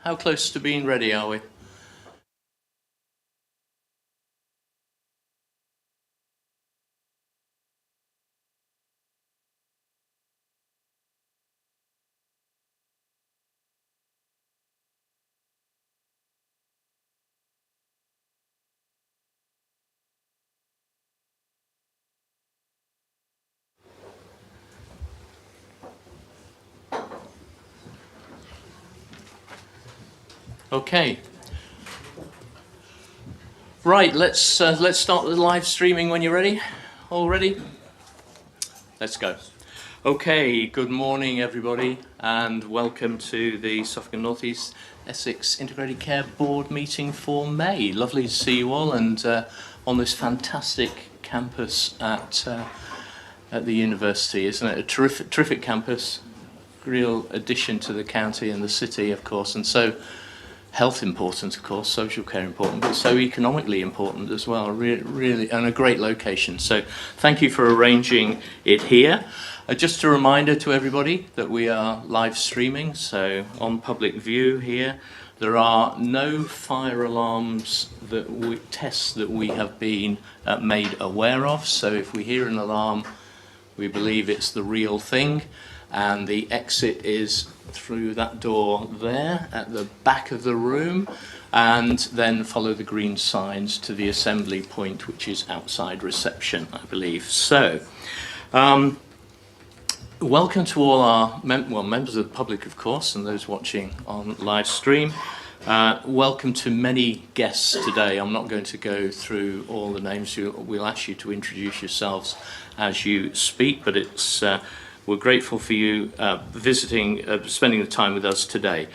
How close to being ready are we? Okay. Right, let's start the live streaming when you're ready. All ready? Let's go. Okay, good morning everybody, and welcome to the Suffolk and North East Essex Integrated Care Board meeting for May. Lovely to see you all, and on this fantastic campus at the university, isn't it? A terrific campus, real addition to the county and the city, of course, and so health important, of course, social care important, but so economically important as well, really, and a great location. So thank you for arranging it here. Just a reminder to everybody that we are live streaming, so on public view here. There are no fire alarms tests that we have been made aware of, so if we hear an alarm, we believe it's the real thing, and the exit is through that door there at the back of the room, and then follow the green signs to the assembly point, which is outside reception, I believe. So, welcome to all our members of the public, of course, and those watching on live stream. Welcome to many guests today. I'm not going to go through all the names. We'll ask you to introduce yourselves as you speak, but it's we're grateful for you spending the time with us today.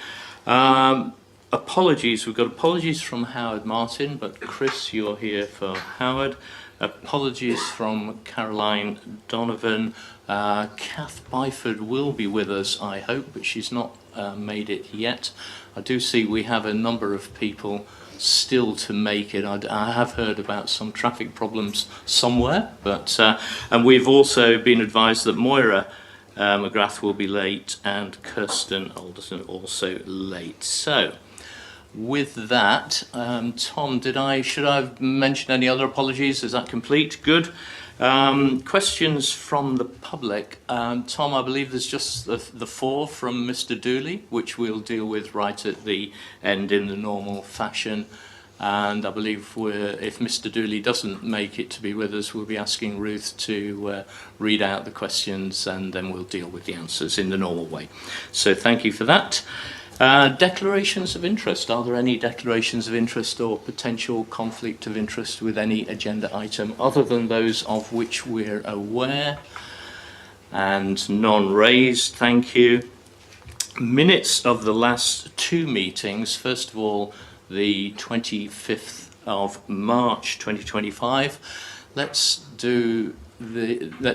Apologies, we've got apologies from Howard Martin, but Chris, you're here for Howard. Apologies from Caroline Donovan. Kath Byford will be with us, I hope, but she's not made it yet. I do see we have a number of people still to make it. I have heard about some traffic problems somewhere, but and we've also been advised that Moira McGrath will be late, and Kirsten Alderson also late. So, with that, Tom, should I have mentioned any other apologies? Is that complete? Good. Questions from the public. Tom, I believe there's just the 4 from Mr. Dooley, which we'll deal with right at the end in the normal fashion. And I believe if Mr. Dooley doesn't make it to be with us, we'll be asking Ruth to read out the questions, and then we'll deal with the answers in the normal way. So thank you for that. Declarations of interest. Are there any declarations of interest or potential conflict of interest with any agenda item other than those of which we're aware? And none raised. Thank you. Minutes of the last 2 meetings. First of all, the 25th of March 2025. Let's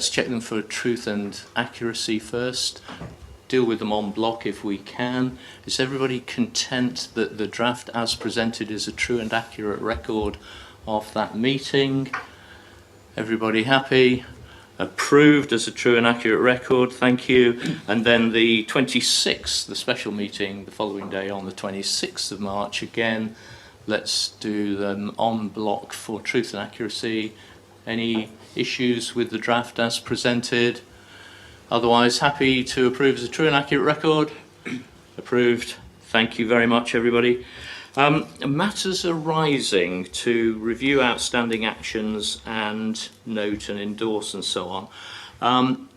check them for truth and accuracy first. Deal with them en bloc if we can. Is everybody content that the draft as presented is a true and accurate record of that meeting? Everybody happy? Approved as a true and accurate record, thank you. And then the 26th, the special meeting the following day on the 26th of March, again, let's do them en bloc for truth and accuracy. Any issues with the draft as presented? Otherwise, happy to approve as a true and accurate record? Approved. Thank you very much, everybody. Matters arising to review outstanding actions and note and endorse and so on.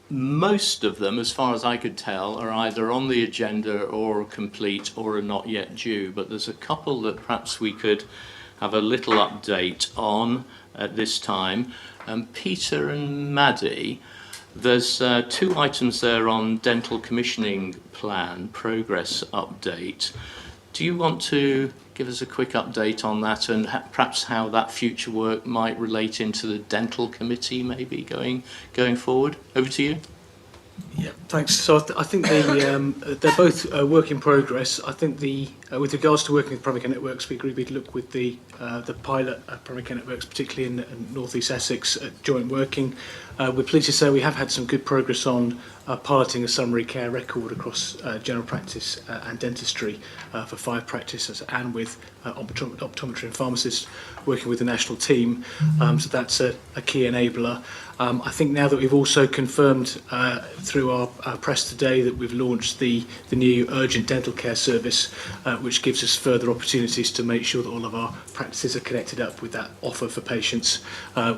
Most of them, as far as I could tell, are either on the agenda or complete or are not yet due, but there's a couple that perhaps we could have a little update on at this time. Peter and Maddie, there's 2 items there on dental commissioning plan progress update. Do you want to give us a quick update on that, and perhaps how that future work might relate into the dental committee maybe going forward? Over to you. Yeah, thanks. So I think they're both work in progress. I think with regards to working with primary care networks, we agreed we'd look with the pilot primary care networks, particularly in North East Essex, at joint working. We're pleased to say we have had some good progress on piloting a summary care record across general practice and dentistry for 5 practices, and with optometry and pharmacists working with the national team. So that's a key enabler. I think now that we've also confirmed through our press today that we've launched the new urgent dental care service, which gives us further opportunities to make sure that all of our practices are connected up with that offer for patients,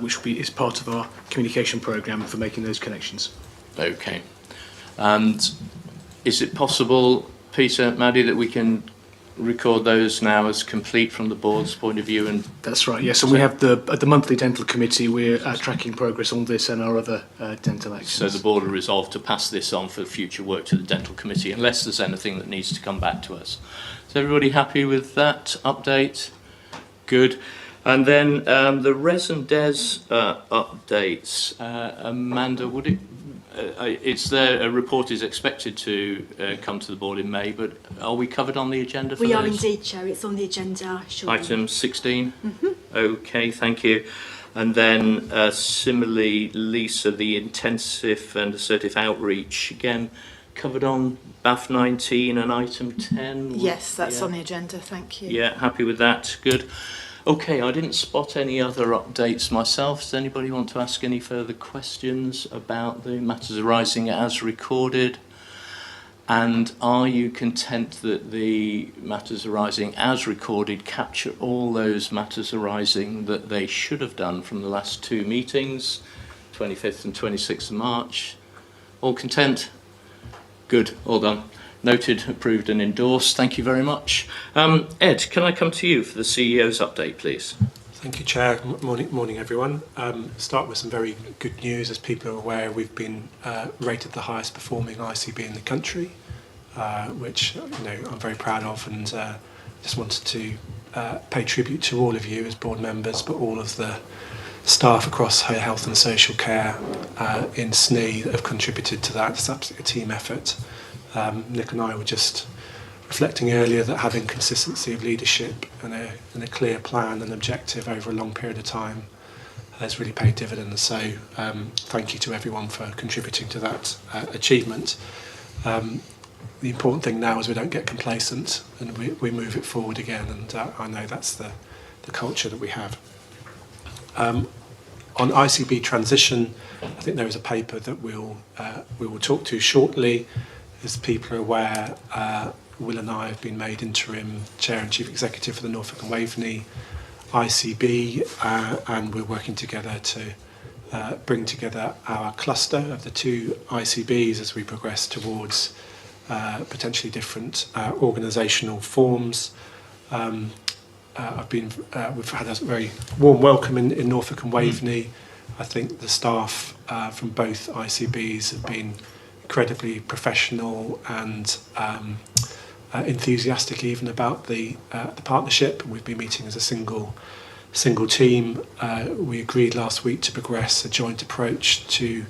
which is part of our communication programme for making those connections. Okay. And is it possible, Peter, Maddie, that we can record those now as complete from the board's point of view? And that's right, yes. And we have at the monthly dental committee, we're tracking progress on this and our other dental actions. So the board are resolved to pass this on for future work to the dental committee, unless there's anything that needs to come back to us. Is everybody happy with that update? Good. And then the res and des updates. Amanda, would it? It's there. A report is expected to come to the board in May, but are we covered on the agenda for We are those? indeed, Chair. It's on the agenda shortly. Item 16? Okay, thank you. And then similarly, Lisa, the intensive and assertive outreach, again, covered on BAF 19 and item 10? Yes, that's on the agenda. Thank you. Yeah, happy with that. Good. Okay, I didn't spot any other updates myself. Does anybody want to ask any further questions about the matters arising as recorded? And are you content that the matters arising as recorded capture all those matters arising that they should have done from the last 2 meetings, 25th and 26th of March? All content? Good, all done. Noted, approved and endorsed. Thank you very much. Ed, can I come to you for the CEO's update, please? Thank you, Chair. Morning, everyone. Start with some very good news. As people are aware, we've been rated the highest performing ICB in the country, which I'm very proud of, and just wanted to pay tribute to all of you as board members, but all of the staff across health and social care in SNE that have contributed to that. It's absolutely a team effort. Nick and I were just reflecting earlier that having consistency of leadership and a clear plan and objective over a long period of time has really paid dividends. So thank you to everyone for contributing to that achievement. The important thing now is we don't get complacent and we move it forward again, and I know that's the culture that we have. On ICB transition, I think there is a paper that we will talk to shortly. As people are aware, Will and I have been made interim chair and chief executive for the Norfolk and Waveney ICB, and we're working together to bring together our cluster of the 2 ICBs as we progress towards potentially different organisational forms. We've had a very warm welcome in Norfolk and Waveney. I think the staff from both ICBs have been incredibly professional and enthusiastic even about the partnership. We've been meeting as a single team. We agreed last week to progress a joint approach to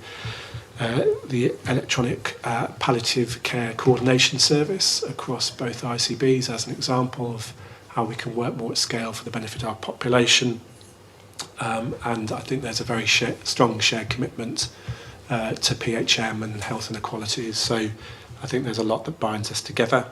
the electronic palliative care coordination service across both ICBs as an example of how we can work more at scale for the benefit of our population. And I think there's a very strong shared commitment to PHM and health inequalities. So I think there's a lot that binds us together.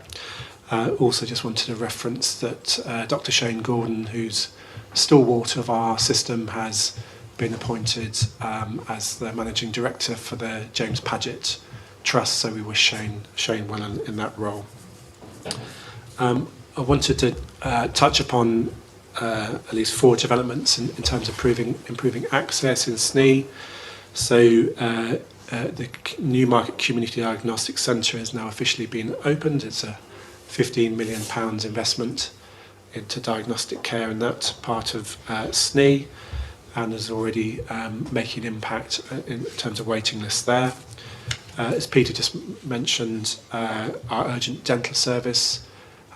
Also just wanted to reference that Dr. Shane Gordon, who's stalwart of our system, has been appointed as the Managing Director for the James Paget Trust, so we wish Shane well in that role. I wanted to touch upon at least 4 developments in terms of improving access in SNE. So the Newmarket Community Diagnostic Centre has now officially been opened. It's a £15 million investment into diagnostic care in that part of SNE, and is already making an impact in terms of waiting lists there. As Peter just mentioned, our urgent dental service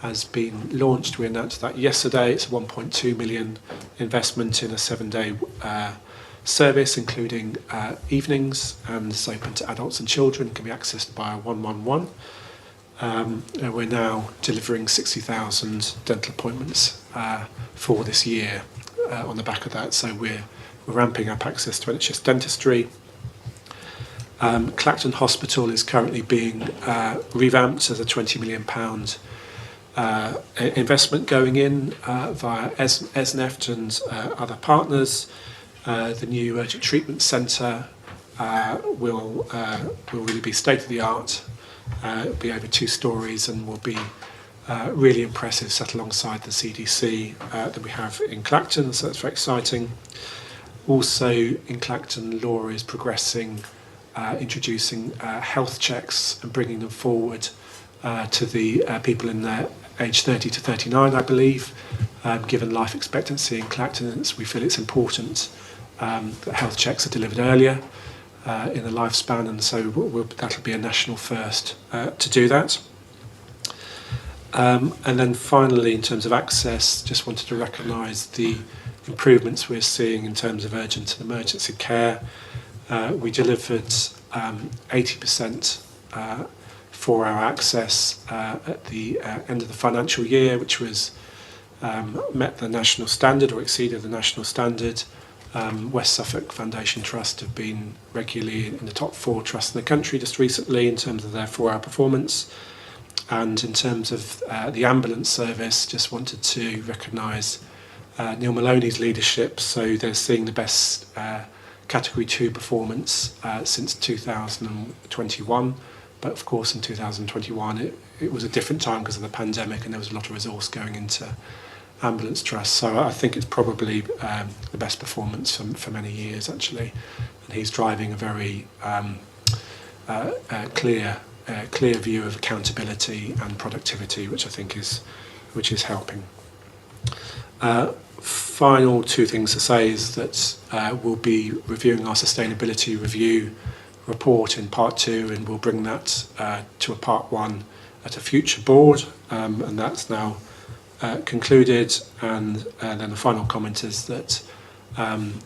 has been launched. We announced that yesterday. It's a 1.2 million investment in a 7-day service, including evenings, and it's open to adults and children, can be accessed via 111. We're now delivering 60,000 dental appointments for this year on the back of that, so we're ramping up access to NHS dentistry. Clacton Hospital is currently being revamped as a £20 million investment going in via ESNEFT and other partners. The new urgent treatment centre will really be state-of-the-art. It'll be over 2 stories and will be really impressive, set alongside the CDC that we have in Clacton, so that's very exciting. Also in Clacton, law is progressing, introducing health checks and bringing them forward to the people in their age 30 to 39, I believe. Given life expectancy in Clacton, we feel it's important that health checks are delivered earlier in the lifespan, and so that'll be a national first to do that. And then finally, in terms of access, just wanted to recognise the improvements we're seeing in terms of urgent and emergency care. We delivered 80% 4-hour access at the end of the financial year, which was met the national standard or exceeded the national standard. West Suffolk Foundation Trust have been regularly in the top 4 trusts in the country just recently in terms of their 4-hour performance. And in terms of the ambulance service, just wanted to recognise Neil Maloney's leadership. So they're seeing the best Category 2 performance since 2021. But of course in 2021 it was a different time because of the pandemic, and there was a lot of resource going into ambulance trust. So I think it's probably the best performance for many years actually. And he's driving a very clear view of accountability and productivity, which I think is helping. Final 2 things to say is that we'll be reviewing our sustainability review report in part 2, and we'll bring that to a part 1 at a future board, and that's now concluded. And then the final comment is that I'm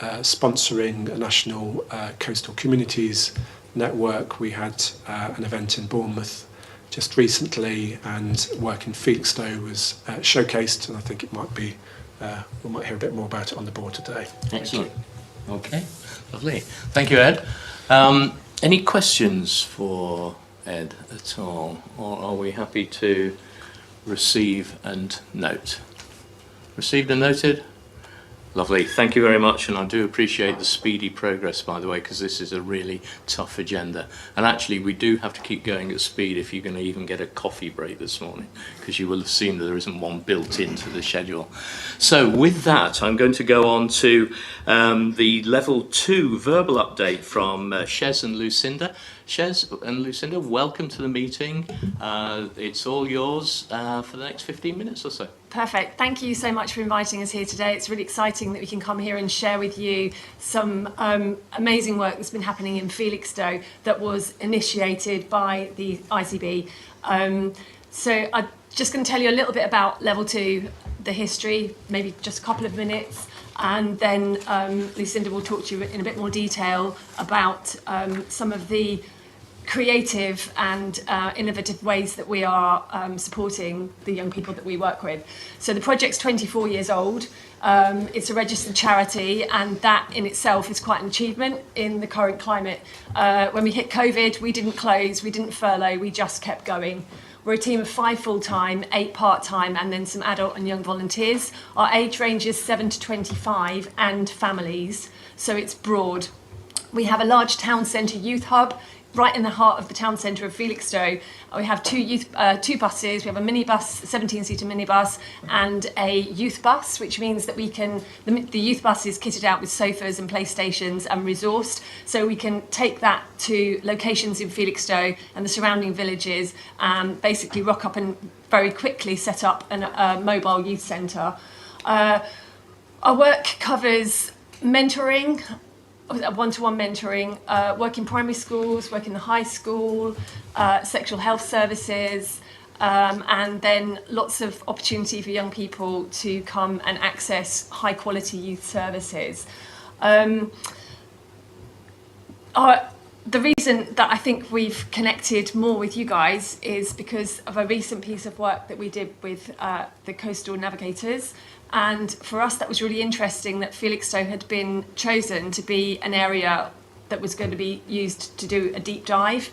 sponsoring a national coastal communities network. We had an event in Bournemouth just recently, and work in Felixstowe was showcased, and I think it might be we might hear a bit more about it on the board today. Excellent. Okay, lovely. Thank you, Ed. Any questions for Ed at all, or are we happy to receive and note? Received and noted? Lovely, thank you very much, and I do appreciate the speedy progress, by the way, because this is a really tough agenda. And actually, we do have to keep going at speed if you're going to even get a coffee break this morning, because you will have seen that there isn't one built into the schedule. So with that, I'm going to go on to the Level 2 verbal update from Shez and Lucinda. Shez and Lucinda, welcome to the meeting. It's all yours for the next 15 minutes or so. Perfect. Thank you so much for inviting us here today. It's really exciting that we can come here and share with you some amazing work that's been happening in Felixstowe that was initiated by the ICB. So I'm just going to tell you a little bit about Level 2, the history, maybe just a couple of minutes, and then Lucinda will talk to you in a bit more detail about some of the creative and innovative ways that we are supporting the young people that we work with. So the project's 24 years old. It's a registered charity, and that in itself is quite an achievement in the current climate. When we hit COVID, we didn't close, we didn't furlough, we just kept going. We're a team of 5 full-time, 8 part-time, and then some adult and young volunteers. Our age range is 7 to 25 and families, so it's broad. We have a large town centre youth hub right in the heart of the town centre of Felixstowe. We have 2 buses. We have a minibus, a 17-seater minibus, and a youth bus, which means that we can, the youth bus is kitted out with sofas and playstations and resourced, so we can take that to locations in Felixstowe and the surrounding villages and basically rock up and very quickly set up a mobile youth centre. Our work covers mentoring, one-to-one mentoring, work in primary schools, work in the high school, sexual health services, and then lots of opportunity for young people to come and access high-quality youth services. The reason that I think we've connected more with you guys is because of a recent piece of work that we did with the Coastal Navigators. And for us, that was really interesting that Felixstowe had been chosen to be an area that was going to be used to do a deep dive.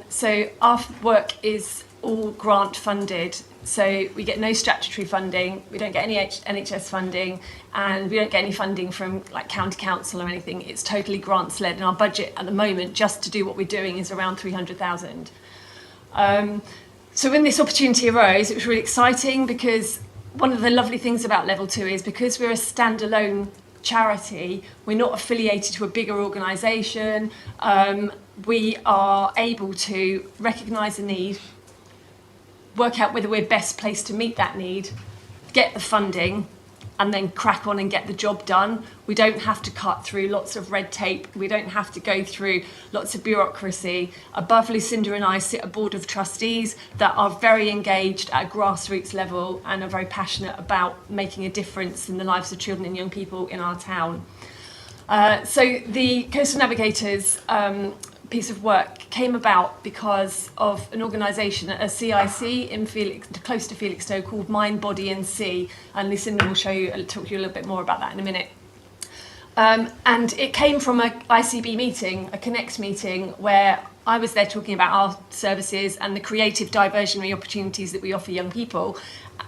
So our work is all grant funded. So we get no statutory funding, we don't get any NHS funding, and we don't get any funding from like county council or anything. It's totally grants led, and our budget at the moment just to do what we're doing is around 300,000. So when this opportunity arose, it was really exciting, because one of the lovely things about Level 2 is because we're a standalone charity, we're not affiliated to a bigger organisation, we are able to recognise a need, work out whether we're best placed to meet that need, get the funding, and then crack on and get the job done. We don't have to cut through lots of red tape. We don't have to go through lots of bureaucracy. Above Lucinda and I sit a board of trustees that are very engaged at a grassroots level and are very passionate about making a difference in the lives of children and young people in our town. So the Coastal Navigators piece of work came about because of an organisation at a CIC in close to Felixstowe called Mind, Body and Sea, and Lucinda will talk to you a little bit more about that in a minute. And it came from a ICB meeting, a Connect meeting, where I was there talking about our services and the creative diversionary opportunities that we offer young people,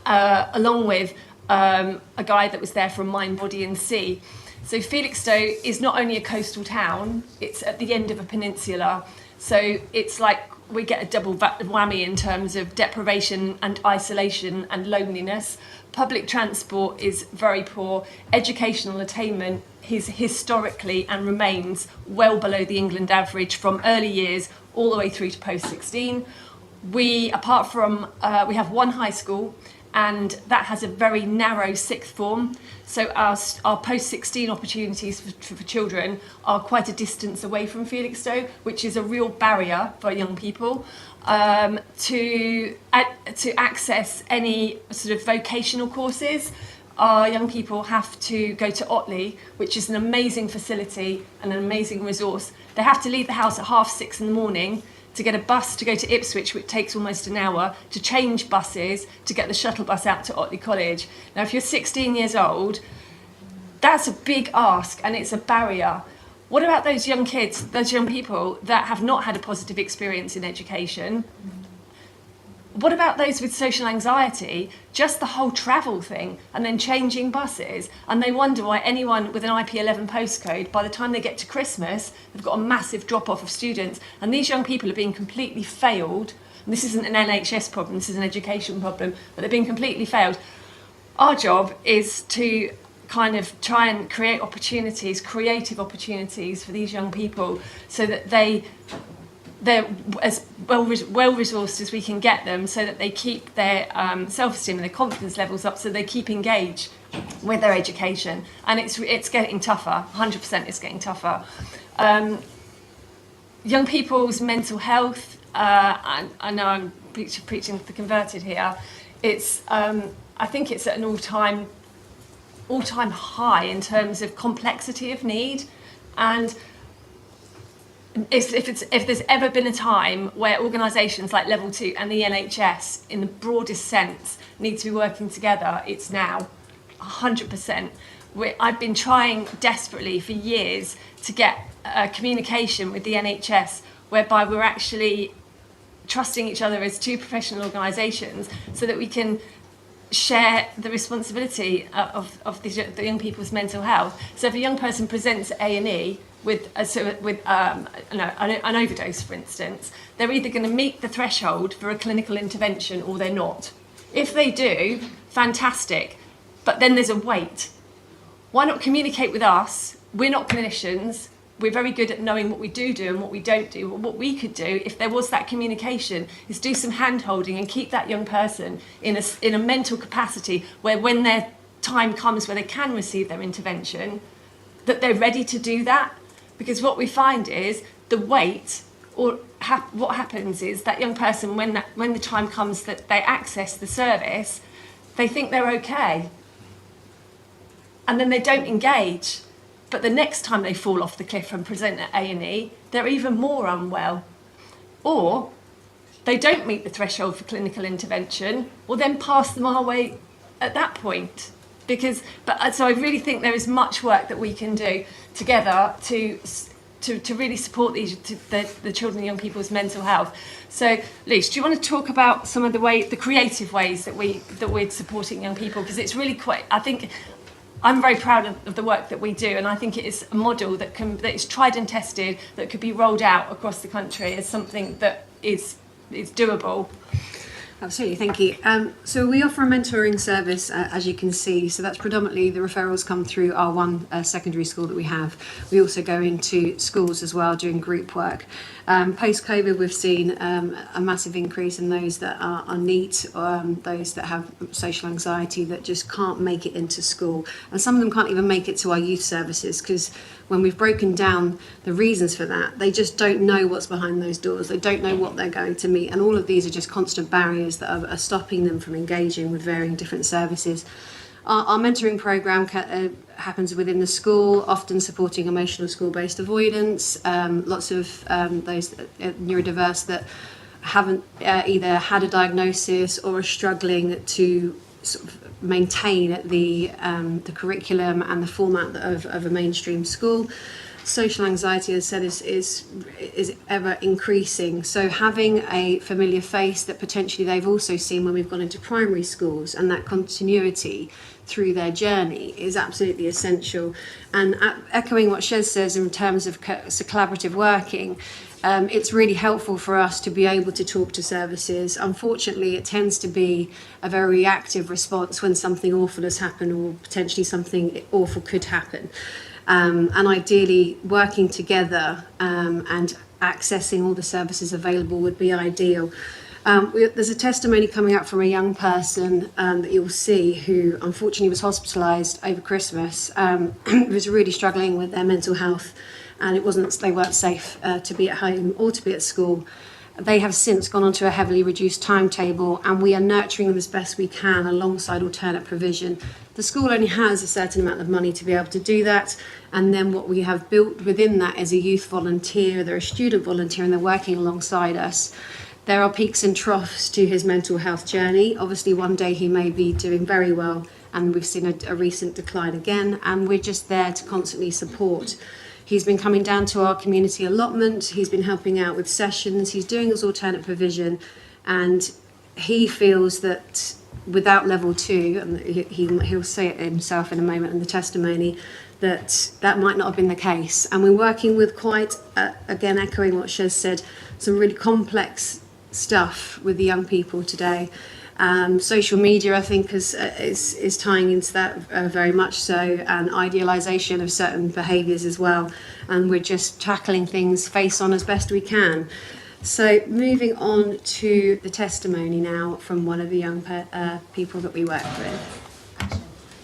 along with a guy that was there from Mind, Body and Sea. So Felixstowe is not only a coastal town, it's at the end of a peninsula. So it's like we get a double whammy in terms of deprivation and isolation and loneliness. Public transport is very poor. Educational attainment is historically and remains well below the England average from early years all the way through to post-16. We have one high school, and that has a very narrow sixth form. So our post-16 opportunities for children are quite a distance away from Felixstowe, which is a real barrier for young people to access any sort of vocational courses. Our young people have to go to Otley, which is an amazing facility and an amazing resource. They have to leave the house at 6:30 in the morning to get a bus to go to Ipswich, which takes almost an hour, to change buses, to get the shuttle bus out to Otley College. Now, if you're 16 years old, that's a big ask and it's a barrier. What about those young kids, those young people that have not had a positive experience in education? What about those with social anxiety, just the whole travel thing, and then changing buses, and they wonder why anyone with an IP11 postcode, by the time they get to Christmas, they've got a massive drop-off of students, and these young people are being completely failed. And this isn't an NHS problem, this is an education problem, but they're being completely failed. Our job is to kind of try and create opportunities, creative opportunities for these young people, so that they're as well-resourced as we can get them, so that they keep their self-esteem and their confidence levels up, so they keep engaged with their education. And it's getting tougher, 100% it's getting tougher. Young people's mental health, I know I'm preaching to the converted here, I think it's at an all-time high in terms of complexity of need. And if there's ever been a time where organisations like Level 2 and the NHS, in the broadest sense, need to be working together, it's now, 100%. I've been trying desperately for years to get communication with the NHS, whereby we're actually trusting each other as two professional organisations, so that we can share the responsibility of the young people's mental health. So if a young person presents at A&E with an overdose, for instance, they're either going to meet the threshold for a clinical intervention or they're not. If they do, fantastic, but then there's a wait. Why not communicate with us? We're not clinicians. We're very good at knowing what we do and what we don't do. What we could do, if there was that communication, is do some hand-holding and keep that young person in a mental capacity where, when their time comes where they can receive their intervention, that they're ready to do that. Because what we find is the wait, or what happens is that young person, when the time comes that they access the service, they think they're okay, and then they don't engage. But the next time they fall off the cliff and present at A&E, they're even more unwell. Or they don't meet the threshold for clinical intervention, well, then pass them our way at that point. So I really think there is much work that we can do together to to really support the children and young people's mental health. So, Luce, do you want to talk about some of the creative ways that we're supporting young people? Because it's really quite, I think, I'm very proud of the work that we do, and I think it is a model that is tried and tested, that could be rolled out across the country as something that is doable. Absolutely, thank you. So we offer a mentoring service, as you can see. So that's predominantly the referrals come through our one secondary school that we have. We also go into schools as well doing group work. Post-COVID, we've seen a massive increase in those that are NEET, those that have social anxiety that just can't make it into school. And some of them can't even make it to our youth services, because when we've broken down the reasons for that, they just don't know what's behind those doors. They don't know what they're going to meet. And all of these are just constant barriers that are stopping them from engaging with varying different services. Our mentoring programme happens within the school, often supporting emotional school-based avoidance, lots of those neurodiverse that haven't either had a diagnosis or are struggling to sort of maintain the curriculum and the format of a mainstream school. Social anxiety, as I said, is ever increasing. So having a familiar face that potentially they've also seen when we've gone into primary schools, and that continuity through their journey is absolutely essential. And echoing what Shez says in terms of collaborative working, it's really helpful for us to be able to talk to services. Unfortunately, it tends to be a very reactive response when something awful has happened, or potentially something awful could happen. And ideally, working together and accessing all the services available would be ideal. There's a testimony coming up from a young person that you'll see, who unfortunately was hospitalised over Christmas, who was really struggling with their mental health, and they weren't safe to be at home or to be at school. They have since gone on to a heavily reduced timetable, and we are nurturing them as best we can alongside alternate provision. The school only has a certain amount of money to be able to do that, and then what we have built within that is a youth volunteer, they're a student volunteer, and they're working alongside us. There are peaks and troughs to his mental health journey. Obviously, one day he may be doing very well, and we've seen a recent decline again, and we're just there to constantly support. He's been coming down to our community allotment, he's been helping out with sessions, he's doing his alternate provision, and he feels that without level 2, and he'll say it himself in a moment in the testimony, that might not have been the case. And we're working with quite, again echoing what Shez said, some really complex stuff with the young people today. Social media, I think, is tying into that very much so, and idealisation of certain behaviours as well. And we're just tackling things face on as best we can. So moving on to the testimony now from one of the young people that we work with.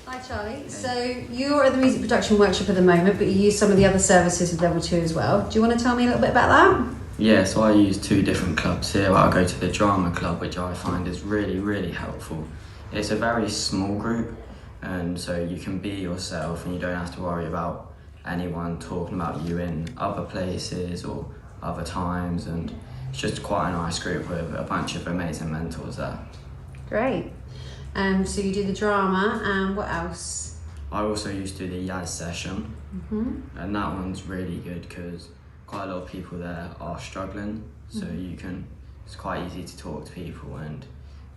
Hi Charlie, so you're at the music production workshop at the moment, but you use some of the other services with level 2 as well. Do you want to tell me a little bit about that? Yeah, so I use 2 different clubs here. I go to the drama club, which I find is really, really helpful. It's a very small group, and so you can be yourself and you don't have to worry about anyone talking about you in other places or other times, and it's just quite a nice group with a bunch of amazing mentors there. Great. So you do the drama, and what else? I also used to do the Yaz session, and that one's really good because quite a lot of people there are struggling, so it's quite easy to talk to people, and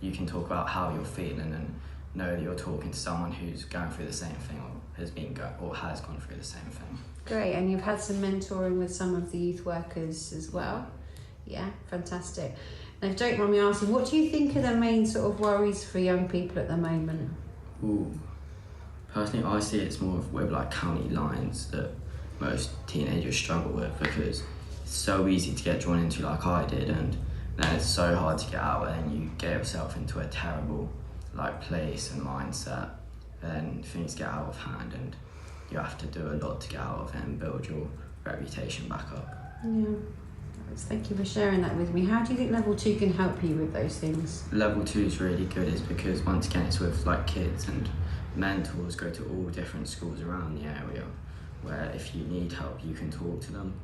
you can talk about how you're feeling and know that you're talking to someone who's going through the same thing or has gone through the same thing. Great, and you've had some mentoring with some of the youth workers as well. Yeah, fantastic. Now, don't mind me asking, what do you think are the main sort of worries for young people at the moment? Ooh, personally, I see it's more with like county lines that most teenagers struggle with, because it's so easy to get drawn into like I did, and then it's so hard to get out, and you get yourself into a terrible like place and mindset, and things get out of hand, and you have to do a lot to get out of it and build your reputation back up. Yeah. Thank you for sharing that with me. How do you think level 2 can help you with those things? Level 2 is really good, is because once again it's with like kids, and mentors go to all different schools around the area, where if you need help you can talk to them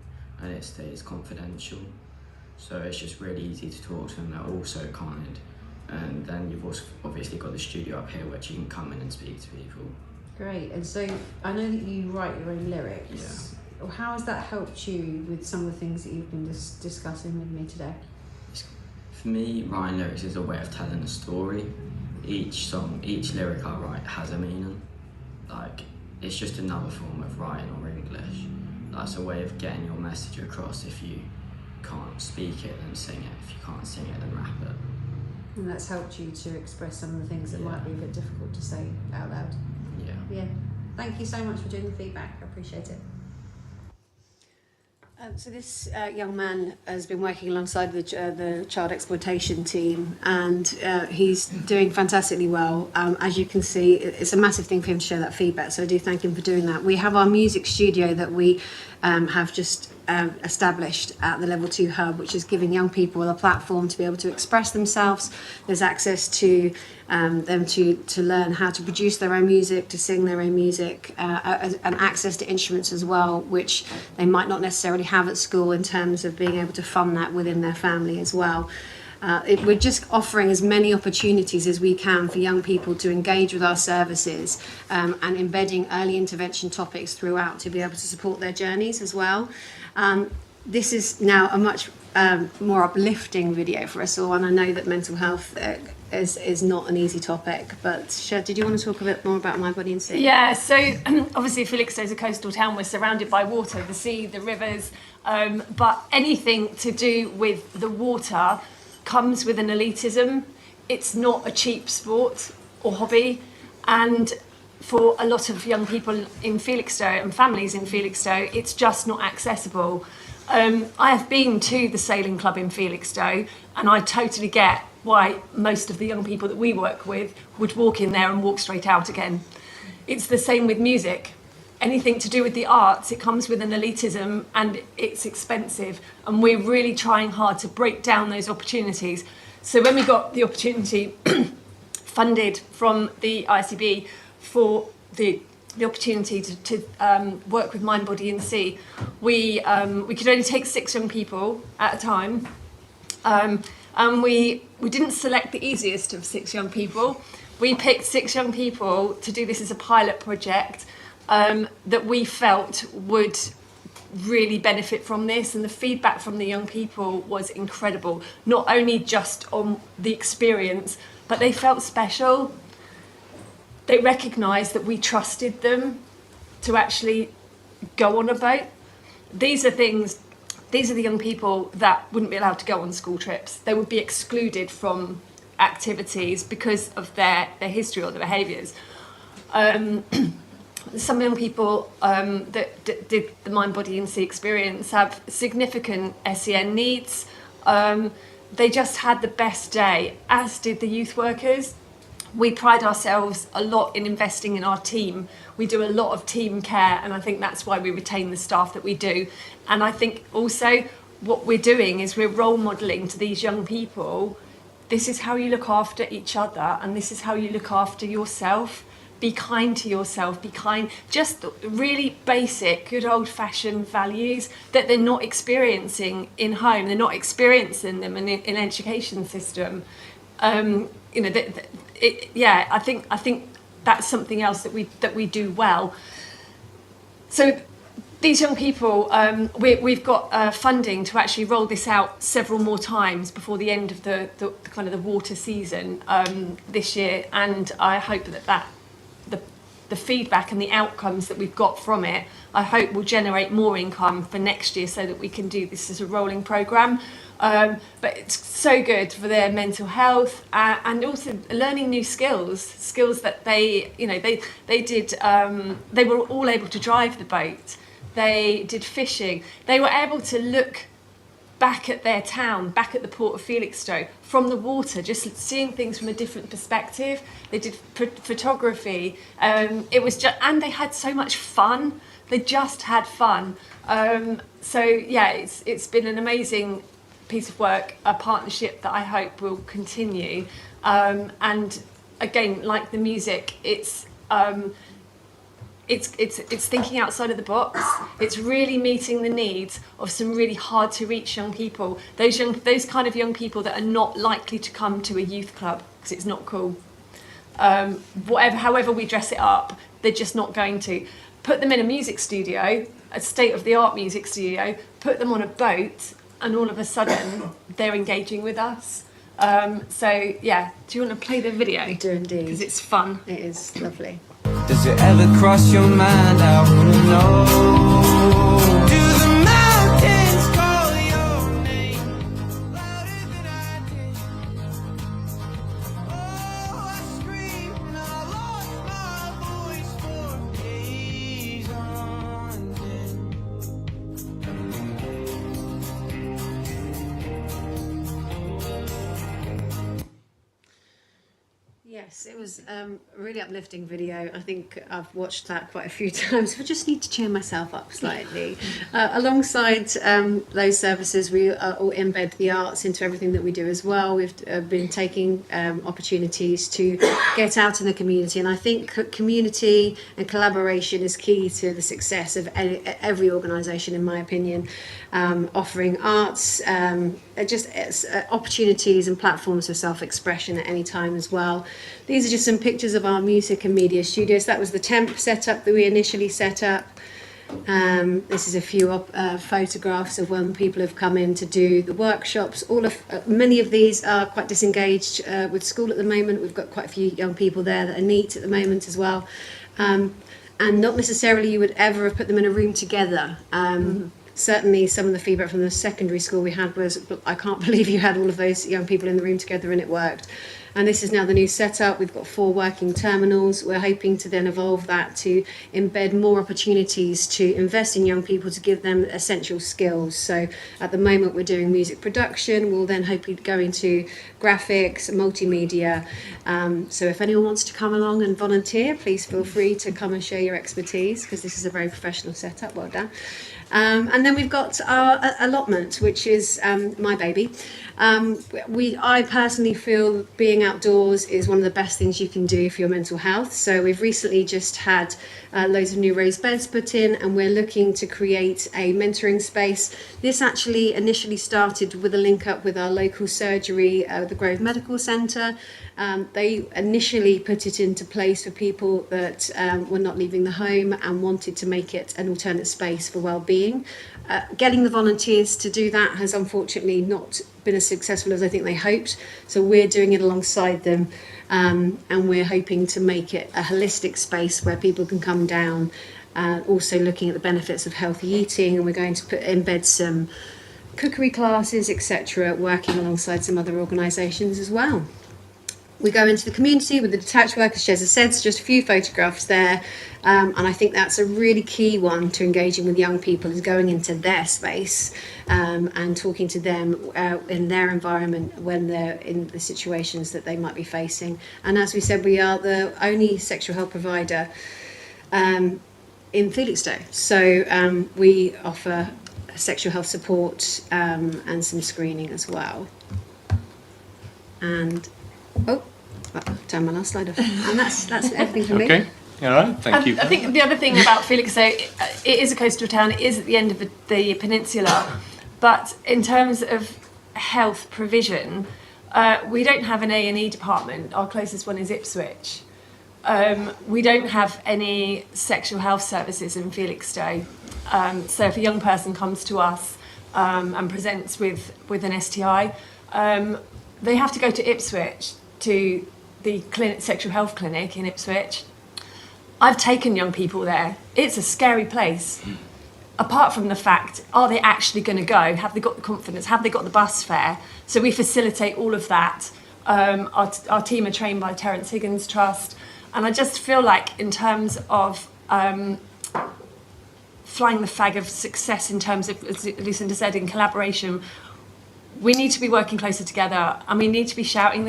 and it stays confidential. So it's just really easy to talk to them, they're all so kind. And then you've also obviously got the studio up here which you can come in and speak to people. Great, and so I know that you write your own lyrics. how has that helped you with some of the things that you've been discussing with me today? For me, writing lyrics is a way of telling a story. Each song, each lyric I write has a meaning. Like, it's just another form of writing or English. That's a way of getting your message across. If you can't speak it, then sing it. If you can't sing it, then rap it. And that's helped you to express some of the things that might be a bit difficult to say out loud. Yeah. Thank you so much for doing the feedback. I appreciate it. So this young man has been working alongside the child exploitation team, and he's doing fantastically well. As you can see, it's a massive thing for him to share that feedback, so I do thank him for doing that. We have our music studio that we have just established at the Level 2 Hub, which is giving young people a platform to be able to express themselves. There's access to them to learn how to produce their own music, to sing their own music, and access to instruments as well, which they might not necessarily have at school, in terms of being able to fund that within their family as well. We're just offering as many opportunities as we can for young people to engage with our services, and embedding early intervention topics throughout to be able to support their journeys as well. This is now a much more uplifting video for us all, and I know that mental health is not an easy topic, but Sher, did you want to talk a bit more about My Body and Sea? Yeah, so obviously Felixstowe is a coastal town. We're surrounded by water, the sea, the rivers, but anything to do with the water comes with an elitism. It's not a cheap sport or hobby, and for a lot of young people in Felixstowe and families in Felixstowe, it's just not accessible. I have been to the sailing club in Felixstowe, and I totally get why most of the young people that we work with would walk in there and walk straight out again. It's the same with music. Anything to do with the arts, it comes with an elitism and it's expensive, and we're really trying hard to break down those opportunities. So when we got the opportunity funded from the ICB for the opportunity to work with Mind, Body and Sea, we could only take 6 young people at a time, and we didn't select the easiest of 6 young people. We picked 6 young people to do this as a pilot project that we felt would really benefit from this, and the feedback from the young people was incredible. Not only just on the experience, but they felt special. They recognised that we trusted them to actually go on a boat. These are the young people that wouldn't be allowed to go on school trips. They would be excluded from activities because of their history or their behaviours. Some young people that did the Mind, Body and Sea experience have significant SEN needs. They just had the best day, as did the youth workers. We pride ourselves a lot in investing in our team. We do a lot of team care, and I think that's why we retain the staff that we do. And I think also what we're doing is we're role modelling to these young people, this is how you look after each other, and this is how you look after yourself. Be kind to yourself, be kind, just really basic, good old-fashioned values that they're not experiencing in home, they're not experiencing them in an education system. I think that's something else that we do well. So these young people, we've got funding to actually roll this out several more times before the end of the kind of the water season this year, and I hope that the feedback and the outcomes that we've got from it, I hope will generate more income for next year so that we can do this as a rolling programme. But it's so good for their mental health and also learning new skills that they did. They were all able to drive the boat. They did fishing. They were able to look back at their town, back at the port of Felixstowe from the water, just seeing things from a different perspective. They did photography. It was just, and they had so much fun. They just had fun. So yeah, it's been an amazing piece of work, a partnership that I hope will continue. And again, like the music, it's thinking outside of the box. It's really meeting the needs of some really hard to reach young people. Those kind of young people that are not likely to come to a youth club because it's not cool. However we dress it up, they're just not going to. Put them in a music studio, a state-of-the-art music studio, put them on a boat, and all of a sudden they're engaging with us. So yeah, do you want to play the video? I do indeed. Because it's fun. It is lovely. Does it ever cross your mind? I wanna know. Do the mountains call your name louder than I can? Oh, I scream and I lost my voice for days on end. Yes, it was a really uplifting video. I think I've watched that quite a few times. I just need to cheer myself up slightly. Alongside those services, we all embed the arts into everything that we do as well. We've been taking opportunities to get out in the community, and I think community and collaboration is key to the success of every organisation, in my opinion. Offering arts, just opportunities and platforms for self-expression at any time as well. These are just some pictures of our music and media studios. That was the temp setup that we initially set up. This is a few photographs of when people have come in to do the workshops. Many of these are quite disengaged with school at the moment. We've got quite a few young people there that are neat at the moment as well. And not necessarily you would ever have put them in a room together. Certainly some of the feedback from the secondary school we had was, I can't believe you had all of those young people in the room together and it worked. And this is now the new setup. We've got 4 working terminals. We're hoping to then evolve that to embed more opportunities to invest in young people to give them essential skills. So at the moment we're doing music production. We'll then hopefully go into graphics, multimedia. So if anyone wants to come along and volunteer, please feel free to come and share your expertise, because this is a very professional setup. Well done. And then we've got our allotment, which is my baby. I personally feel being outdoors is one of the best things you can do for your mental health. So we've recently just had loads of new raised beds put in, and we're looking to create a mentoring space. This actually initially started with a link up with our local surgery, the Grove Medical Centre. They initially put it into place for people that were not leaving the home and wanted to make it an alternate space for well-being. Getting the volunteers to do that has unfortunately not been as successful as I think they hoped, so we're doing it alongside them, and we're hoping to make it a holistic space where people can come down, also looking at the benefits of healthy eating, and we're going to embed some cookery classes, etc., working alongside some other organisations as well. We go into the community with the detached workers sheds, as I said, so just a few photographs there, and I think that's a really key one to engaging with young people, is going into their space and talking to them in their environment when they're in the situations that they might be facing. And as we said, we are the only sexual health provider in Felixstowe, so we offer sexual health support and some screening as well. And turn my last slide off. And that's everything for me. Okay, all right, thank you. I think the other thing about Felixstowe, it is a coastal town, it is at the end of the peninsula, but in terms of health provision, we don't have an A&E department. Our closest one is Ipswich. We don't have any sexual health services in Felixstowe. So if a young person comes to us and presents with an STI, they have to go to Ipswich, to the sexual health clinic in Ipswich. I've taken young people there. It's a scary place. Apart from the fact, are they actually going to go? Have they got the confidence? Have they got the bus fare? So we facilitate all of that. Our team are trained by Terence Higgins Trust. And I just feel like in terms of flying the flag of success in terms of, as Lucinda said, in collaboration, we need to be working closer together, and we need to be shouting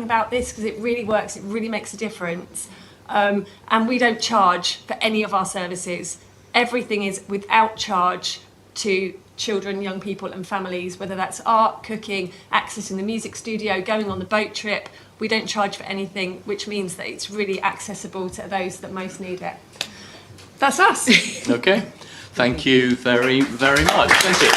about this, because it really works, it really makes a difference. And we don't charge for any of our services. Everything is without charge to children, young people and families, whether that's art, cooking, accessing the music studio, going on the boat trip. We don't charge for anything, which means that it's really accessible to those that most need it. That's us. Okay, thank you very, very much. Thank you.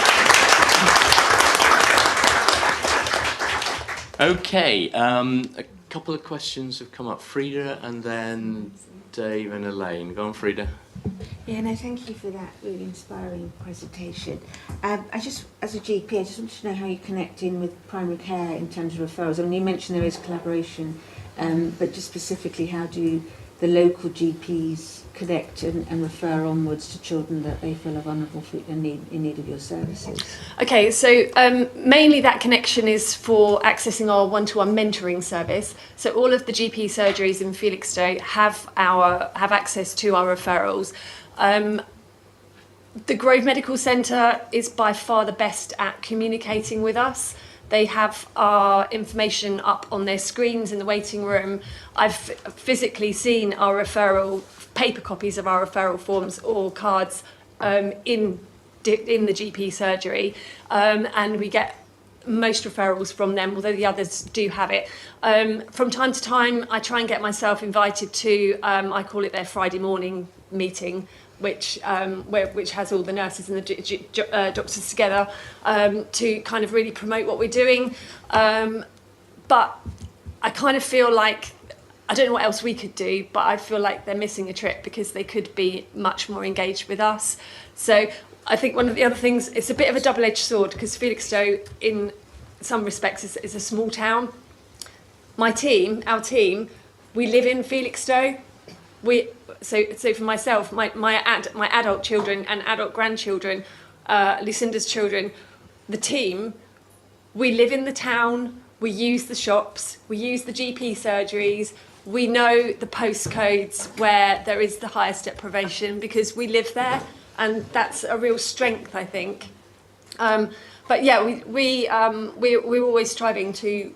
Okay, a couple of questions have come up. Frida and then Dave and Elaine. Go on, Frida. Yeah, no, thank you for that really inspiring presentation. I just, as a GP, I just wanted to know how you connect in with primary care in terms of referrals. I mean, you mentioned there is collaboration, but just specifically, how do the local GPs connect and refer onwards to children that they feel are vulnerable in need of your services? Okay, so mainly that connection is for accessing our one-to-one mentoring service. So all of the GP surgeries in Felixstowe have access to our referrals. The Grove Medical Centre is by far the best at communicating with us. They have our information up on their screens in the waiting room. I've physically seen our paper copies of our referral forms or cards in the GP surgery, and we get most referrals from them, although the others do have it. From time to time, I try and get myself invited to, I call it their Friday morning meeting, which has all the nurses and the doctors together to kind of really promote what we're doing. But I kind of feel like, I don't know what else we could do, but I feel like they're missing a trick because they could be much more engaged with us. So I think one of the other things, it's a bit of a double-edged sword because Felixstowe, in some respects, is a small town. Our team, we live in Felixstowe. So for myself, my adult children and adult grandchildren, Lucinda's children, the team, we live in the town, we use the shops, we use the GP surgeries, we know the postcodes where there is the highest deprivation because we live there, and that's a real strength, I think. But yeah, we're always striving to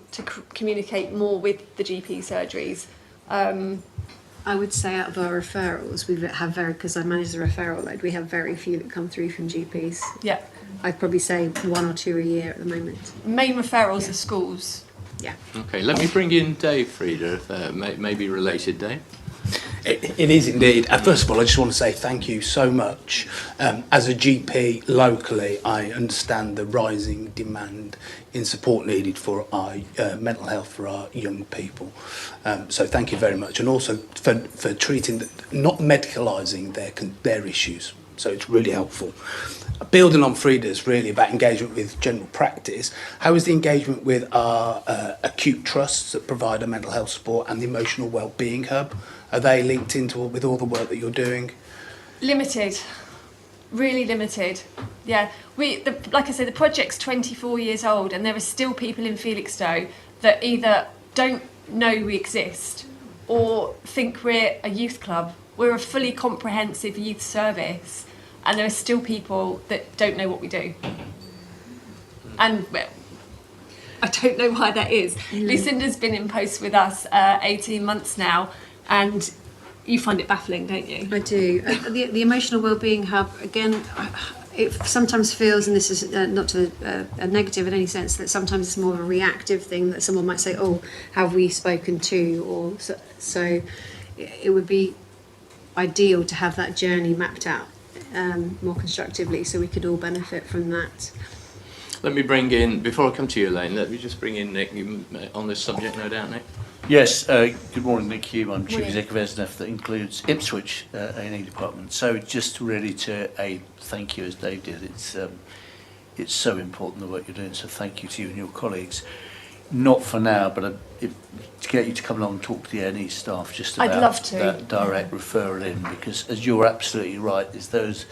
communicate more with the GP surgeries. I would say out of our referrals, because I manage the referral load, we have very few that come through from GPs. Yeah. I'd probably say 1 or 2 a year at the moment. Main referrals are schools. Yeah. Okay, let me bring in Dave Frieda, maybe related, Dave. It is indeed. First of all, I just want to say thank you so much. As a GP locally, I understand the rising demand in support needed for our mental health for our young people. So thank you very much, and also for treating, not medicalising their issues. So it's really helpful. Building on Frieda's really about engagement with general practice, how is the engagement with our acute trusts that provide a mental health support and the emotional wellbeing hub? Are they linked into with all the work that you're doing? Limited, really limited. Yeah, like I said, the project's 24 years old, and there are still people in Felixstowe that either don't know we exist or think we're a youth club. We're a fully comprehensive youth service, and there are still people that don't know what we do. And well, I don't know why that is. Lucinda's been in post with us 18 months now, and you find it baffling, don't you? I do. The emotional wellbeing hub, again, it sometimes feels, and this is not a negative in any sense, that sometimes it's more of a reactive thing that someone might say, oh, have we spoken to? Or so it would be ideal to have that journey mapped out more constructively so we could all benefit from that. Let me bring in, before I come to you, Elaine, let me just bring in Nick on this subject, no doubt, Nick. Yes, good morning, Nick Hume. I'm Chief Executive of ESNF that includes Ipswich A&E department. So just really to thank you, as Dave did. It's so important the work you're doing, so thank you to you and your colleagues. Not for now, but to get you to come along and talk to the A&E staff just about I'd love to. That direct referral in, because as you're absolutely right, is those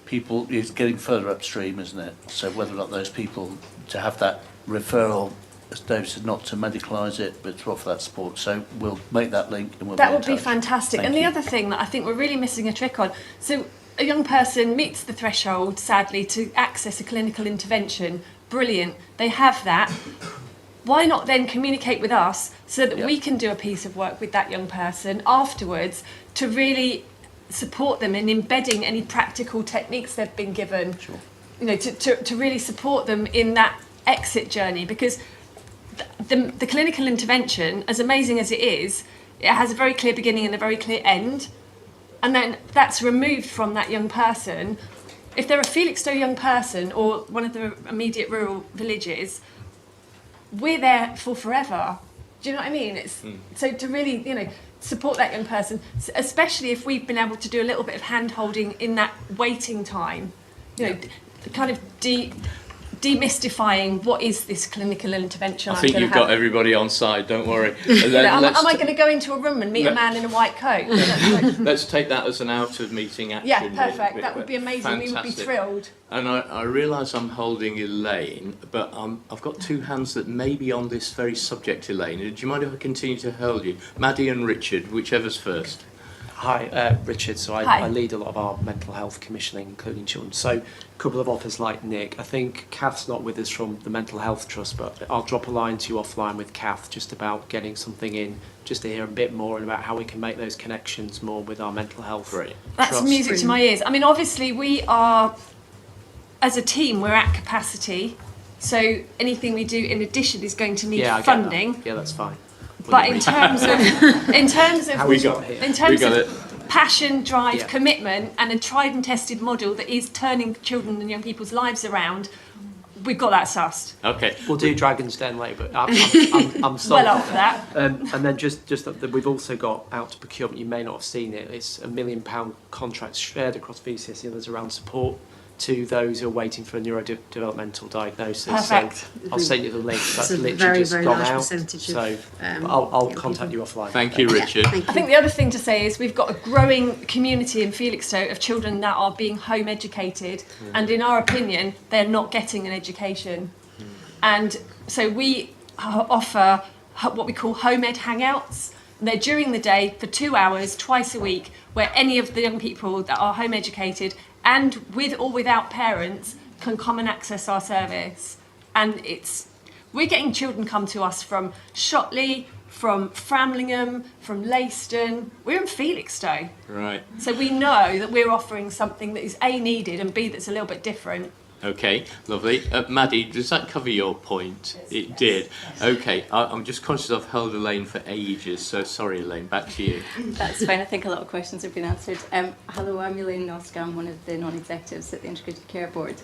people, it's getting further upstream, isn't it? So whether or not those people, to have that referral, as Dave said, not to medicalise it, but to offer that support. So we'll make that link and we'll That be in would be touch. fantastic. Thank and you. the other thing that I think we're really missing a trick on, so a young person meets the threshold, sadly, to access a clinical intervention. Brilliant. They have that. Why not then communicate with us so that we can do a piece of work with that young person afterwards to really support them in embedding any practical techniques they've been given, Sure. you know, to really support them in that exit journey, because the clinical intervention, as amazing as it has a very clear beginning and a very clear end, and then that's removed from that young person. If they're a Felixstowe young person or one of the immediate rural villages, we're there for forever. Do you know what I mean? It's so to really, you know, support that young person, especially if we've been able to do a little bit of hand-holding in that waiting time, you know, kind of demystifying what is this clinical intervention. I think you've got everybody on side, don't worry. Am I going to go into a room and meet a man in a white coat? Let's take that as an out-of-meeting action. Yeah, perfect. That would be amazing. Fantastic. We would be thrilled. And I realise I'm holding Elaine, but I've got two hands that may be on this very subject, Elaine. Do you mind if I continue to hold you? Maddie and Richard, whichever's first. Hi, Richard. So Hi. I lead a lot of our mental health commissioning, including children. So a couple of offers like Nick. I think Kath's not with us from the Mental Health Trust, but I'll drop a line to you offline with Kath just about getting something in, just to hear a bit more and about how we can make those connections more with our mental health That's trust. music to my ears. I mean, obviously we are, as a team, we're at capacity. So anything we do in addition is going to need I get funding. that. Yeah, that's fine. But in terms of passion, drive, commitment, and a tried and tested model that is turning children and young people's lives around, we've got that sussed. Okay. We'll do Dragon's Den later, but I'm sold. Well up for that. And then just that we've also got out to procurement. You may not have seen it. It's £1 million contract shared across VCS and others around support to those who are waiting for a neurodevelopmental diagnosis. Perfect. So I'll send you the link. That's a literally very, just very gone large out. percentage So of, I'll contact you offline. Thank you, Richard. Thank you. I think the other thing to say is we've got a growing community in Felixstowe of children that are being home educated, and in our opinion, they're not getting an education. And so we offer what we call home ed hangouts. And they're during the day for 2 hours, twice a week, where any of the young people that are home educated and with or without parents can come and access our service. And we're getting children come to us from Shotley, from Framlingham, from Leiston. We're in Felixstowe. Right. So we know that we're offering something that is A, needed, and B, that's a little bit different. Okay, lovely. Maddie, does that cover your point? It did. Okay, I'm just conscious I've held Elaine for ages, so sorry, Elaine, back to you. That's fine. I think a lot of questions have been answered. Hello, I'm Elaine Noska. I'm one of the non-executives at the Integrated Care Board.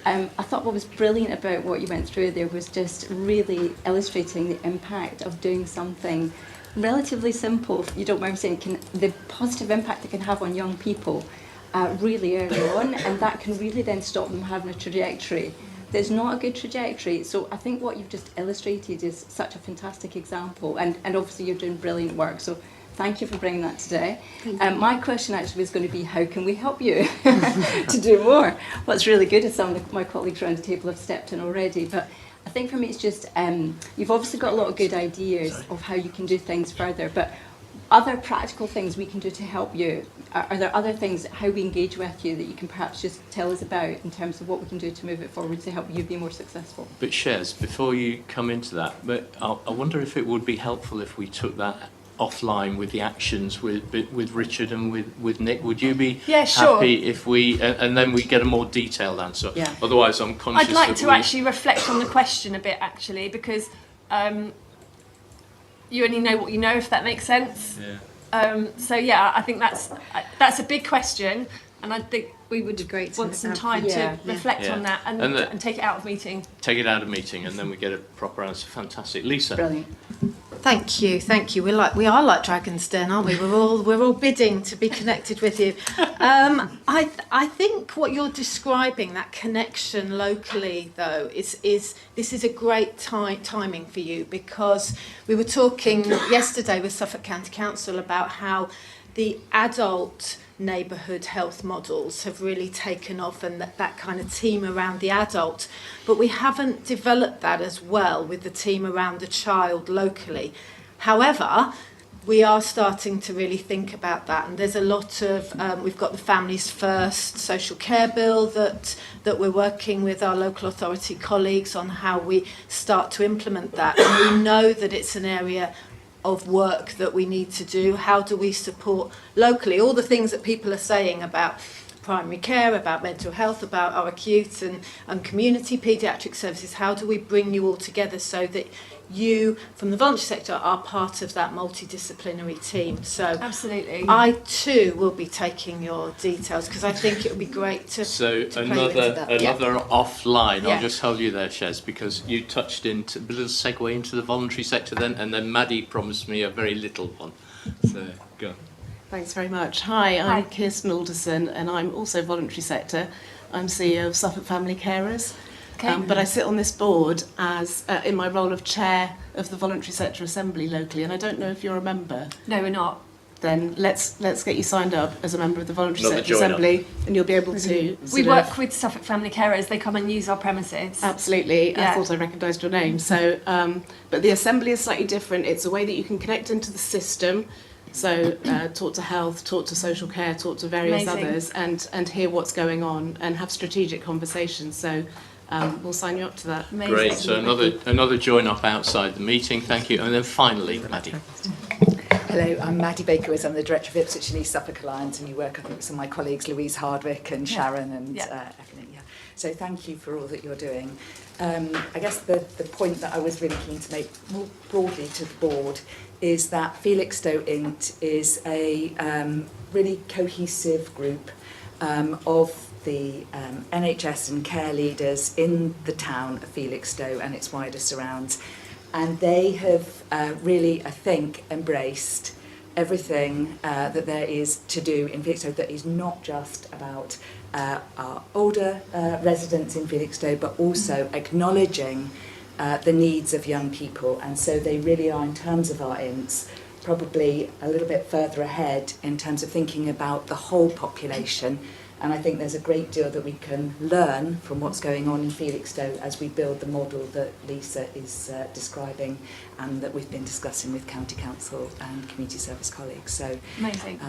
I thought what was brilliant about what you went through there was just really illustrating the impact of doing something relatively simple, if you don't mind me saying, the positive impact it can have on young people really early on, and that can really then stop them having a trajectory that's not a good trajectory. So I think what you've just illustrated is such a fantastic example, and obviously you're doing brilliant work, so thank you for bringing that today. My question actually was going to be, how can we help you to do more? What's really good is some of my colleagues around the table have stepped in already, but I think for me it's just, you've obviously got a lot of good ideas of how you can do things further, but other practical things we can do to help you. Are there other things, how we engage with you, that you can perhaps just tell us about in terms of what we can do to move it forward to help you be more successful? But Shez, before you come into that, but I wonder if it would be helpful if we took that offline with the actions with Richard and with Nick. Would you be happy if we, and then we get a more detailed answer? Yeah. Otherwise, I'm conscious I'd like to actually reflect on the question a bit, actually, because you only know what you know, if that makes sense. Yeah. So yeah, I think that's a big question, and I think we would want some time to reflect on that and take it out of meeting. Take it out of meeting, and then we get a proper answer. Fantastic, Lisa. Brilliant. Thank you. We are like Dragon's Den, aren't we? We're all bidding to be connected with you. I think what you're describing, that connection locally, though, this is a great timing for you, because we were talking yesterday with Suffolk County Council about how the adult neighbourhood health models have really taken off, and that kind of team around the adult, but we haven't developed that as well with the team around the child locally. However, we are starting to really think about that, and there's a lot of we've got the Families First social care bill that we're working with our local authority colleagues on how we start to implement that, and we know that it's an area of work that we need to do. How do we support locally all the things that people are saying about primary care, about mental health, about our acute and community paediatric services? How do we bring you all together so that you from the voluntary sector are part of that multidisciplinary team. So Absolutely. I too will be taking your details because I think it would be great to. So to play with that. another offline. Yeah. I'll just hold you there, Shez, because you touched into a little segue into the voluntary sector then, and then Maddie promised me a very little one. So go. Thanks very much. Hi, I'm Kirsten Alderson and I'm also voluntary sector. I'm CEO of Suffolk Family Carers. Okay. But I sit on this board as in my role of chair of the voluntary sector assembly locally, and I don't know if you're a member. No, we're not. Then let's get you signed up as a member of the voluntary Another sector join assembly, and you'll be able to. We work with Suffolk Family Carers. They come and use our premises. Absolutely. Yeah. I thought I recognised your name. So, but the assembly is slightly different. It's a way that you can connect into the system. So talk to health, talk to social care, talk to various Amazing. others, and hear what's going on and have strategic conversations. So we'll sign you up to that. Amazing. Great. So another join up outside the meeting. Thank you. And then finally, Maddie. Hello, I'm Maddie Baker. I'm the Director of Ipswich and East Suffolk Alliance, and you work, I think, with some of my colleagues, Louise Hardwick and Sharon and Evelyn. Yeah. So thank you for all that you're doing. I guess the point that I was really keen to make more broadly to the board is that Felixstowe INT is a really cohesive group of the NHS and care leaders in the town of Felixstowe and its wider surrounds. And they have really, I think, embraced everything that there is to do in Felixstowe that is not just about our older residents in Felixstowe, but also acknowledging the needs of young people. And so they really are, in terms of our INTs, probably a little bit further ahead in terms of thinking about the whole population. And I think there's a great deal that we can learn from what's going on in Felixstowe as we build the model that Lisa is describing and that we've been discussing with County Council and community service colleagues. So Amazing.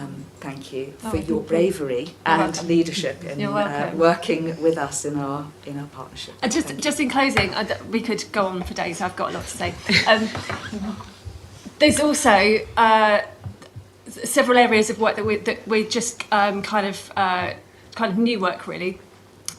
Thank you Oh, for your bravery and leadership in working with us in our partnership. And just in closing, we could go on for days. I've got a lot to say. There's also several areas of work that we just kind of new work really.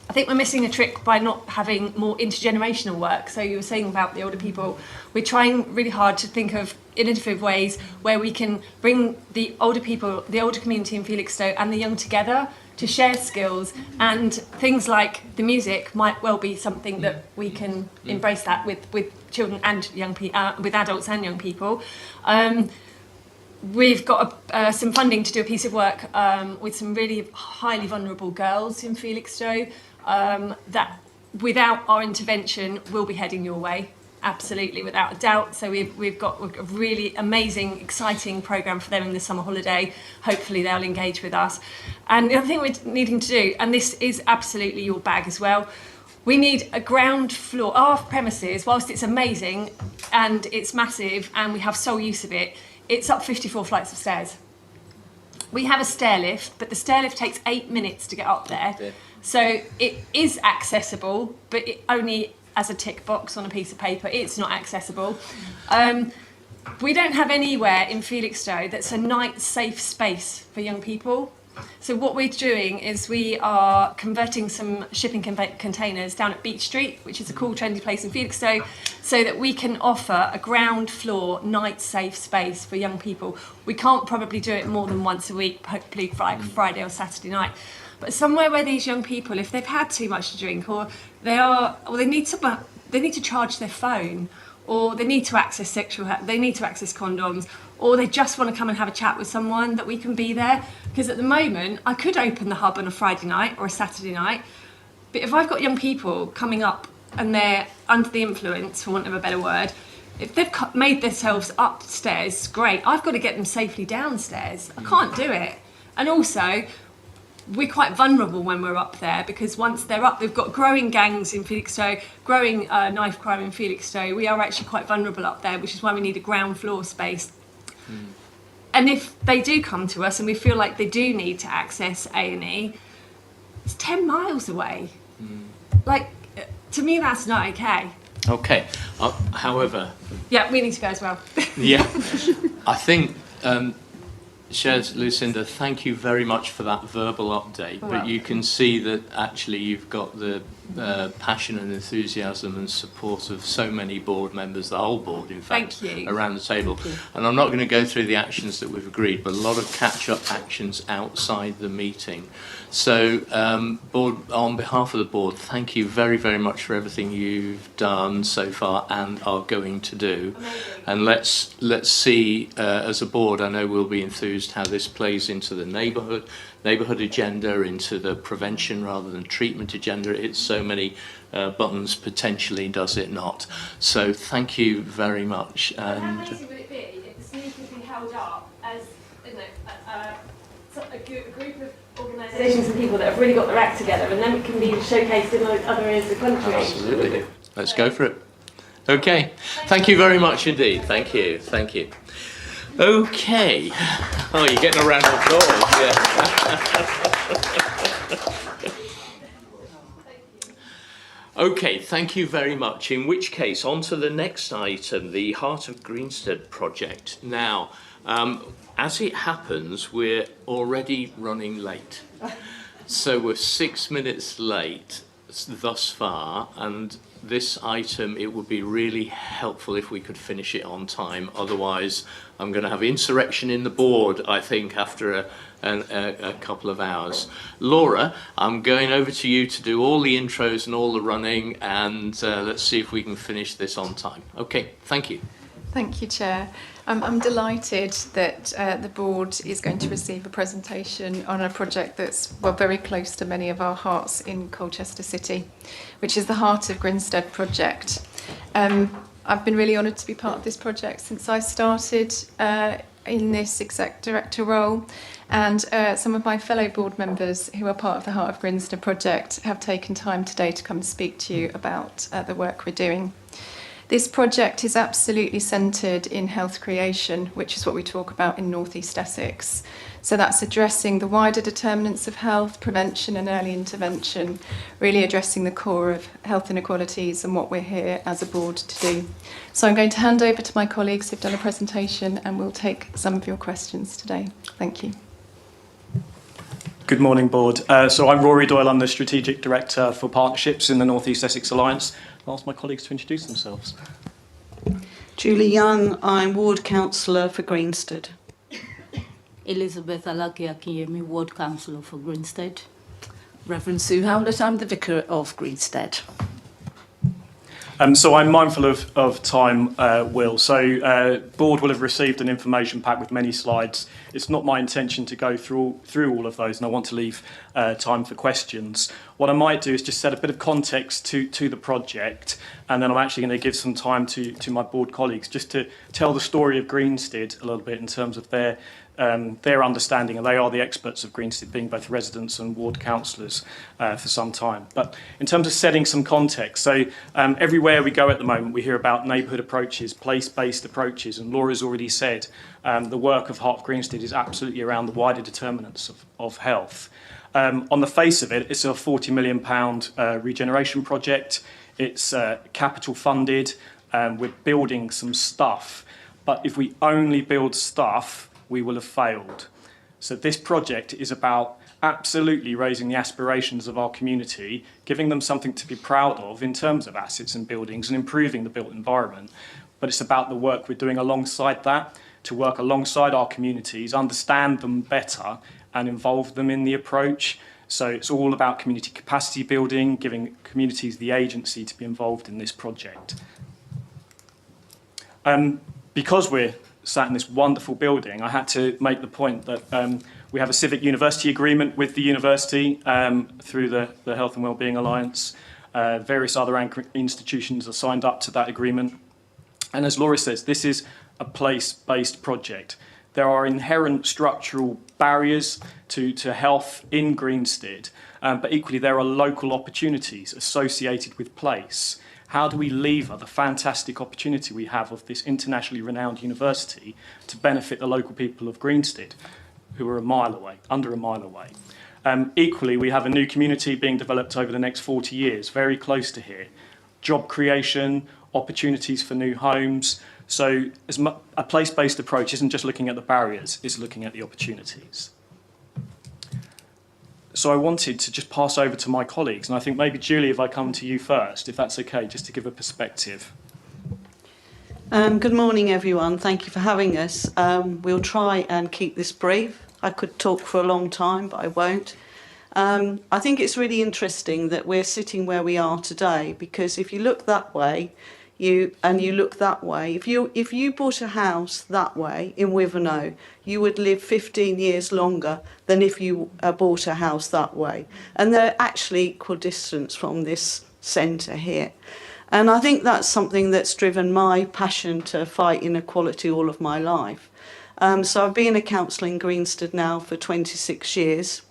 I think we're missing a trick by not having more intergenerational work. So you were saying about the older people. We're trying really hard to think of innovative ways where we can bring the older people, the older community in Felixstowe and the young together to share skills, and things like the music might well be something that we can embrace that with children and young people, with adults and young people. We've got some funding to do a piece of work with some really highly vulnerable girls in Felixstowe that without our intervention will be heading your way, absolutely, without a doubt. So we've got a really amazing, exciting programme for them in the summer holiday. Hopefully they'll engage with us. And the other thing we're needing to do, and this is absolutely your bag as well, we need a ground floor. Our premises, whilst it's amazing and it's massive and we have sole use of it, it's up 54 flights of stairs. We have a stair lift, but the stair lift takes 8 minutes to get up there. Yeah. So it is accessible, but it only as a tick box on a piece of paper. It's not accessible. We don't have anywhere in Felixstowe that's a night safe space for young people. So what we're doing is we are converting some shipping containers down at Beach Street, which is a cool, trendy place in Felixstowe, so that we can offer a ground floor, night safe space for young people. We can't probably do it more than once a week, hopefully Friday or Saturday night. But somewhere where these young people, if they've had too much to drink, or they need to charge their phone, or they need to access they need to access condoms, or they just want to come and have a chat with someone, that we can be there. Because at the moment, I could open the hub on a Friday night or a Saturday night, but if I've got young people coming up and they're under the influence, for want of a better word, if they've made themselves upstairs, great, I've got to get them safely downstairs. I can't do it. And also, we're quite vulnerable when we're up there, because once they're up, they've got growing gangs in Felixstowe, growing knife crime in Felixstowe. We are actually quite vulnerable up there, which is why we need a ground floor space. And if they do come to us and we feel like they do need to access A&E, it's 10 miles away. Like, to me, that's not okay. Okay. However... Yeah, we need to go as well. Yeah. I think... Shez, Lucinda, thank you very much for that verbal update. But you can see that actually you've got the passion and enthusiasm and support of so many board members, the whole board in fact, Thank you. around the table. Thank you. And I'm not going to go through the actions that we've agreed, but a lot of catch-up actions outside the meeting. So board, on behalf of the board, thank you very, very much for everything you've done so far and are going to do. Amazing. And let's see, as a board, I know we'll be enthused how this plays into the neighbourhood agenda, into the prevention rather than treatment agenda. It's so many buttons potentially, does it not? So thank you very much. And how amazing would it be if the scheme could be held up as a group of organisations and people that have really got their act together, and then it can be showcased in other areas of the country. Absolutely. Let's go for it. Okay. Thank you very much indeed. Thank you. Thank you. Okay. Oh, you're getting a round of applause. Yeah. Okay, thank you very much. In which case, on to the next item, the Heart of Greenstead project. Now, as it happens, we're already running late. So we're 6 minutes late thus far, and this item, it would be really helpful if we could finish it on time. Otherwise, I'm going to have insurrection in the board, I think, after a couple of hours. Laura, I'm going over to you to do all the intros and all the running, and let's see if we can finish this on time. Okay, thank you. Thank you, Chair. I'm delighted that the board is going to receive a presentation on a project that's very close to many of our hearts in Colchester City, which is the Heart of Grinstead project. I've been really honoured to be part of this project since I started in this exec director role, and some of my fellow board members who are part of the Heart of Grinstead project have taken time today to come and speak to you about the work we're doing. This project is absolutely centred in health creation, which is what we talk about in North East Essex. So that's addressing the wider determinants of health, prevention and early intervention, really addressing the core of health inequalities and what we're here as a board to do. So I'm going to hand over to my colleagues who've done a presentation, and we'll take some of your questions today. Thank you. Good morning, Board. So I'm Rory Doyle, I'm the Strategic Director for Partnerships in the North East Essex Alliance. I'll ask my colleagues to introduce themselves. Julie Young, I'm Ward Councillor for Greenstead. Elizabeth Alakiakiyemi, Ward Councillor for Greenstead. Reverend Sue Howlett, I'm the Vicar of Greenstead. So I'm mindful of time, Will. So Board will have received an information pack with many slides. It's not my intention to go through all of those, and I want to leave time for questions. What I might do is just set a bit of context to the project, and then I'm actually going to give some time to my board colleagues just to tell the story of Greenstead a little bit in terms of their understanding, and they are the experts of Greenstead, being both residents and ward councillors for some time. But in terms of setting some context, so everywhere we go at the moment, we hear about neighbourhood approaches, place-based approaches, and Laura's already said the work of Heart of Greenstead is absolutely around the wider determinants of health. On the face of it, it's a £40 million regeneration project. It's capital funded. We're building some stuff. But if we only build stuff, we will have failed. So this project is about absolutely raising the aspirations of our community, giving them something to be proud of in terms of assets and buildings and improving the built environment. But it's about the work we're doing alongside that, to work alongside our communities, understand them better and involve them in the approach. So it's all about community capacity building, giving communities the agency to be involved in this project. Because we're sat in this wonderful building, I had to make the point that we have a civic university agreement with the university through the Health and Wellbeing Alliance. Various other anchor institutions are signed up to that agreement. And as Laura says, this is a place-based project. There are inherent structural barriers to health in Greenstead, but equally there are local opportunities associated with place. How do we lever the fantastic opportunity we have of this internationally renowned university to benefit the local people of Greenstead, who are under a mile away? Equally, we have a new community being developed over the next 40 years, very close to here. Job creation, opportunities for new homes. So a place-based approach isn't just looking at the barriers, it's looking at the opportunities. So I wanted to just pass over to my colleagues, and I think maybe Julie, if I come to you first, if that's okay, just to give a perspective. Good morning, everyone. Thank you for having us. We'll try and keep this brief. I could talk for a long time, but I won't. I think it's really interesting that we're sitting where we are today, because if you look that way, you look that way, if you bought a house that way in Wivenhoe, you would live 15 years longer than if you bought a house that way. And they're actually equal distance from this centre here. And I think that's something that's driven my passion to fight inequality all of my life. So I've been a councillor in Greenstead now for 26 years.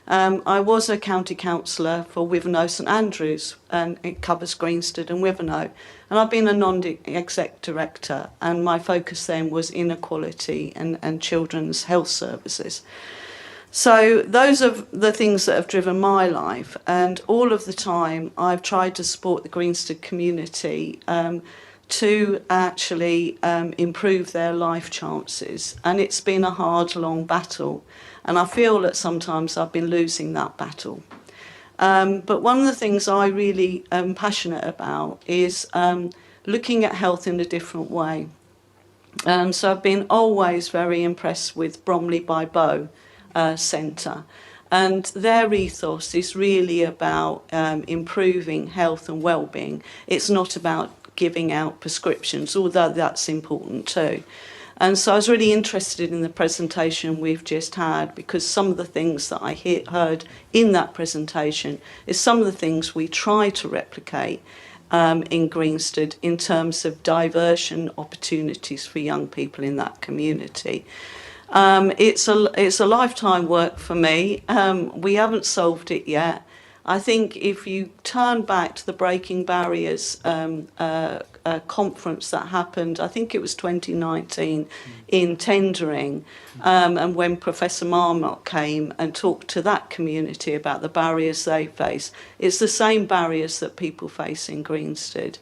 I was a county councillor for Wivenhoe St Andrews, and it covers Greenstead and Wivenhoe. And I've been a non-exec director, and my focus then was inequality and children's health services. So those are the things that have driven my life, and all of the time I've tried to support the Greenstead community to actually improve their life chances. And it's been a hard, long battle, and I feel that sometimes I've been losing that battle. But one of the things I really am passionate about is looking at health in a different way. So I've been always very impressed with Bromley by Bow Centre, and their ethos is really about improving health and well-being. It's not about giving out prescriptions, although that's important too. And so I was really interested in the presentation we've just had, because some of the things that I heard in that presentation is some of the things we try to replicate in Greenstead in terms of diversion opportunities for young people in that community. It's a lifetime work for me. We haven't solved it yet. I think if you turn back to the Breaking Barriers conference that happened, I think it was 2019 in Tendering, and when Professor Marmot came and talked to that community about the barriers they face, it's the same barriers that people face in Greenstead.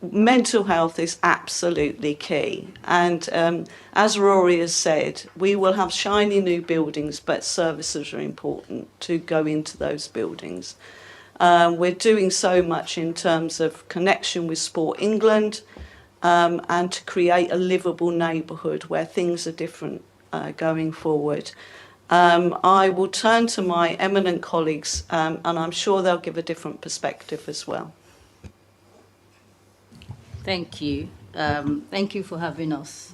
Mental health is absolutely key, and as Rory has said, we will have shiny new buildings, but services are important to go into those buildings. We're doing so much in terms of connection with Sport England, and to create a livable neighbourhood where things are different going forward. I will turn to my eminent colleagues, and I'm sure they'll give a different perspective as well. Thank you. Thank you for having us.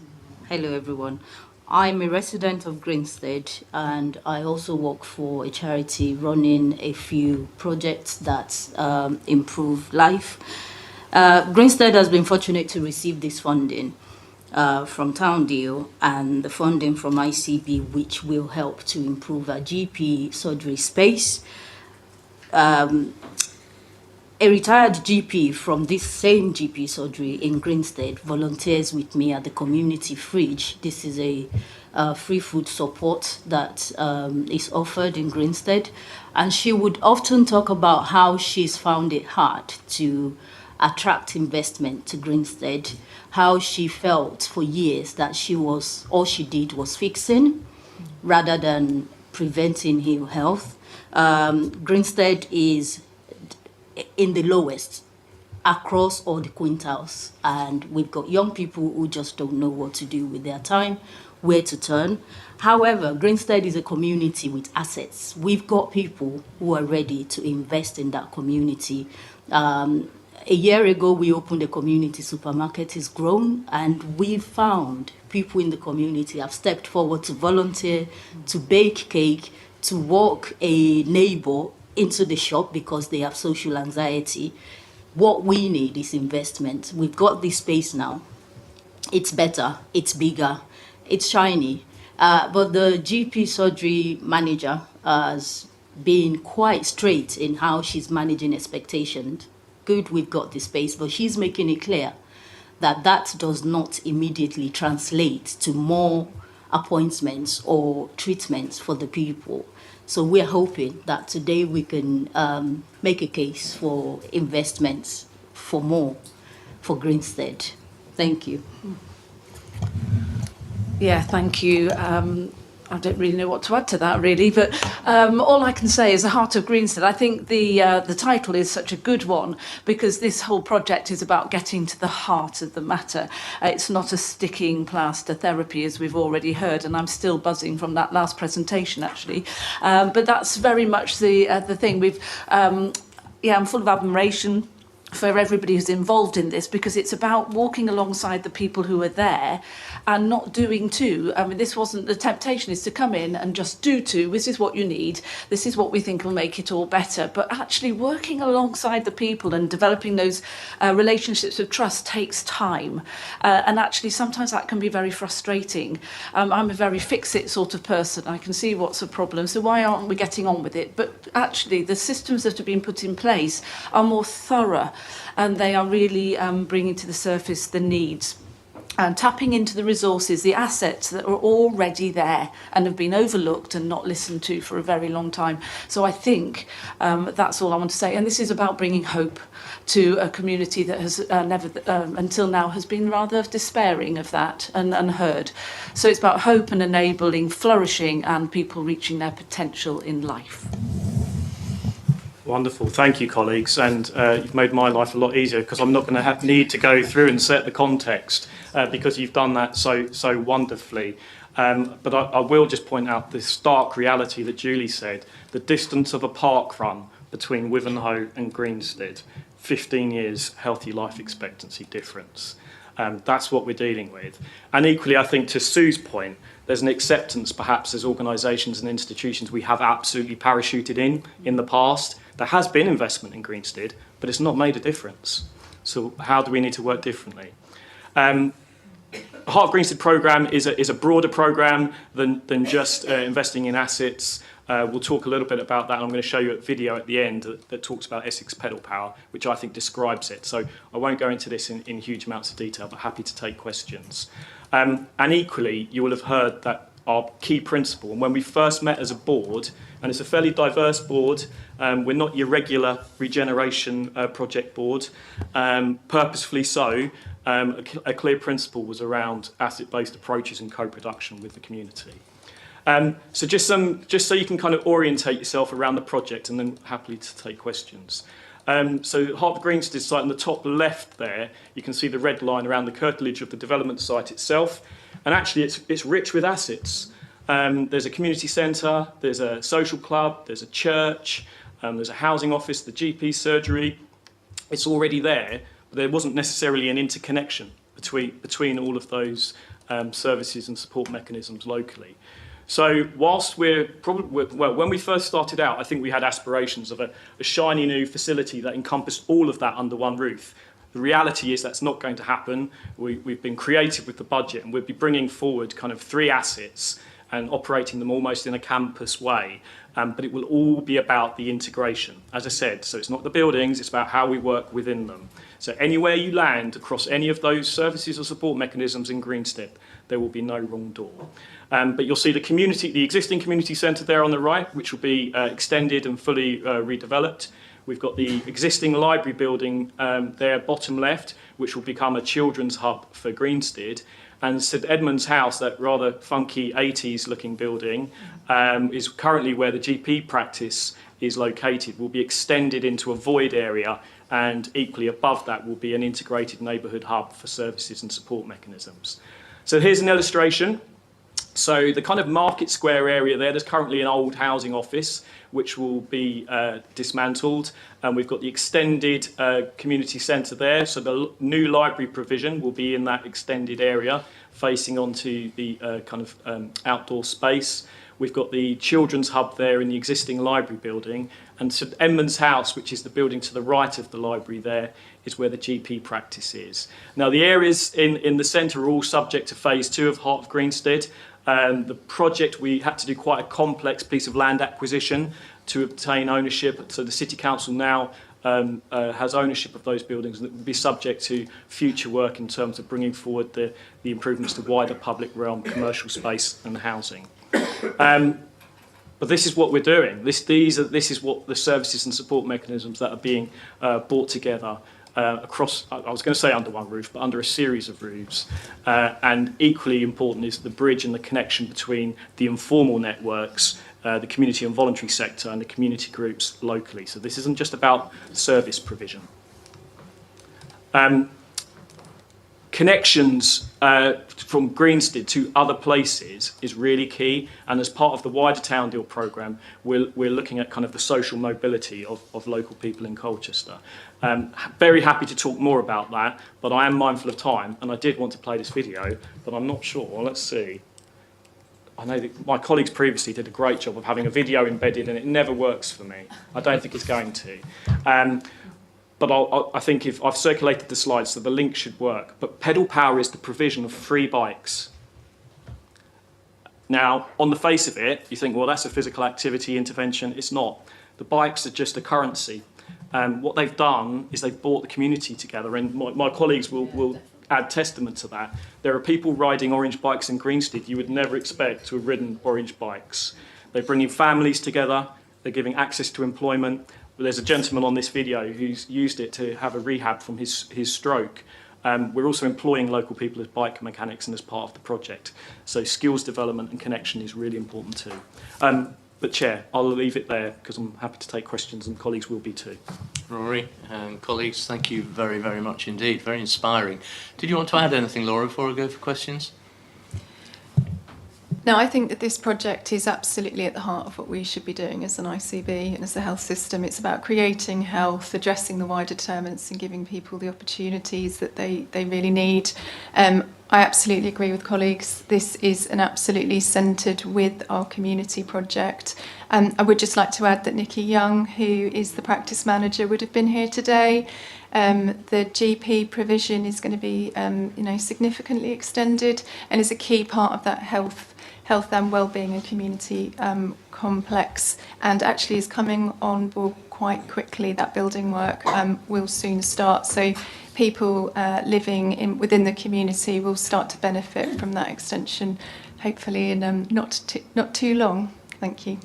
Hello, everyone. I'm a resident of Greenstead, and I also work for a charity running a few projects that improve life. Greenstead has been fortunate to receive this funding from Town Deal and the funding from ICB, which will help to improve our GP surgery space. A retired GP from this same GP surgery in Greenstead volunteers with me at the community fridge. This is a free food support that is offered in Greenstead. And she would often talk about how she's found it hard to attract investment to Greenstead, how she felt for years that all she did was fixing rather than preventing ill health. Greenstead is in the lowest across all the quintiles, and we've got young people who just don't know what to do with their time, where to turn. However, Greenstead is a community with assets. We've got people who are ready to invest in that community. A year ago, we opened a community supermarket. It's grown, and we've found people in the community have stepped forward to volunteer, to bake cake, to walk a neighbor into the shop because they have social anxiety. What we need is investment. We've got this space now. It's better, it's bigger, it's shiny. But the GP surgery manager has been quite straight in how she's managing expectations. Good, we've got this space, but she's making it clear that that does not immediately translate to more appointments or treatments for the people. So we're hoping that today we can make a case for investments for more for Greenstead. Thank you. Yeah, thank you. I don't really know what to add to that, really, but all I can say is the Heart of Greenstead. I think the title is such a good one because this whole project is about getting to the heart of the matter. It's not a sticking plaster therapy, as we've already heard, and I'm still buzzing from that last presentation, actually. But that's very much the thing. I'm full of admiration for everybody who's involved in this because it's about walking alongside the people who are there and not doing too. I mean, this wasn't the temptation is to come in and just do too. This is what you need. This is what we think will make it all better. But actually working alongside the people and developing those relationships of trust takes time. And actually sometimes that can be very frustrating. I'm a very fix-it sort of person. I can see what's a problem. So why aren't we getting on with it? But actually the systems that have been put in place are more thorough and they are really bringing to the surface the needs. And tapping into the resources, the assets that are already there and have been overlooked and not listened to for a very long time. So I think that's all I want to say. And this is about bringing hope to a community that has never, until now, has been rather despairing of that and unheard. So it's about hope and enabling flourishing and people reaching their potential in life. Wonderful, thank you, colleagues, and you've made my life a lot easier because I'm not going to need to go through and set the context because you've done that so wonderfully. But I will just point out the stark reality that Julie said: the distance of a park run between Wivenhoe and Greenstead, 15 years healthy life expectancy difference. That's what we're dealing with. And equally, I think to Sue's point, there's an acceptance perhaps as organisations and institutions we have absolutely parachuted in the past. There has been investment in Greenstead, but it's not made a difference. So how do we need to work differently? The Heart of Greenstead programme is a broader programme than just investing in assets. We'll talk a little bit about that. I'm going to show you a video at the end that talks about Essex pedal power, which I think describes it. So I won't go into this in huge amounts of detail, but happy to take questions. And equally, you will have heard that our key principle, and when we first met as a board, and it's a fairly diverse board, we're not your regular regeneration project board, purposefully so, a clear principle was around asset-based approaches and co-production with the community. So just so you can kind of orientate yourself around the project and then happily to take questions. So Heart of Greenstead site on the top left there, you can see the red line around the curtilage of the development site itself. And actually it's rich with assets. There's a community centre, there's a social club, there's a church, there's a housing office, the GP surgery. It's already there, but there wasn't necessarily an interconnection between all of those services and support mechanisms locally. So whilst when we first started out, I think we had aspirations of a shiny new facility that encompassed all of that under one roof. The reality is that's not going to happen. We've been creative with the budget and we'll be bringing forward kind of 3 assets and operating them almost in a campus way. But it will all be about the integration, as I said. So it's not the buildings, it's about how we work within them. So anywhere you land across any of those services or support mechanisms in Greenstead, there will be no wrong door. But you'll see the existing community centre there on the right, which will be extended and fully redeveloped. We've got the existing library building there, bottom left, which will become a children's hub for Greenstead. And St Edmund's House, that rather funky 80s looking building, is currently where the GP practice is located, will be extended into a void area, and equally above that will be an integrated neighbourhood hub for services and support mechanisms. So here's an illustration. So the kind of Market Square area there's currently an old housing office which will be dismantled, and we've got the extended community centre there. So the new library provision will be in that extended area facing onto the outdoor space. We've got the children's hub there in the existing library building, and St Edmund's House, which is the building to the right of the library there, is where the GP practice is. Now the areas in the centre are all subject to phase 2 of Heart of Greenstead. The project, we had to do quite a complex piece of land acquisition to obtain ownership. So the City Council now has ownership of those buildings, and it will be subject to future work in terms of bringing forward the improvements to wider public realm, commercial space and housing. But this is what we're doing. This is what the services and support mechanisms that are being brought together across, I was going to say under one roof, but under a series of roofs. And equally important is the bridge and the connection between the informal networks, the community and voluntary sector, and the community groups locally. So this isn't just about service provision. Connections from Greenstead to other places is really key, and as part of the wider Town Deal programme, we're looking at kind of the social mobility of local people in Colchester. Very happy to talk more about that, but I am mindful of time, and I did want to play this video, but I'm not sure. Let's see. I know that my colleagues previously did a great job of having a video embedded, and it never works for me. I don't think it's going to. But I think if I've circulated the slides, so the link should work. But Pedal Power is the provision of free bikes. Now, on the face of it, you think, well, that's a physical activity intervention. It's not. The bikes are just a currency. What they've done is they've brought the community together, and my colleagues will add testament to that. There are people riding orange bikes in Greenstead you would never expect to have ridden orange bikes. They're bringing families together. They're giving access to employment. There's a gentleman on this video who's used it to have a rehab from his stroke. We're also employing local people as bike mechanics and as part of the project. So skills development and connection is really important too. But Chair, I'll leave it there because I'm happy to take questions and colleagues will be too. Rory and colleagues, thank you very, very much indeed. Very inspiring. Did you want to add anything, Laura, before I go for questions? No, I think that this project is absolutely at the heart of what we should be doing as an ICB and as a health system. It's about creating health, addressing the wider determinants and giving people the opportunities that they really need. I absolutely agree with colleagues. This is an absolutely centred with our community project. I would just like to add that Nikki Young, who is the practice manager, would have been here today. The GP provision is going to be significantly extended and is a key part of that health and wellbeing and community complex, and actually is coming on board quite quickly. That building work will soon start, so people living within the community will start to benefit from that extension, hopefully in not too long. Thank you.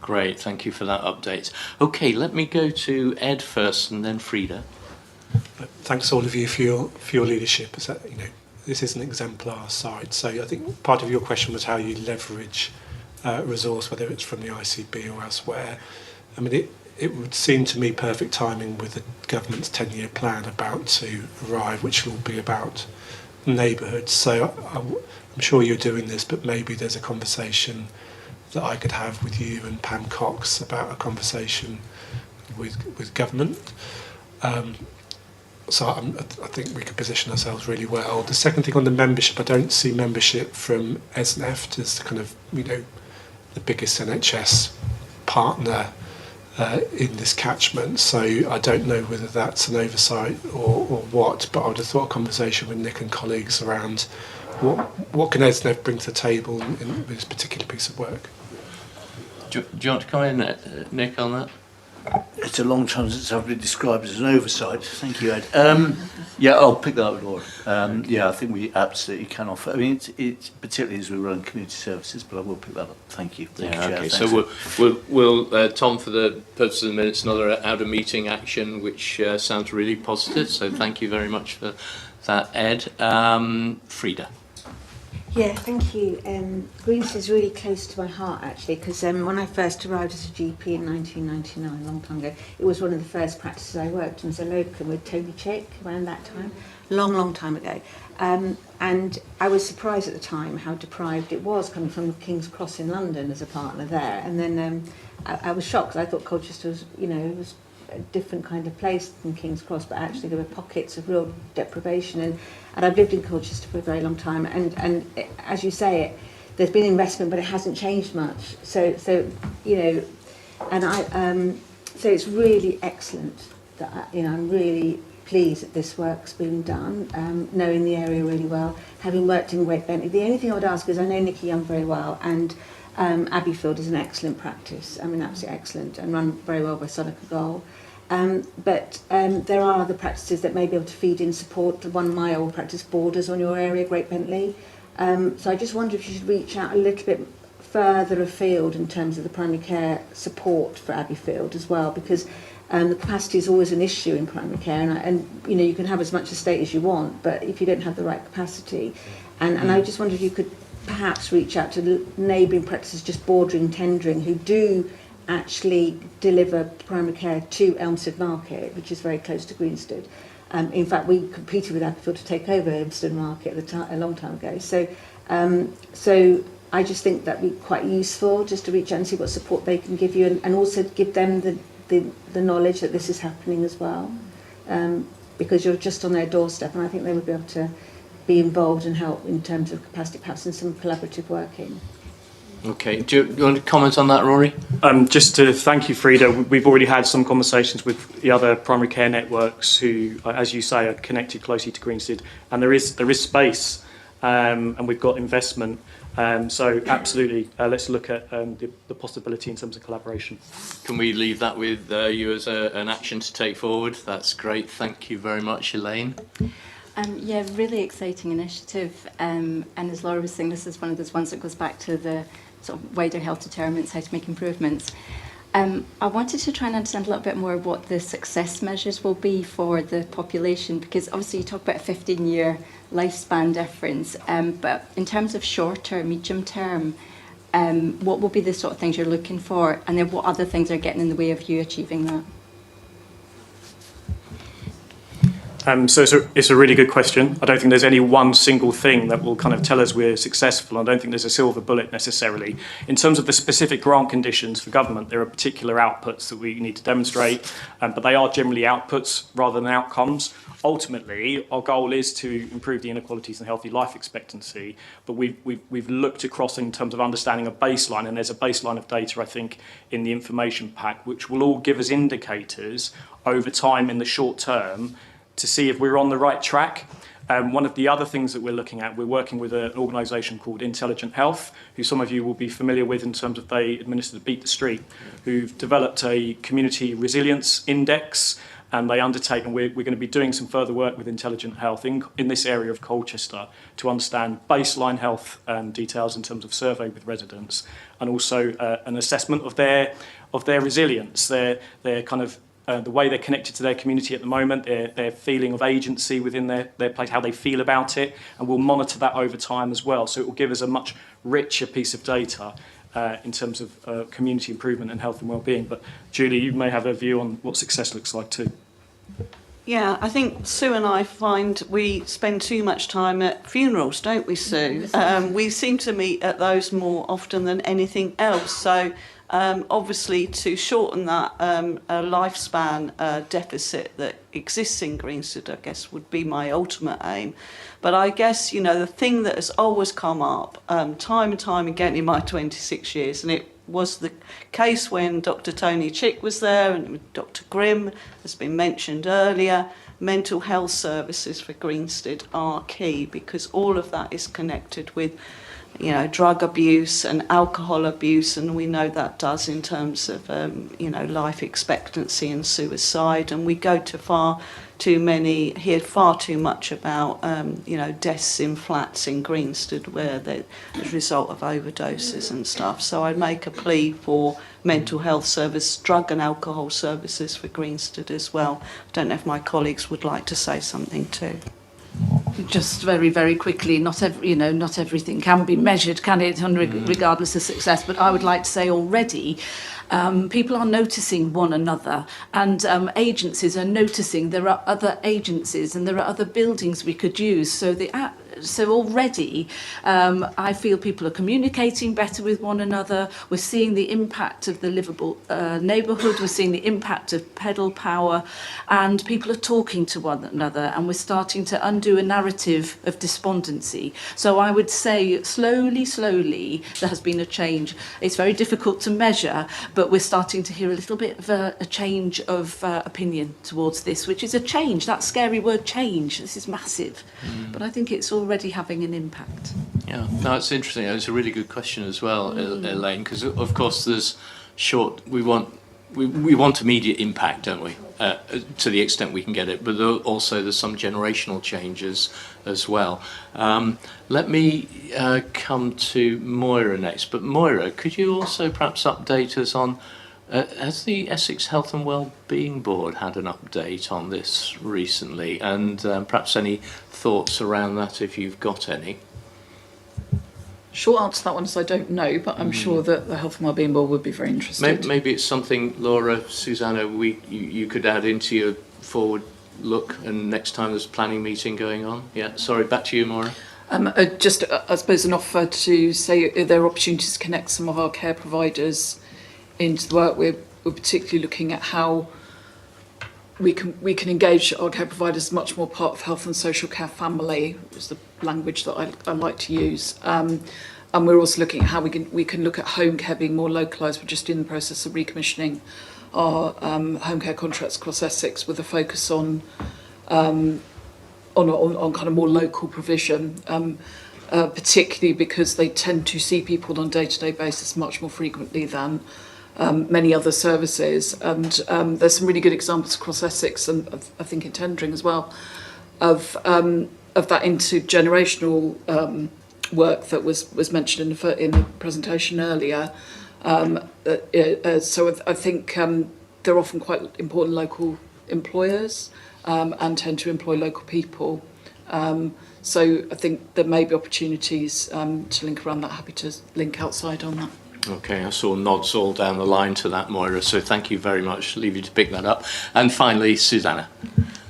Great, thank you for that update. Okay, let me go to Ed first and then Frida. Thanks all of you for your leadership. This is an exemplar site. So I think part of your question was how you leverage resource, whether it's from the ICB or elsewhere. I mean, it would seem to me perfect timing with the government's 10-year plan about to arrive, which will be about neighbourhoods. So I'm sure you're doing this, but maybe there's a conversation that I could have with you and Pam Cox about a conversation with government. So I think we could position ourselves really well. The second thing on the membership, I don't see membership from ESNEFT as kind of, the biggest NHS partner in this catchment. So I don't know whether that's an oversight or what, but I would have thought a conversation with Nick and colleagues around what can ESNEFT bring to the table in this particular piece of work. Do you want to come in, Nick, on that? It's a long time since I've been described as an oversight. Thank you, Ed. Yeah, I'll pick that up with Laura. Yeah, I think we absolutely can offer. I mean, it's particularly as we run community services, but I will pick that up. Thank you. Thank you, Chair. Okay, thanks. so we'll Tom, for the purpose of the minutes, another out of meeting action, which sounds really positive. So thank you very much for that, Ed. Frida. Yeah, thank you. Greens is really close to my heart, actually, because when I first arrived as a GP in 1999, a long time ago, it was one of the first practices I worked in as a locum with Toby Chick around that time, long time ago. And I was surprised at the time how deprived it was coming from King's Cross in London as a partner there. And then I was shocked because I thought Colchester was, it was a different kind of place than King's Cross, but actually there were pockets of real deprivation, and I've lived in Colchester for a very long time, and as you say, there's been investment, but it hasn't changed much. So and so it's really excellent that I'm really pleased that this work's been done, knowing the area really well, having worked in Great Bentley. The only thing I would ask is, I know Nikki Young very well, and Abbeyfield is an excellent practice, absolutely excellent, and run very well by Suffolk Goal. But there are other practices that may be able to feed in support. One of my old practice borders on your area, Great Bentley. So I just wonder if you should reach out a little bit further afield in terms of the primary care support for Abbeyfield as well, because The capacity is always an issue in primary care, and you know, you can have as much estate as you want, but if you don't have the right capacity, and I just wonder if you could perhaps reach out to neighbouring practices just bordering tendering who do actually deliver primary care to Elmstead Market, which is very close to Greenstead. In fact, we competed with Applefield to take over Elmstead Market a long time ago. So I just think that'd be quite useful just to reach out and see what support they can give you, and also give them the knowledge that this is happening as well, because you're just on their doorstep, and I think they would be able to be involved and help in terms of capacity, perhaps in some collaborative working. Okay, do you want to comment on that, Rory? Just to thank you, Frida. We've already had some conversations with the other primary care networks who, as you say, are connected closely to Greenstead, and there is space, and we've got investment. So absolutely, let's look at the possibility in terms of collaboration. Can we leave that with you as an action to take forward? That's great. Thank you very much, Elaine. Yeah, really exciting initiative. And as Laura was saying, this is one of those ones that goes back to the sort of wider health determinants, how to make improvements. I wanted to try and understand a little bit more what the success measures will be for the population, because obviously you talk about a 15-year lifespan difference, but in terms of short term, medium term, what will be the sort of things you're looking for, and then what other things are getting in the way of you achieving that? So it's a really good question. I don't think there's any one single thing that will kind of tell us we're successful. I don't think there's a silver bullet necessarily. In terms of the specific grant conditions for government, there are particular outputs that we need to demonstrate, but they are generally outputs rather than outcomes. Ultimately, our goal is to improve the inequalities and healthy life expectancy, but we've looked across in terms of understanding a baseline, and there's a baseline of data, I think, in the information pack, which will all give us indicators over time in the short term to see if we're on the right track. One of the other things that we're looking at, we're working with an organisation called Intelligent Health, who some of you will be familiar with in terms of they administer the Beat the Street, who've developed a community resilience index, and they undertake, and we're going to be doing some further work with Intelligent Health in this area of Colchester to understand baseline health details in terms of survey with residents, and also an assessment of their resilience, their kind of the way they're connected to their community at the moment, their feeling of agency within their place, how they feel about it, and we'll monitor that over time as well. So it will give us a much richer piece of data in terms of community improvement and health and well-being. But Julie, you may have a view on what success looks like too. Yeah, I think Sue and I find we spend too much time at funerals, don't we, Sue? We seem to meet at those more often than anything else. So obviously, to shorten that lifespan deficit that exists in Greenstead, I guess, would be my ultimate aim. But I guess, you know, the thing that has always come up time and time again in my 26 years, and it was the case when Dr. Tony Chick was there, and Dr. Grimm has been mentioned earlier, mental health services for Greenstead are key, because all of that is connected with, you know, drug abuse and alcohol abuse, and we know that does in terms of, you know, life expectancy and suicide. And we go to hear far too much about, you know, deaths in flats in Greenstead where as a result of overdoses and stuff. So I'd make a plea for mental health service, drug and alcohol services for Greenstead as well. I don't know if my colleagues would like to say something too. Just very, very quickly, not everything can be measured, can it, regardless of success, but I would like to say already people are noticing one another, and agencies are noticing there are other agencies and there are other buildings we could use. So already I feel people are communicating better with one another. We're seeing the impact of the livable neighbourhood. We're seeing the impact of pedal power, and people are talking to one another, and we're starting to undo a narrative of despondency. So I would say slowly there has been a change. It's very difficult to measure, but we're starting to hear a little bit of a change of opinion towards this, which is a change. That scary word, change. This is massive, but I think it's already having an impact. Yeah, no, it's interesting. It's a really good question as well, Elaine, because of course there's we want immediate impact, don't we? To the extent we can get it, but also there's some generational changes as well. Let me come to Moira next. But Moira, could you also perhaps update us on Has the Essex Health and Wellbeing Board had an update on this recently? And perhaps any thoughts around that, if you've got any? Short answer to that one is I don't know, but I'm sure that the Health and Wellbeing Board would be very interested. Maybe it's something, Laura, Susanna, you could add into your forward look, and next time there's a planning meeting going on. Yeah, sorry, back to you, Maura. Just, I suppose, an offer to say there are opportunities to connect some of our care providers into the work. We're particularly looking at how we can engage our care providers much more part of health and social care family, is the language that I like to use. And we're also looking at how we can look at home care being more localised. We're just in the process of recommissioning our home care contracts across Essex with a focus on kind of more local provision, particularly because they tend to see people on a day-to-day basis much more frequently than many other services. And there's some really good examples across Essex, and I think in Tendring as well, of that intergenerational work that was mentioned in the presentation earlier. So I think they're often quite important local employers and tend to employ local people. So I think there may be opportunities to link around that. Happy to link outside on that. Okay, I saw nods all down the line to that, Moira, so thank you very much. Leave you to pick that up. And finally, Susanna.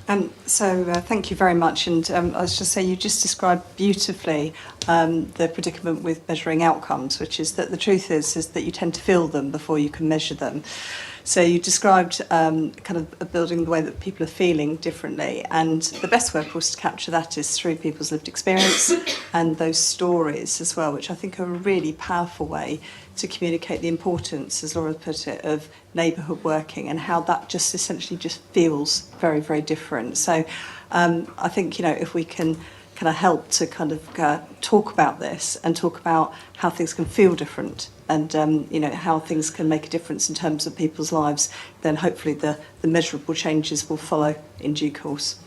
Thank you very much. And I was just saying, you just described beautifully the predicament with measuring outcomes, which is that the truth is that you tend to feel them before you can measure them. So you described kind of building the way that people are feeling differently, and the best way, of course, to capture that is through people's lived experience and those stories as well, which I think are a really powerful way to communicate the importance, as Laura put it, of neighbourhood working and how that just essentially just feels very, very different. So I think, if we can kind of help to kind of talk about this and talk about how things can feel different and, how things can make a difference in terms of people's lives, then hopefully the measurable changes will follow in due course.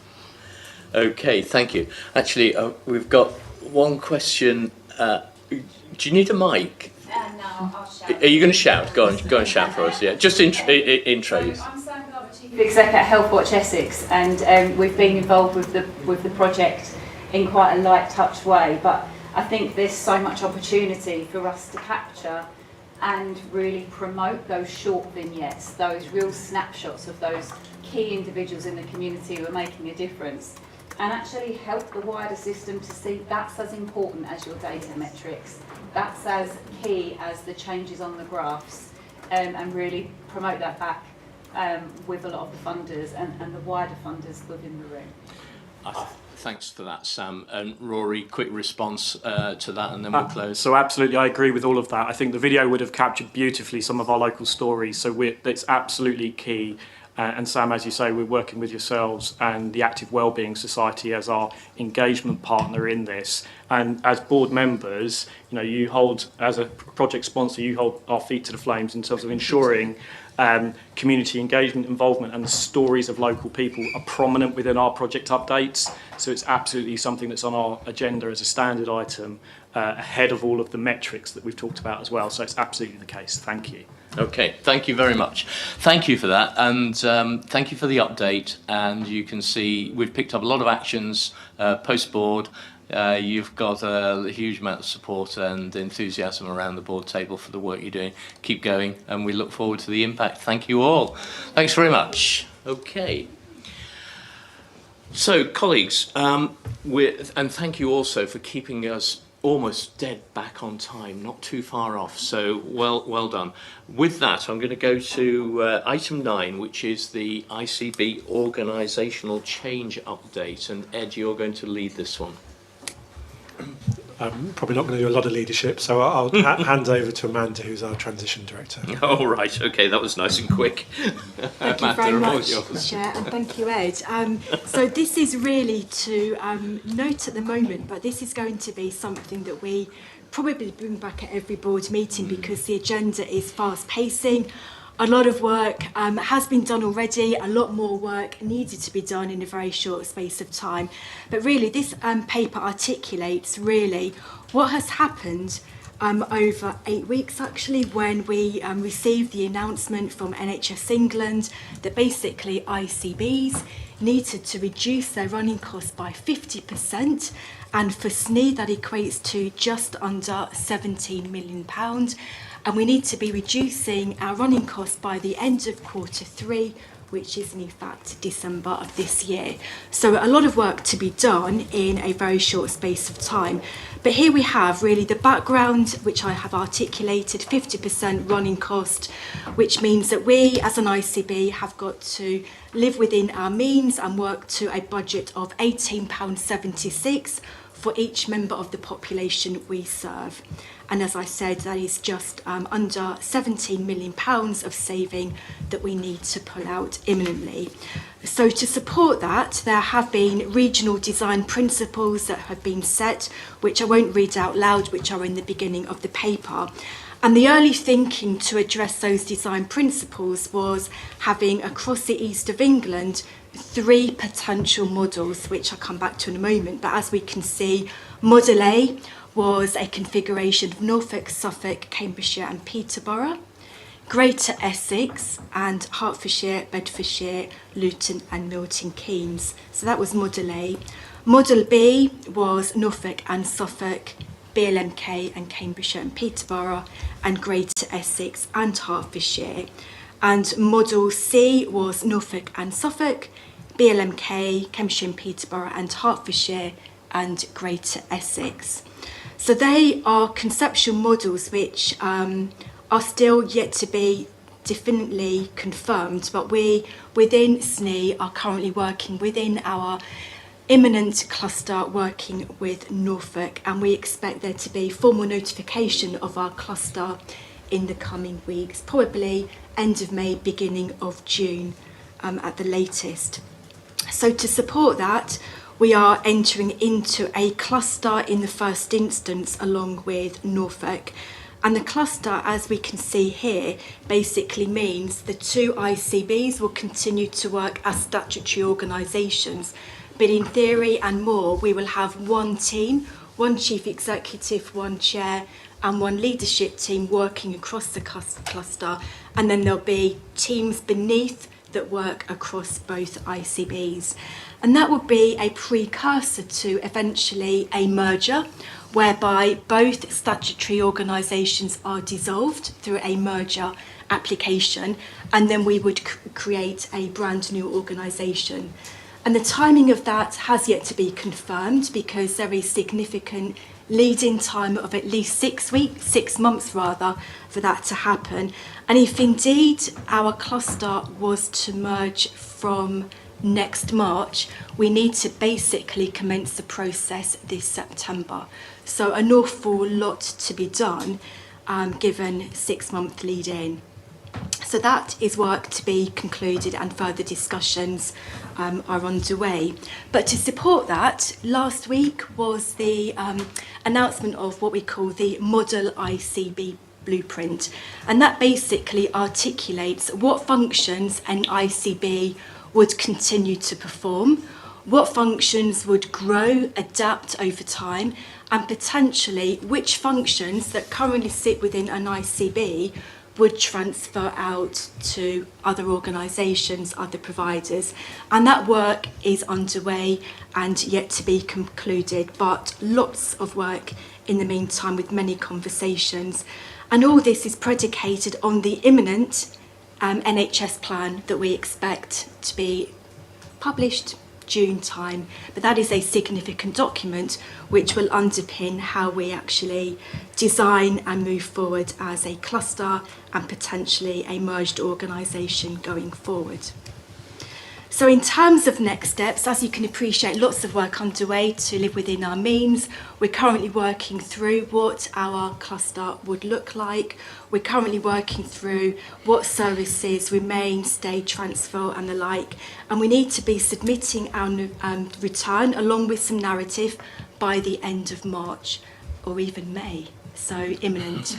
Okay, thank you. Actually, we've got one question. Do you need a mic? No, I'll shout. Are you going to shout? Go and shout for us. Yeah, just intro. I'm Sam Glover, Chief Exec at Healthwatch Essex, and we've been involved with the project in quite a light touch way. But I think there's so much opportunity for us to capture and really promote those short vignettes, those real snapshots of those key individuals in the community who are making a difference, and actually help the wider system to see that's as important as your data metrics. That's as key as the changes on the graphs, and really promote that back with a lot of the funders and the wider funders within the room. Thanks for that, Sam. And Rory, quick response to that, and then we'll close. So absolutely, I agree with all of that. I think the video would have captured beautifully some of our local stories, so it's absolutely key. And Sam, as you say, we're working with yourselves and the Active Wellbeing Society as our engagement partner in this. And as board members, you hold, as a project sponsor, you hold our feet to the flames in terms of ensuring community engagement, involvement, and the stories of local people are prominent within our project updates. So it's absolutely something that's on our agenda as a standard item, ahead of all of the metrics that we've talked about as well. So it's absolutely the case. Thank you. Okay, thank you very much. Thank you for that, and thank you for the update. And you can see we've picked up a lot of actions post-board. You've got a huge amount of support and enthusiasm around the board table for the work you're doing. Keep going, and we look forward to the impact. Thank you all. Thanks very much. Okay. So, colleagues, and thank you also for keeping us almost dead back on time, not too far off. So, well done. With that, I'm going to go to item 9, which is the ICB organisational change update. And Ed, you're going to lead this one. I'm probably not going to do a lot of leadership, so I'll hand over to Amanda, who's our transition director. Oh, right. Okay, that was nice and quick. Thank you very much, Chair, and thank you, Ed. So this is really to note at the moment, but this is going to be something that we probably bring back at every board meeting because the agenda is fast-pacing. A lot of work has been done already, a lot more work needed to be done in a very short space of time. But really, this paper articulates really what has happened over 8 weeks actually, when we received the announcement from NHS England that basically ICBs needed to reduce their running costs by 50%, and for SNE that equates to just under £17 million, and we need to be reducing our running costs by the end of Q3, which is in fact December of this year. So a lot of work to be done in a very short space of time. But here we have really the background, which I have articulated, 50% running cost, which means that we as an ICB have got to live within our means and work to a budget of £18.76 for each member of the population we serve. And as I said, that is just under £17 million of saving that we need to pull out imminently. So to support that, there have been regional design principles that have been set, which I won't read out loud, which are in the beginning of the paper. And the early thinking to address those design principles was having across the east of England 3 potential models, which I'll come back to in a moment. But as we can see, Model A was a configuration of Norfolk, Suffolk, Cambridgeshire and Peterborough, Greater Essex and Hertfordshire, Bedfordshire, Luton and Milton Keynes. So that was Model A. Model B was Norfolk and Suffolk, BLMK and Cambridgeshire and Peterborough, and Greater Essex and Hertfordshire. And Model C was Norfolk and Suffolk, BLMK, Cambridgeshire and Peterborough and Hertfordshire and Greater Essex. So they are conceptual models which are still yet to be definitely confirmed, but we within SNE are currently working within our imminent cluster working with Norfolk, and we expect there to be formal notification of our cluster in the coming weeks, probably end of May, beginning of June at the latest. So to support that, we are entering into a cluster in the first instance along with Norfolk. And the cluster, as we can see here, basically means the 2 ICBs will continue to work as statutory organisations. But in theory and more, we will have 1 team, 1 chief executive, 1 chair, and 1 leadership team working across the cluster. And then there'll be teams beneath that work across both ICBs. And that would be a precursor to eventually a merger, whereby both statutory organisations are dissolved through a merger application, and then we would create a brand new organisation. And the timing of that has yet to be confirmed, because there is significant lead-in time of at least 6 months rather, for that to happen. And if indeed our cluster was to merge from next March, we need to basically commence the process this September. So an awful lot to be done, given 6-month lead-in. So that is work to be concluded, and further discussions are underway. But to support that, last week was the announcement of what we call the Model ICB Blueprint. And that basically articulates what functions an ICB would continue to perform, what functions would grow, adapt over time, and potentially which functions that currently sit within an ICB would transfer out to other organisations, other providers. And that work is underway and yet to be concluded, but lots of work in the meantime, with many conversations. And all this is predicated on the imminent NHS plan that we expect to be published June time. But that is a significant document which will underpin how we actually design and move forward as a cluster and potentially a merged organisation going forward. So in terms of next steps, as you can appreciate, lots of work underway to live within our means. We're currently working through what our cluster would look like. We're currently working through what services remain, stay, transfer and the like. And we need to be submitting our return along with some narrative by the end of March or even May. So imminent.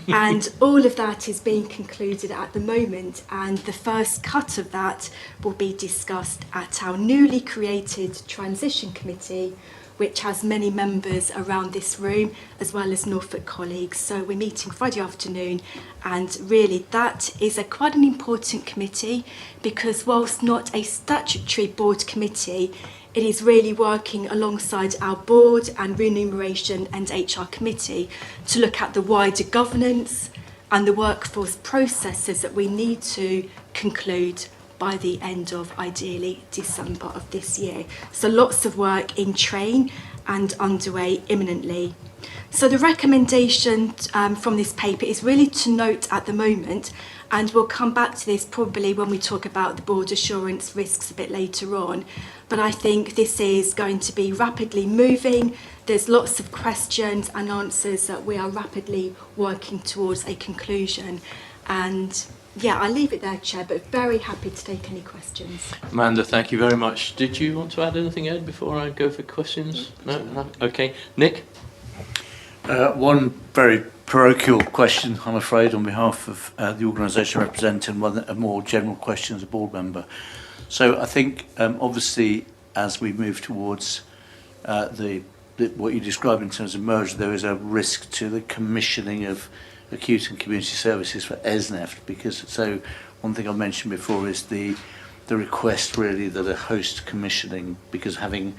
And all of that is being concluded at the moment, and the first cut of that will be discussed at our newly created transition committee, which has many members around this room, as well as Norfolk colleagues. So we're meeting Friday afternoon, and really that is quite an important committee, because whilst not a statutory board committee, it is really working alongside our board and remuneration and HR committee to look at the wider governance and the workforce processes that we need to conclude by the end of, ideally, December of this year. So lots of work in train and underway imminently. So the recommendation from this paper is really to note at the moment, and we'll come back to this probably when we talk about the board assurance risks a bit later on, but I think this is going to be rapidly moving. There's lots of questions and answers that we are rapidly working towards a conclusion. And yeah, I'll leave it there, Chair, but very happy to take any questions. Amanda, thank you very much. Did you want to add anything, Ed, before I go for questions? No? Okay. Nick? One very parochial question, I'm afraid, on behalf of the organisation representing, one a more general question as a board member. So I think, obviously, as we move towards what you describe in terms of merger, there is a risk to the commissioning of acute and community services for ESNEF, because so one thing I mentioned before is the request really that a host commissioning, because having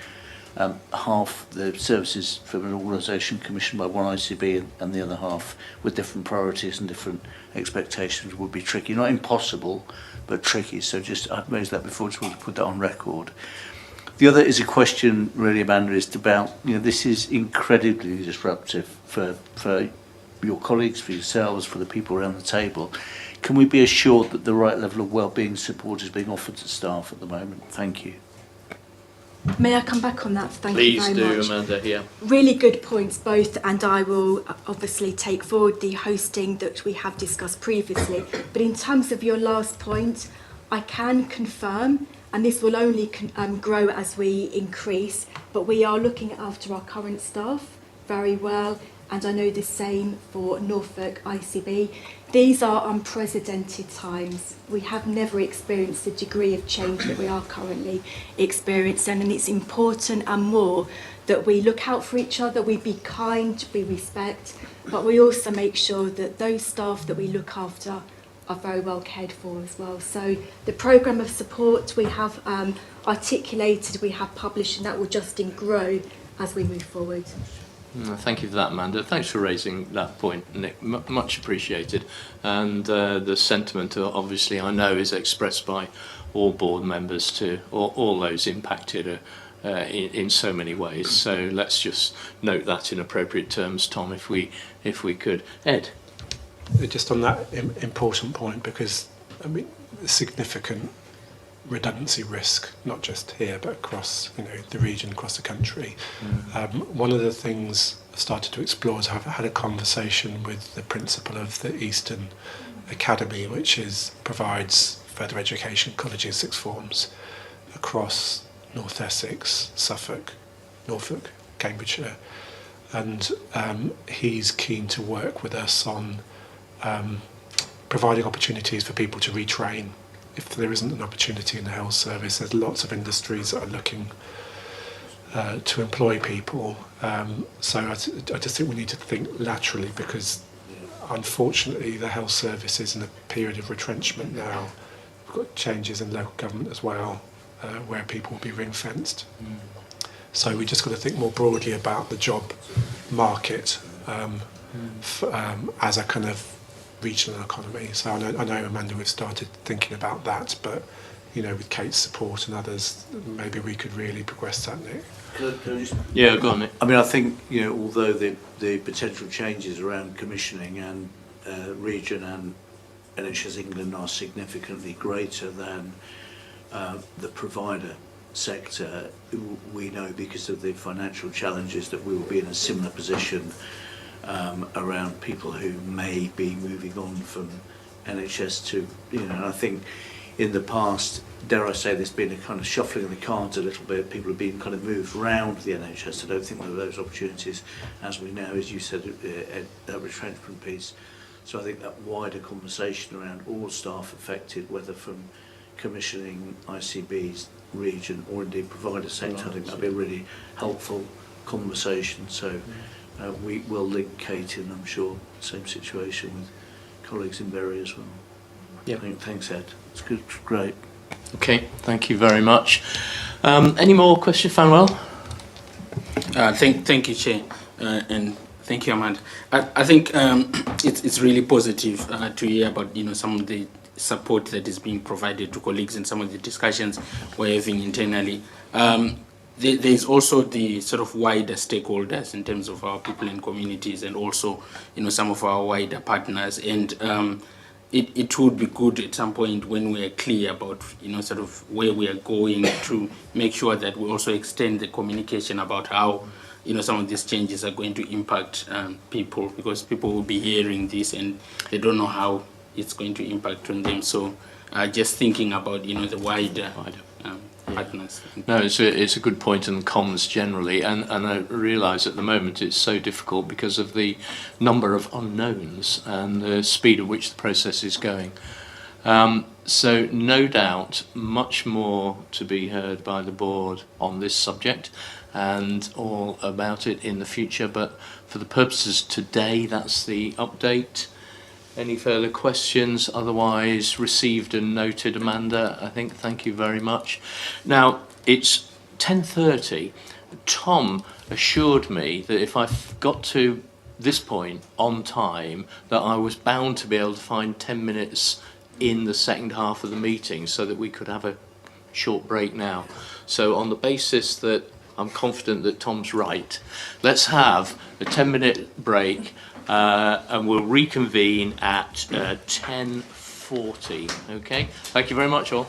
half the services from an organisation commissioned by one ICB and the other half with different priorities and different expectations would be tricky. Not impossible, but tricky. So just, I've raised that before, just want to put that on record. The other is a question really, Amanda, is about, this is incredibly disruptive for your colleagues, for yourselves, for the people around the table. Can we be assured that the right level of wellbeing support is being offered to staff at the moment? Thank you. May I come back on that? Thank you very much. Please do, Amanda, yeah. Really good points both, and I will obviously take forward the hosting that we have discussed previously. But in terms of your last point, I can confirm, and this will only grow as we increase, but we are looking after our current staff very well, and I know the same for Norfolk ICB. These are unprecedented times. We have never experienced the degree of change that we are currently experiencing, and it's important and more that we look out for each other, we be kind, we respect, but we also make sure that those staff that we look after are very well cared for as well. So the programme of support we have articulated, we have published, and that will just grow as we move forward. Thank you for that, Amanda. Thanks for raising that point, Nick. Much appreciated. And the sentiment, obviously, I know is expressed by all board members to all those impacted in so many ways. So let's just note that in appropriate terms, Tom, if we could. Ed? Just on that important point, because I mean, significant redundancy risk, not just here but across the region, across the country. One of the things I started to explore is I've had a conversation with the principal of the Eastern Academy, which provides further education colleges, sixth forms across North Essex, Suffolk, Norfolk, Cambridgeshire, and he's keen to work with us on providing opportunities for people to retrain. If there isn't an opportunity in the health service, there's lots of industries that are looking to employ people. So I just think we need to think laterally, because unfortunately the health service is in a period of retrenchment now. We've got changes in local government as well, where people will be ring-fenced. So we just got to think more broadly about the job market as a kind of regional economy. So I know, Amanda, we've started thinking about that, but with Kate's support and others, maybe we could really progress that, Nick. Yeah, go on, Nick. I mean, I think although the potential changes around commissioning and region and NHS England are significantly greater than the provider sector, we know because of the financial challenges that we will be in a similar position around people who may be moving on from NHS to, and I think in the past, dare I say, there's been a kind of shuffling of the cards a little bit. People have been kind of moved round the NHS. I don't think there are those opportunities, as we know, as you said, that retrenchment piece. So I think that wider conversation around all staff affected, whether from commissioning, ICBs, region, or indeed provider sector, I think that'd be a really helpful conversation. So we will link Kate in, I'm sure, same situation with colleagues in Bury as well. Yeah. Thanks, Ed. It's good, great. Okay, thank you very much. Any more questions, Fanwell? Thank you, Chair, and thank you, Ahmad. I think it's really positive to hear about some of the support that is being provided to colleagues and some of the discussions we're having internally. There's also the sort of wider stakeholders in terms of our people and communities, and also some of our wider partners. And it would be good at some point when we are clear about sort of where we are going to make sure that we also extend the communication about how some of these changes are going to impact people, because people will be hearing this and they don't know how it's going to impact on them. So just thinking about the wider partners. No, it's a good point in comms generally, and I realise at the moment it's so difficult because of the number of unknowns and the speed at which the process is going. So no doubt much more to be heard by the board on this subject and all about it in the future, but for the purposes today, that's the update. Any further questions? Otherwise, received and noted, Amanda. I think. Thank you very much. Now it's 10:30. Tom assured me that if I got to this point on time, that I was bound to be able to find 10 minutes in the second half of the meeting, so that we could have a short break now. So on the basis that I'm confident that Tom's right, let's have a 10-minute break. And we'll reconvene at 10:40. Okay? Thank you very much, all.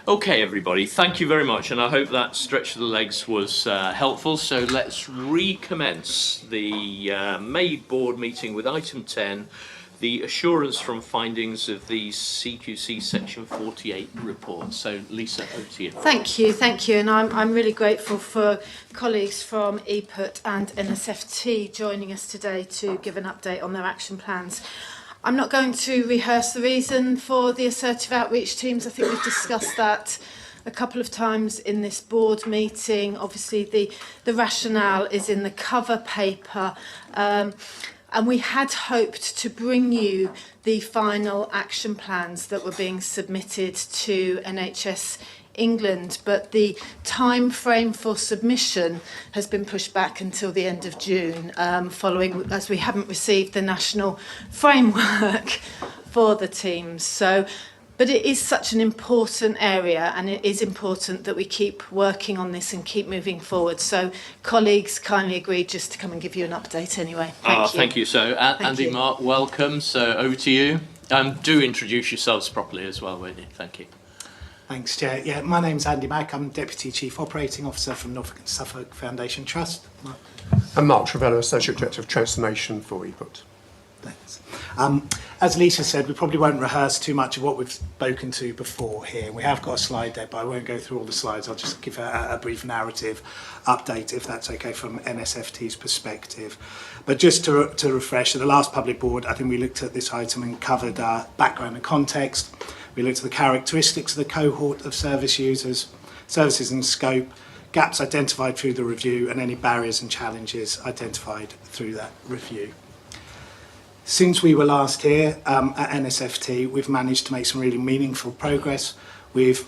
Okay, everybody, thank you very much, and I hope that stretch of the legs was helpful. So let's recommence the May board meeting with item 10, the assurance from findings of the CQC Section 48 report. So Lisa, over to you. Thank you, and I'm really grateful for colleagues from EPUT and NSFT joining us today to give an update on their action plans. I'm not going to rehearse the reason for the assertive outreach teams. I think we've discussed that a couple of times in this board meeting. Obviously, the rationale is in the cover paper. And we had hoped to bring you the final action plans that were being submitted to NHS England, but the time frame for submission has been pushed back until the end of June, following, as we haven't received the national framework for the teams. So, but it is such an important area, and it is important that we keep working on this and keep moving forward. So colleagues kindly agreed just to come and give you an update anyway. Thank you. So Andy, Mark, welcome. So over to you. Do introduce yourselves properly as well, won't you? Thank you. Thanks, Chair. Yeah, my name's Andy Mack. I'm Deputy Chief Operating Officer from Norfolk and Suffolk Foundation Trust. Mark. I'm Mark Trevello, Associate Director of Transformation for EPUT. Thanks. As Lisa said, we probably won't rehearse too much of what we've spoken to before here. We have got a slide deck, but I won't go through all the slides. I'll just give a brief narrative update, if that's okay, from NSFT's perspective. But just to refresh, at the last public board, I think we looked at this item and covered background and context. We looked at the characteristics of the cohort of service users, services and scope, gaps identified through the review, and any barriers and challenges identified through that review. Since we were last here at NSFT, we've managed to make some really meaningful progress. We've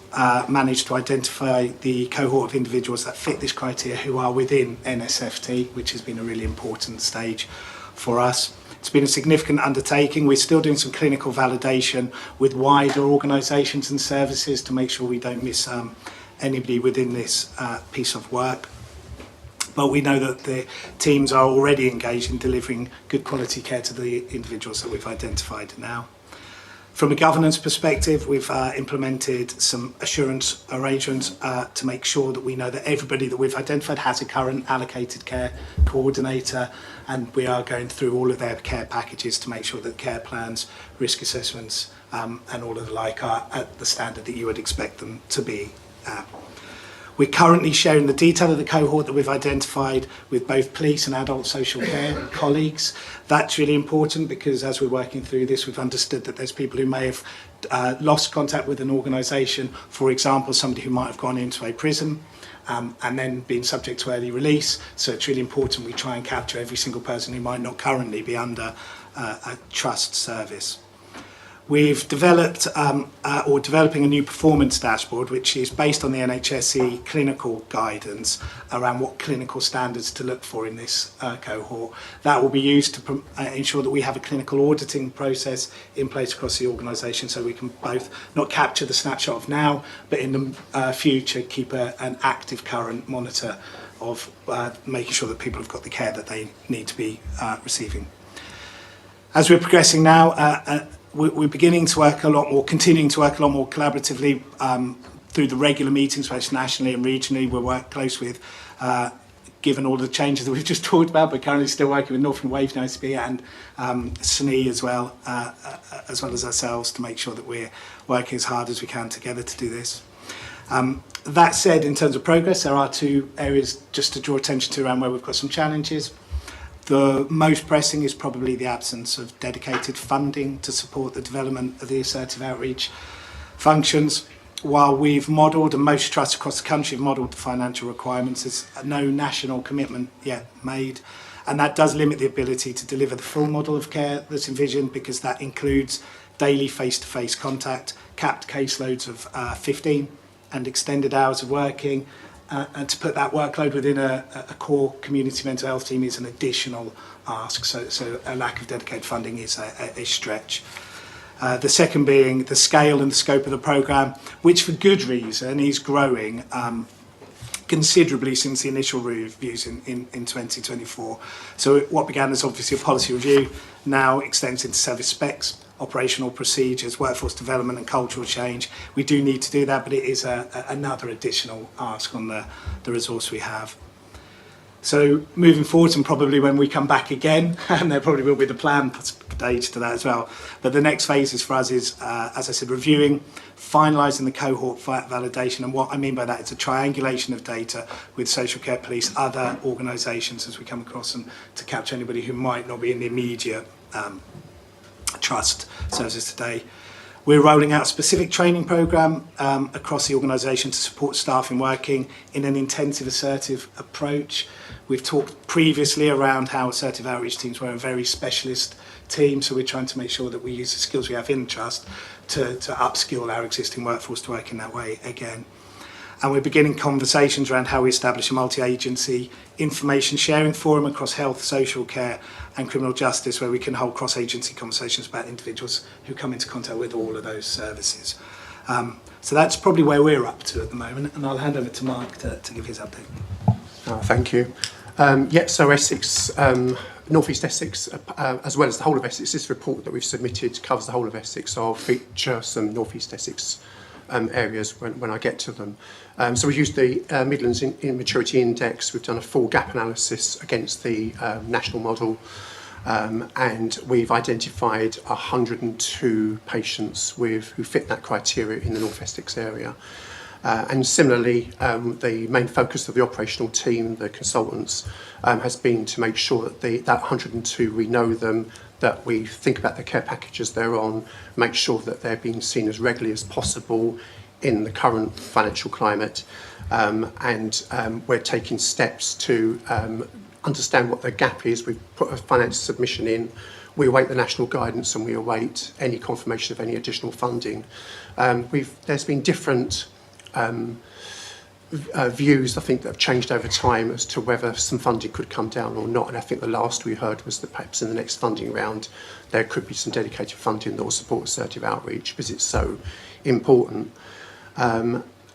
managed to identify the cohort of individuals that fit this criteria who are within NSFT, which has been a really important stage for us. It's been a significant undertaking. We're still doing some clinical validation with wider organisations and services to make sure we don't miss anybody within this piece of work. But we know that the teams are already engaged in delivering good quality care to the individuals that we've identified now. From a governance perspective, we've implemented some assurance arrangements to make sure that we know that everybody that we've identified has a current allocated care coordinator, and we are going through all of their care packages to make sure that care plans, risk assessments and all of the like are at the standard that you would expect them to be at. We're currently sharing the detail of the cohort that we've identified with both police and adult social care colleagues. That's really important because as we're working through this, we've understood that there's people who may have lost contact with an organisation, for example, somebody who might have gone into a prison and then been subject to early release. So it's really important we try and capture every single person who might not currently be under a trust service. We've developed or developing a new performance dashboard, which is based on the NHSE clinical guidance around what clinical standards to look for in this cohort. That will be used to ensure that we have a clinical auditing process in place across the organisation, so we can both not capture the snapshot of now, but in the future keep an active current monitor of making sure that people have got the care that they need to be receiving. As we're progressing now, we're beginning to work a lot more, continuing to work a lot more collaboratively through the regular meetings, both nationally and regionally. We're working close with, given all the changes that we've just talked about, but currently still working with North and Wave ICB and SNE as well as ourselves to make sure that we're working as hard as we can together to do this. That said, in terms of progress, there are two areas just to draw attention to around where we've got some challenges. The most pressing is probably the absence of dedicated funding to support the development of the assertive outreach functions. While we've modelled, and most trusts across the country have modelled the financial requirements, there's no national commitment yet made. And that does limit the ability to deliver the full model of care that's envisioned, because that includes daily face-to-face contact, capped caseloads of 15 and extended hours of working. And to put that workload within a core community mental health team is an additional ask. So a lack of dedicated funding is a stretch. The second being the scale and the scope of the programme, which for good reason is growing considerably since the initial reviews in 2024. So what began as obviously a policy review now extends into service specs operational procedures, workforce development and cultural change. We do need to do that, but it is another additional ask on the resource we have. So moving forward, and probably when we come back again, and there probably will be the plan stage to that as well, but the next phases for us is, as I said, reviewing, finalising the cohort validation, and what I mean by that is a triangulation of data with social care police, other organisations as we come across them, to capture anybody who might not be in the immediate trust services today. We're rolling out a specific training programme across the organisation to support staff in working in an intensive, assertive approach. We've talked previously around how assertive outreach teams were a very specialist team, so we're trying to make sure that we use the skills we have in trust to upskill our existing workforce to work in that way again. And we're beginning conversations around how we establish a multi-agency information sharing forum across health, social care and criminal justice, where we can hold cross-agency conversations about individuals who come into contact with all of those services. So that's probably where we're up to at the moment, and I'll hand over to Mark to give his update. Thank you. So Essex, North East Essex, as well as the whole of Essex, this report that we've submitted covers the whole of Essex. I'll feature some North East Essex areas when I get to them. So we've used the Midlands Maturity Index. We've done a full gap analysis against the national model, and we've identified 102 patients who fit that criteria in the North Essex area. And similarly, the main focus of the operational team, the consultants, has been to make sure that that 102, we know them, that we think about the care packages they're on, make sure that they're being seen as regularly as possible in the current financial climate, and we're taking steps to understand what the gap is. We've put a finance submission in. We await the national guidance and we await any confirmation of any additional funding. There's been different views, I think, that have changed over time as to whether some funding could come down or not, and I think the last we heard was that perhaps in the next funding round there could be some dedicated funding that will support assertive outreach because it's so important.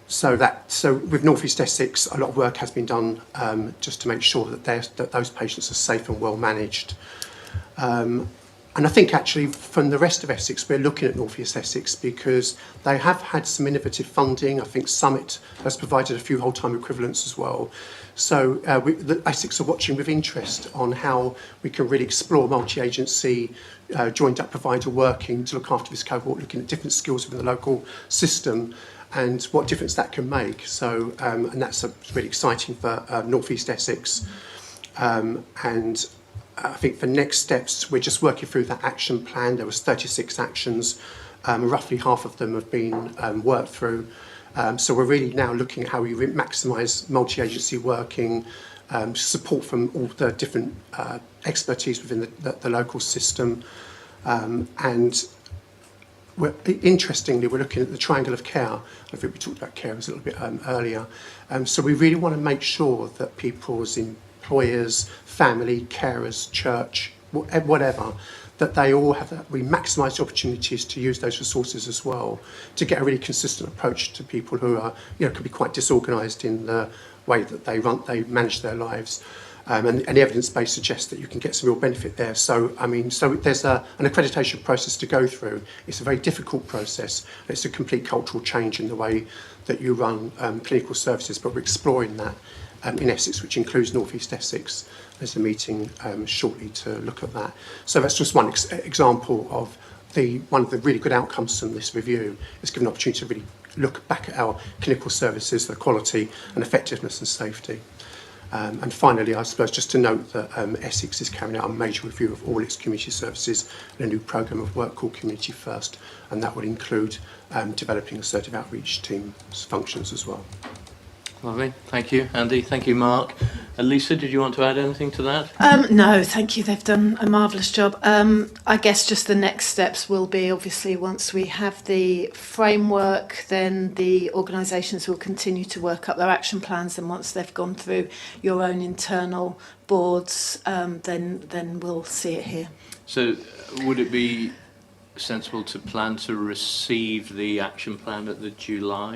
So with North East Essex, a lot of work has been done just to make sure that those patients are safe and well managed. And I think actually from the rest of Essex, we're looking at North East Essex because they have had some innovative funding. I think Summit has provided a few whole-time equivalents as well. So the Essex are watching with interest on how we can really explore multi-agency, joined-up provider working to look after this cohort, looking at different skills within the local system and what difference that can make. So, and that's really exciting for North East Essex. And I think for next steps, we're just working through that action plan. There was 36 actions, roughly half of them have been worked through. So we're really now looking at how we maximise multi-agency working, support from all the different expertise within the local system. And interestingly, we're looking at the triangle of care. I think we talked about carers a little bit earlier. So we really want to make sure that people's employers, family, carers, church, whatever, that they all have that. We maximise the opportunities to use those resources as well to get a really consistent approach to people who are, could be quite disorganised in the way that they manage their lives. And the evidence base suggests that you can get some real benefit there. So there's an accreditation process to go through. It's a very difficult process. It's a complete cultural change in the way that you run clinical services, but we're exploring that in Essex, which includes North East Essex. There's a meeting shortly to look at that. So that's just one example of one of the really good outcomes from this review. It's given an opportunity to really look back at our clinical services, the quality and effectiveness and safety. And finally, I suppose just to note that Essex is carrying out a major review of all its community services and a new programme of work called Community First, and that will include developing assertive outreach team functions as well. Lovely, thank you, Andy. Thank you, Mark. Lisa, did you want to add anything to that? No, thank you. They've done a marvellous job. I guess just the next steps will be, obviously, once we have the framework, then the organisations will continue to work up their action plans, and once they've gone through your own internal boards, then we'll see it here. So would it be sensible to plan to receive the action plan at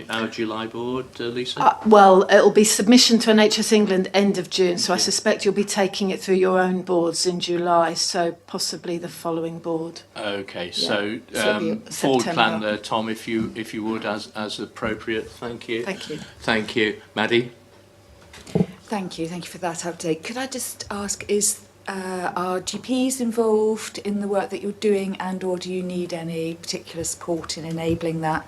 our July board, Lisa? Well, it'll be submission to NHS England end of June, so I suspect you'll be taking it through your own boards in July, so possibly the following board. Okay, Yeah. so So forward September. plan there, Tom, if you would, as appropriate. Thank you. Thank you. Thank you, Maddie. Thank you for that update. Could I just ask, are GPs involved in the work that you're doing, and or do you need any particular support in enabling that?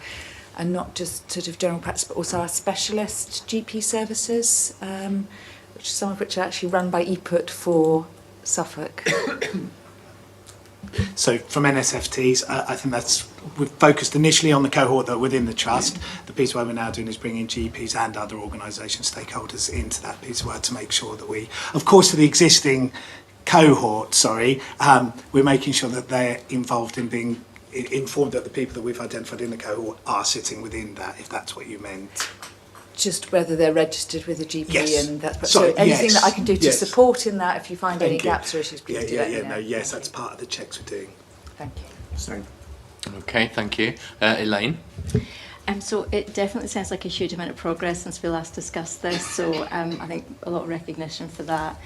And not just sort of general practice, but also our specialist GP services, some of which are actually run by ePut for Suffolk. So from NSFTs, I think we've focused initially on the cohort that are within the trust. The piece of work we're now doing is bringing GPs and other organisation stakeholders into that piece of work to make sure that we, of course, for the existing cohort, we're making sure that they're involved in being informed that the people that we've identified in the cohort are sitting within that, if that's what you meant. Just whether they're registered with a GP, Yes. and that's Sorry, so anything yes. that I can do to Yes. support in that. If you find Thank any you. gaps or issues, please do let me know. Yes, that's part of the checks we're doing. Thank you. So. Okay, thank you. Elaine? So it definitely sounds like a huge amount of progress since we last discussed this, so I think a lot of recognition for that.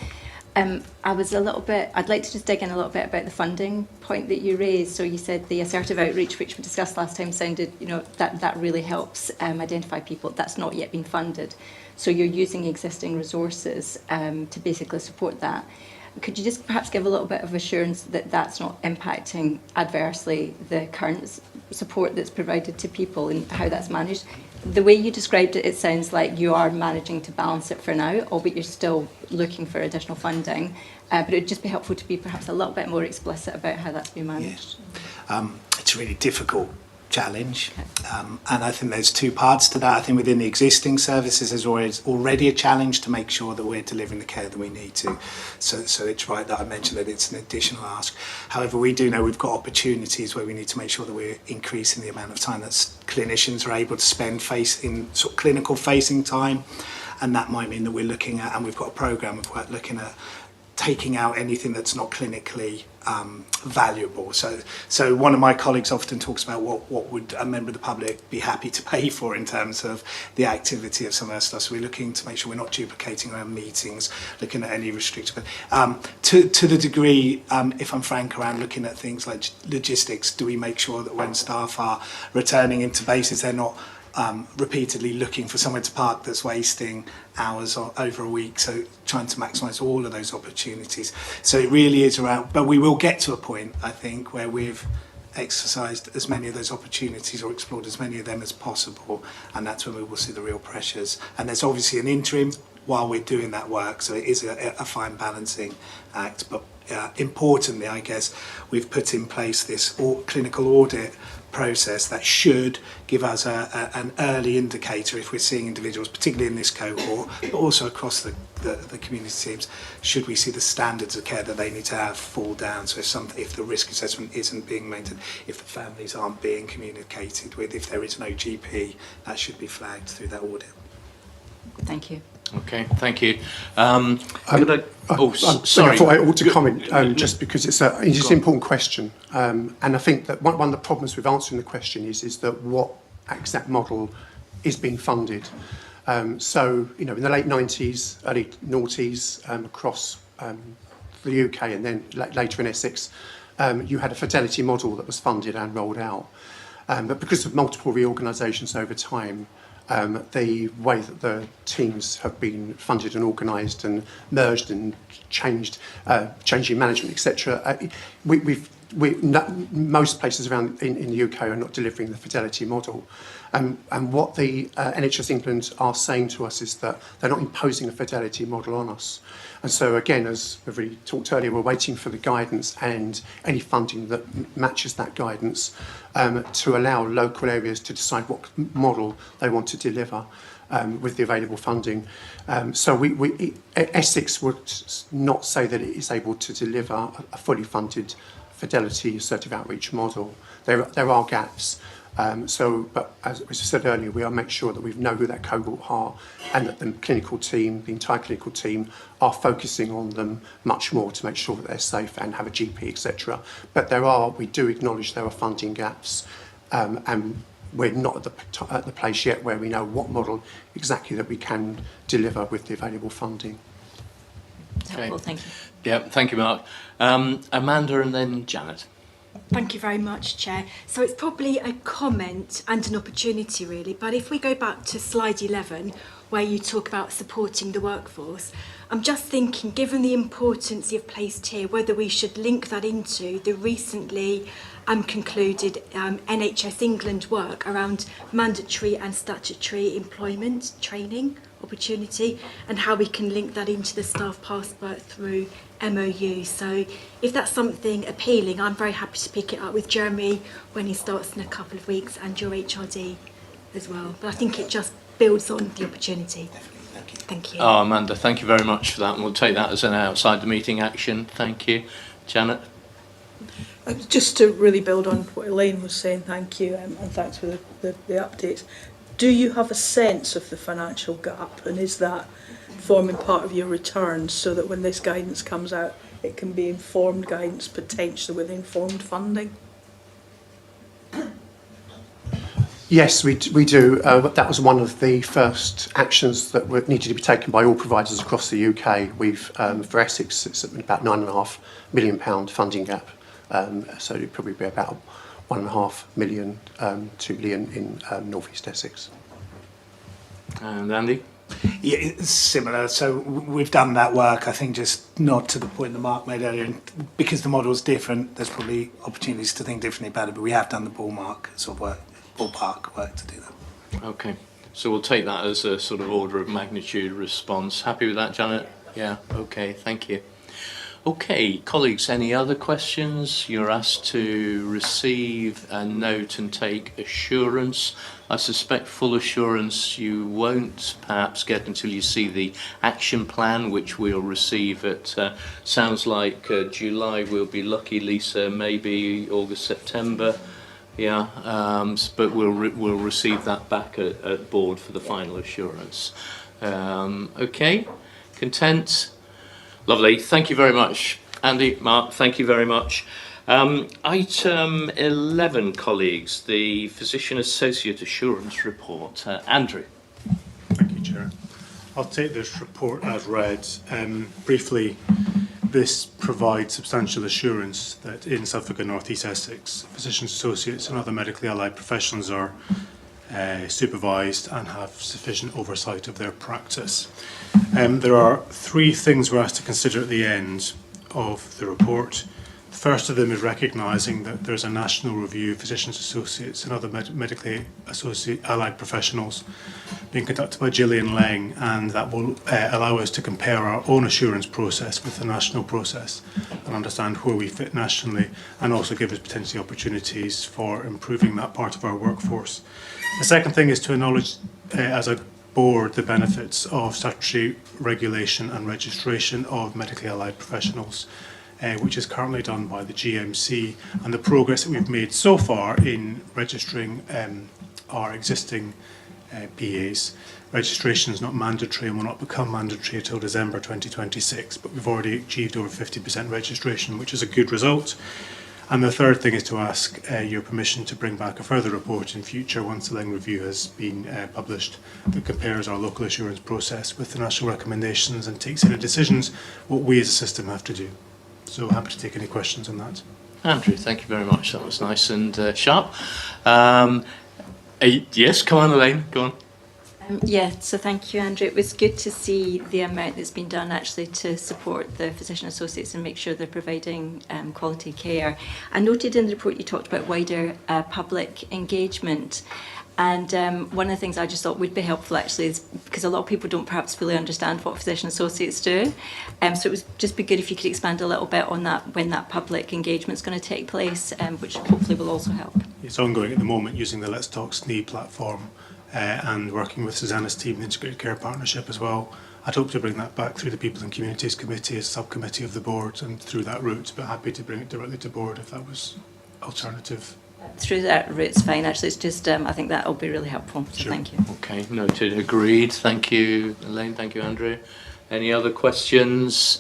I'd like to just dig in a little bit about the funding point that you raised. So you said the assertive outreach, which we discussed last time, sounded, that really helps identify people. That's not yet been funded. So you're using existing resources to basically support that. Could you just perhaps give a little bit of assurance that that's not impacting adversely the current support that's provided to people and how that's managed? The way you described it, it sounds like you are managing to balance it for now, albeit you're still looking for additional funding. But it would just be helpful to be perhaps a little bit more explicit about how that's been managed. It's a really difficult challenge, and I think there's two parts to that. I think within the existing services there's already a challenge to make sure that we're delivering the care that we need to, so it's right that I mentioned that it's an additional ask. However, we do know we've got opportunities where we need to make sure that we're increasing the amount of time that clinicians are able to spend in sort of clinical facing time, and that might mean that we're looking at, and we've got a programme of work looking at taking out anything that's not clinically valuable. So one of my colleagues often talks about what would a member of the public be happy to pay for in terms of the activity of some of our stuff. So we're looking to make sure we're not duplicating around meetings, looking at any restrictions. But to the degree, if I'm frank, around looking at things like logistics, do we make sure that when staff are returning into bases, they're not repeatedly looking for somewhere to park that's wasting hours or over a week, so trying to maximise all of those opportunities. So it really is around, but we will get to a point, I think, where we've exercised as many of those opportunities or explored as many of them as possible, and that's when we will see the real pressures. And there's obviously an interim while we're doing that work, so it is a fine balancing act. But importantly, I guess, we've put in place this clinical audit process that should give us an early indicator if we're seeing individuals, particularly in this cohort, but also across the community teams, should we see the standards of care that they need to have fall down. So if the risk assessment isn't being maintained, if the families aren't being communicated with, if there is no GP, that should be flagged through that audit. Thank you. Okay, thank you. Sorry. I thought I ought to comment just because it's an important question, and I think that one of the problems with answering the question is that what exact model is being funded. So in the late 90s, early noughties, across the UK and then later in Essex, you had a fidelity model that was funded and rolled out, but because of multiple reorganisations over time, the way that the teams have been funded and organised and merged and changed, changing management, etc. Most places around in the UK are not delivering the fidelity model. And what the NHS England are saying to us is that they're not imposing a fidelity model on us. And so again, as we've already talked earlier, we're waiting for the guidance and any funding that matches that guidance to allow local areas to decide what model they want to deliver with the available funding. So Essex would not say that it is able to deliver a fully funded fidelity assertive outreach model. There are gaps. But as I said earlier, we are make sure that we know who that cohort are, and that the clinical team, the entire clinical team, are focusing on them much more to make sure that they're safe and have a GP, etc. But we do acknowledge there are funding gaps, and we're not at the place yet where we know what model exactly that we can deliver with the available funding. Okay. Helpful, thank you. Yeah, thank you, Mark. Amanda and then Janet. Thank you very much, Chair. So it's probably a comment and an opportunity, really. But if we go back to slide 11, where you talk about supporting the workforce, I'm just thinking, given the importance you've placed here, whether we should link that into the recently concluded NHS England work around mandatory and statutory employment training opportunity, and how we can link that into the staff passport through MOU. So if that's something appealing, I'm very happy to pick it up with Jeremy when he starts in a couple of weeks, and your HRD as well. But I think it just builds on the opportunity. Thank you. Oh, Amanda, thank you very much for that, and we'll take that as an outside the meeting action. Thank you. Janet? Just to really build on what Elaine was saying, thank you, and thanks for the update. Do you have a sense of the financial gap, and is that forming part of your returns so that when this guidance comes out, it can be informed guidance, potentially with informed funding? Yes, we do. That was one of the first actions that needed to be taken by all providers across the UK. For Essex, it's about £9.5 million funding gap. So it'd probably be about 1.5 million, 2 million in North East Essex. And Andy? Yeah, it's similar. So we've done that work, I think, just not to the point that Mark made earlier. And because the model's different, there's probably opportunities to think differently about it, but we have done the ballpark work to do that. Okay, so we'll take that as a sort of order of magnitude response. Happy with that, Janet? Yeah, okay, thank you. Okay, colleagues, any other questions? You're asked to receive a note and take assurance. I suspect full assurance you won't perhaps get until you see the action plan, which we'll receive at, sounds like July we'll be lucky, Lisa, maybe August, September. Yeah, but we'll receive that back at board for the final assurance. Okay, content? Lovely, thank you very much. Andy, Mark, thank you very much. Item 11, colleagues, the Physician Associate Assurance Report. Andrew. Thank you, Chair. I'll take this report as read. Briefly, this provides substantial assurance that in Suffolk and North East Essex, physicians associates and other medically allied professionals are supervised and have sufficient oversight of their practice. There are three things we're asked to consider at the end of the report. The first of them is recognising that there's a national review of physicians associates and other medically allied professionals being conducted by Gillian Lang, and that will allow us to compare our own assurance process with the national process and understand where we fit nationally, and also give us potentially opportunities for improving that part of our workforce. The second thing is to acknowledge as a board the benefits of statutory regulation and registration of medically allied professionals, which is currently done by the GMC, and the progress that we've made so far in registering our existing PAs. Registration is not mandatory and will not become mandatory until December 2026, but we've already achieved over 50% registration, which is a good result. And the third thing is to ask your permission to bring back a further report in future once the Lang Review has been published that compares our local assurance process with the national recommendations and takes into decisions what we as a system have to do. So happy to take any questions on that. Andrew, thank you very much. That was nice and sharp. Yes, come on, Elaine, go on. Yeah, so thank you, Andrew. It was good to see the amount that's been done actually to support the physician associates and make sure they're providing quality care. I noted in the report you talked about wider public engagement. And one of the things I just thought would be helpful actually is because a lot of people don't perhaps fully understand what physician associates do. So it would just be good if you could expand a little bit on that when that public engagement is going to take place, which hopefully will also help. It's ongoing at the moment using the Let's Talk SNE platform and working with Susanna's team, the Integrated Care Partnership as well. I'd hope to bring that back through the People and Communities Committee as subcommittee of the board and through that route, but happy to bring it directly to board if that was alternative Through that route's fine, actually. It's just, I think that will be really helpful. So thank you. Okay, noted. Agreed. Thank you, Elaine. Thank you, Andrew. Any other questions?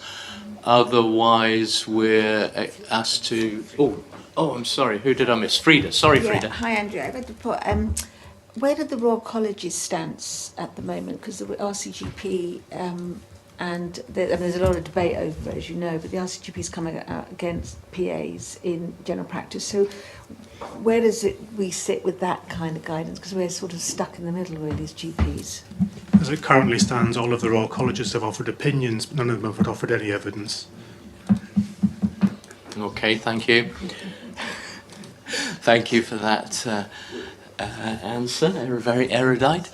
Otherwise, we're asked to... Oh, I'm sorry. Who did I miss? Frida. Sorry, Frida. Hi, Andrew. I read the report. Where do the Royal Colleges stand at the moment? Because the RCGP and there's a lot of debate over it, as you know, but the RCGP is coming out against PAs in general practice. So where does we sit with that kind of guidance? Because we're sort of stuck in the middle, really, as GPs. As it currently stands, all of the Royal Colleges have offered opinions, but none of them have offered any evidence. Okay, thank you. Thank you for that answer. Very erudite.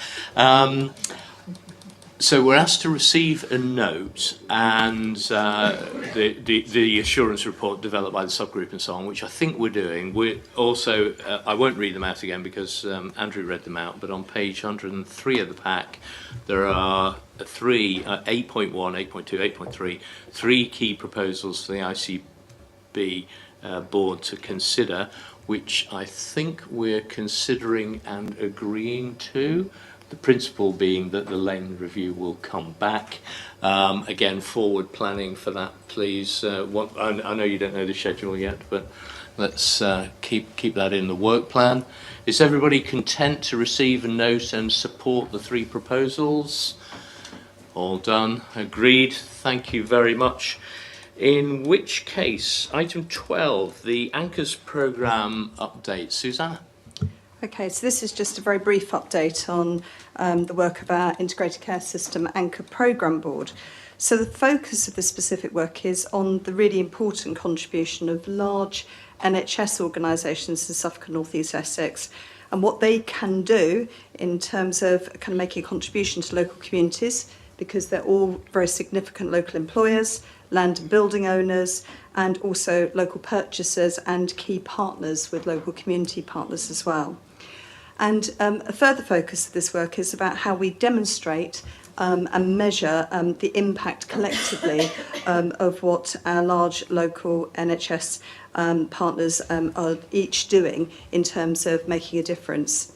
So we're asked to receive a note and the assurance report developed by the subgroup and so on, which I think we're doing. We're also, I won't read them out again because Andrew read them out, but on page 103 of the pack, there are 8.1, 8.2, 8.3, 3 key proposals for the ICB board to consider, which I think we're considering and agreeing to. The principle being that the Lane review will come back. Again, forward planning for that, please. I know you don't know the schedule yet, but let's keep that in the work plan. Is everybody content to receive a note and support the 3 proposals? All done. Agreed. Thank you very much. In which case, item 12, the Anchors programme update. Susanna? Okay, so this is just a very brief update on the work of our Integrated Care System Anchor Programme Board. So the focus of this specific work is on the really important contribution of large NHS organisations in Suffolk and North East Essex and what they can do in terms of kind of making a contribution to local communities, because they're all very significant local employers, land and building owners, and also local purchasers and key partners with local community partners as well. And a further focus of this work is about how we demonstrate and measure the impact collectively of what our large local NHS partners are each doing in terms of making a difference.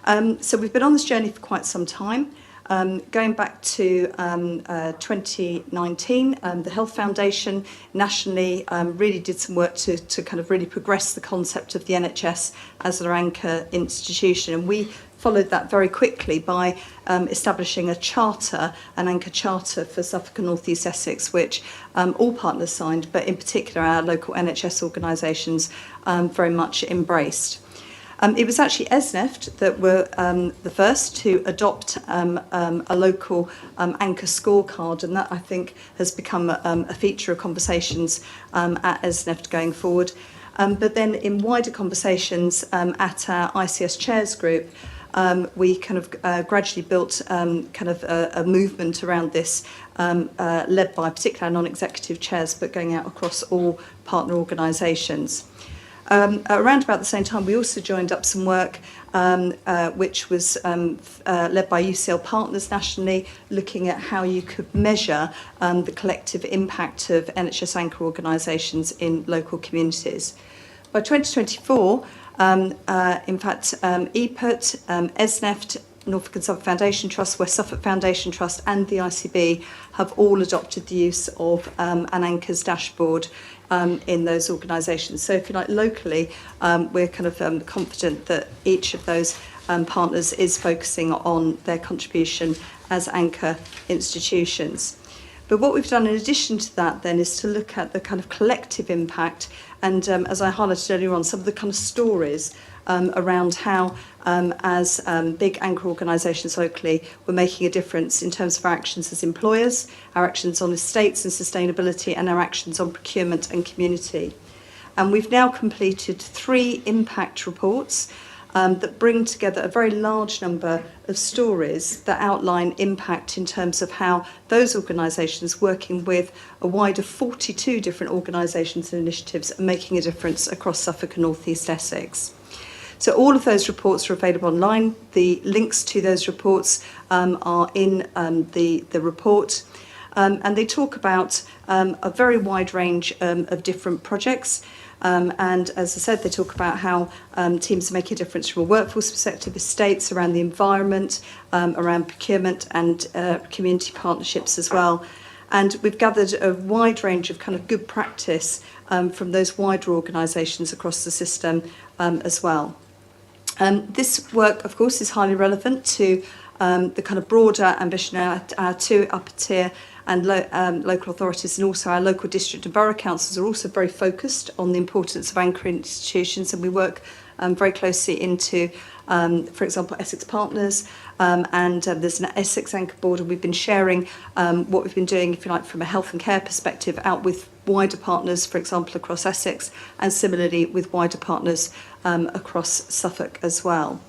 So we've been on this journey for quite some time. Going back to 2019, the Health Foundation nationally really did some work to kind of really progress the concept of the NHS as their anchor institution. And we followed that very quickly by establishing a charter, an anchor charter for Suffolk and North East Essex, which all partners signed, but in particular our local NHS organisations very much embraced. It was actually ESNEFT that were the first to adopt a local anchor scorecard, and that I think has become a feature of conversations at ESNEFT going forward. But then in wider conversations at our ICS chairs group, we kind of gradually built kind of a movement around this, led by particularly non-executive chairs, but going out across all partner organisations. Around about the same time, we also joined up some work which was led by UCL Partners nationally, looking at how you could measure the collective impact of NHS anchor organisations in local communities. By 2024, in fact, EPUT, ESNEFT, Norfolk and Suffolk Foundation Trust, West Suffolk Foundation Trust and the ICB have all adopted the use of an anchors dashboard in those organisations. So if you like, locally, we're kind of confident that each of those partners is focusing on their contribution as anchor institutions. But what we've done in addition to that then is to look at the kind of collective impact and, as I highlighted earlier on, some of the kind of stories around how, as big anchor organisations locally, we're making a difference in terms of our actions as employers, our actions on estates and sustainability, and our actions on procurement and community. And we've now completed 3 impact reports that bring together a very large number of stories that outline impact in terms of how those organisations working with a wider 42 different organisations and initiatives are making a difference across Suffolk and North East Essex. So all of those reports are available online. The links to those reports are in the report. And they talk about a very wide range of different projects. And as I said, they talk about how teams are making a difference from a workforce perspective, estates, around the environment, around procurement and community partnerships as well. And we've gathered a wide range of kind of good practice from those wider organisations across the system as well. This work, of course, is highly relevant to the kind of broader ambition our two upper tier and local authorities, and also our local district and borough councils are also very focused on the importance of anchoring institutions, and we work very closely into, for example, Essex Partners, and there's an Essex Anchor Board, and we've been sharing what we've been doing, if you like, from a health and care perspective out with wider partners, for example, across Essex, and similarly with wider partners across Suffolk as well.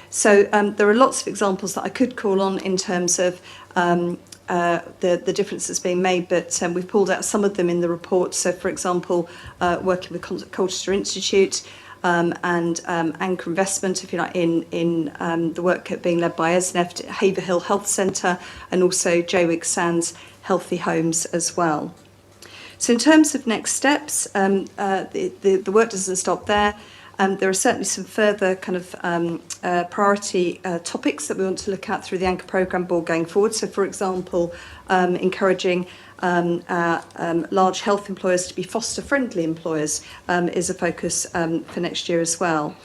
So there are lots of examples that I could call on in terms of the difference that's being made, but we've pulled out some of them in the report. So, for example, working with Colchester Institute and Anchor Investment, if you like, in the work being led by ESNEF, Haverhill Health Centre, and also Jaywick Sands Healthy Homes as well. So, in terms of next steps, the work doesn't stop there. There are certainly some further kind of priority topics that we want to look at through the Anchor Programme Board going forward. So, for example, encouraging large health employers to be foster-friendly employers is a focus for next year as well.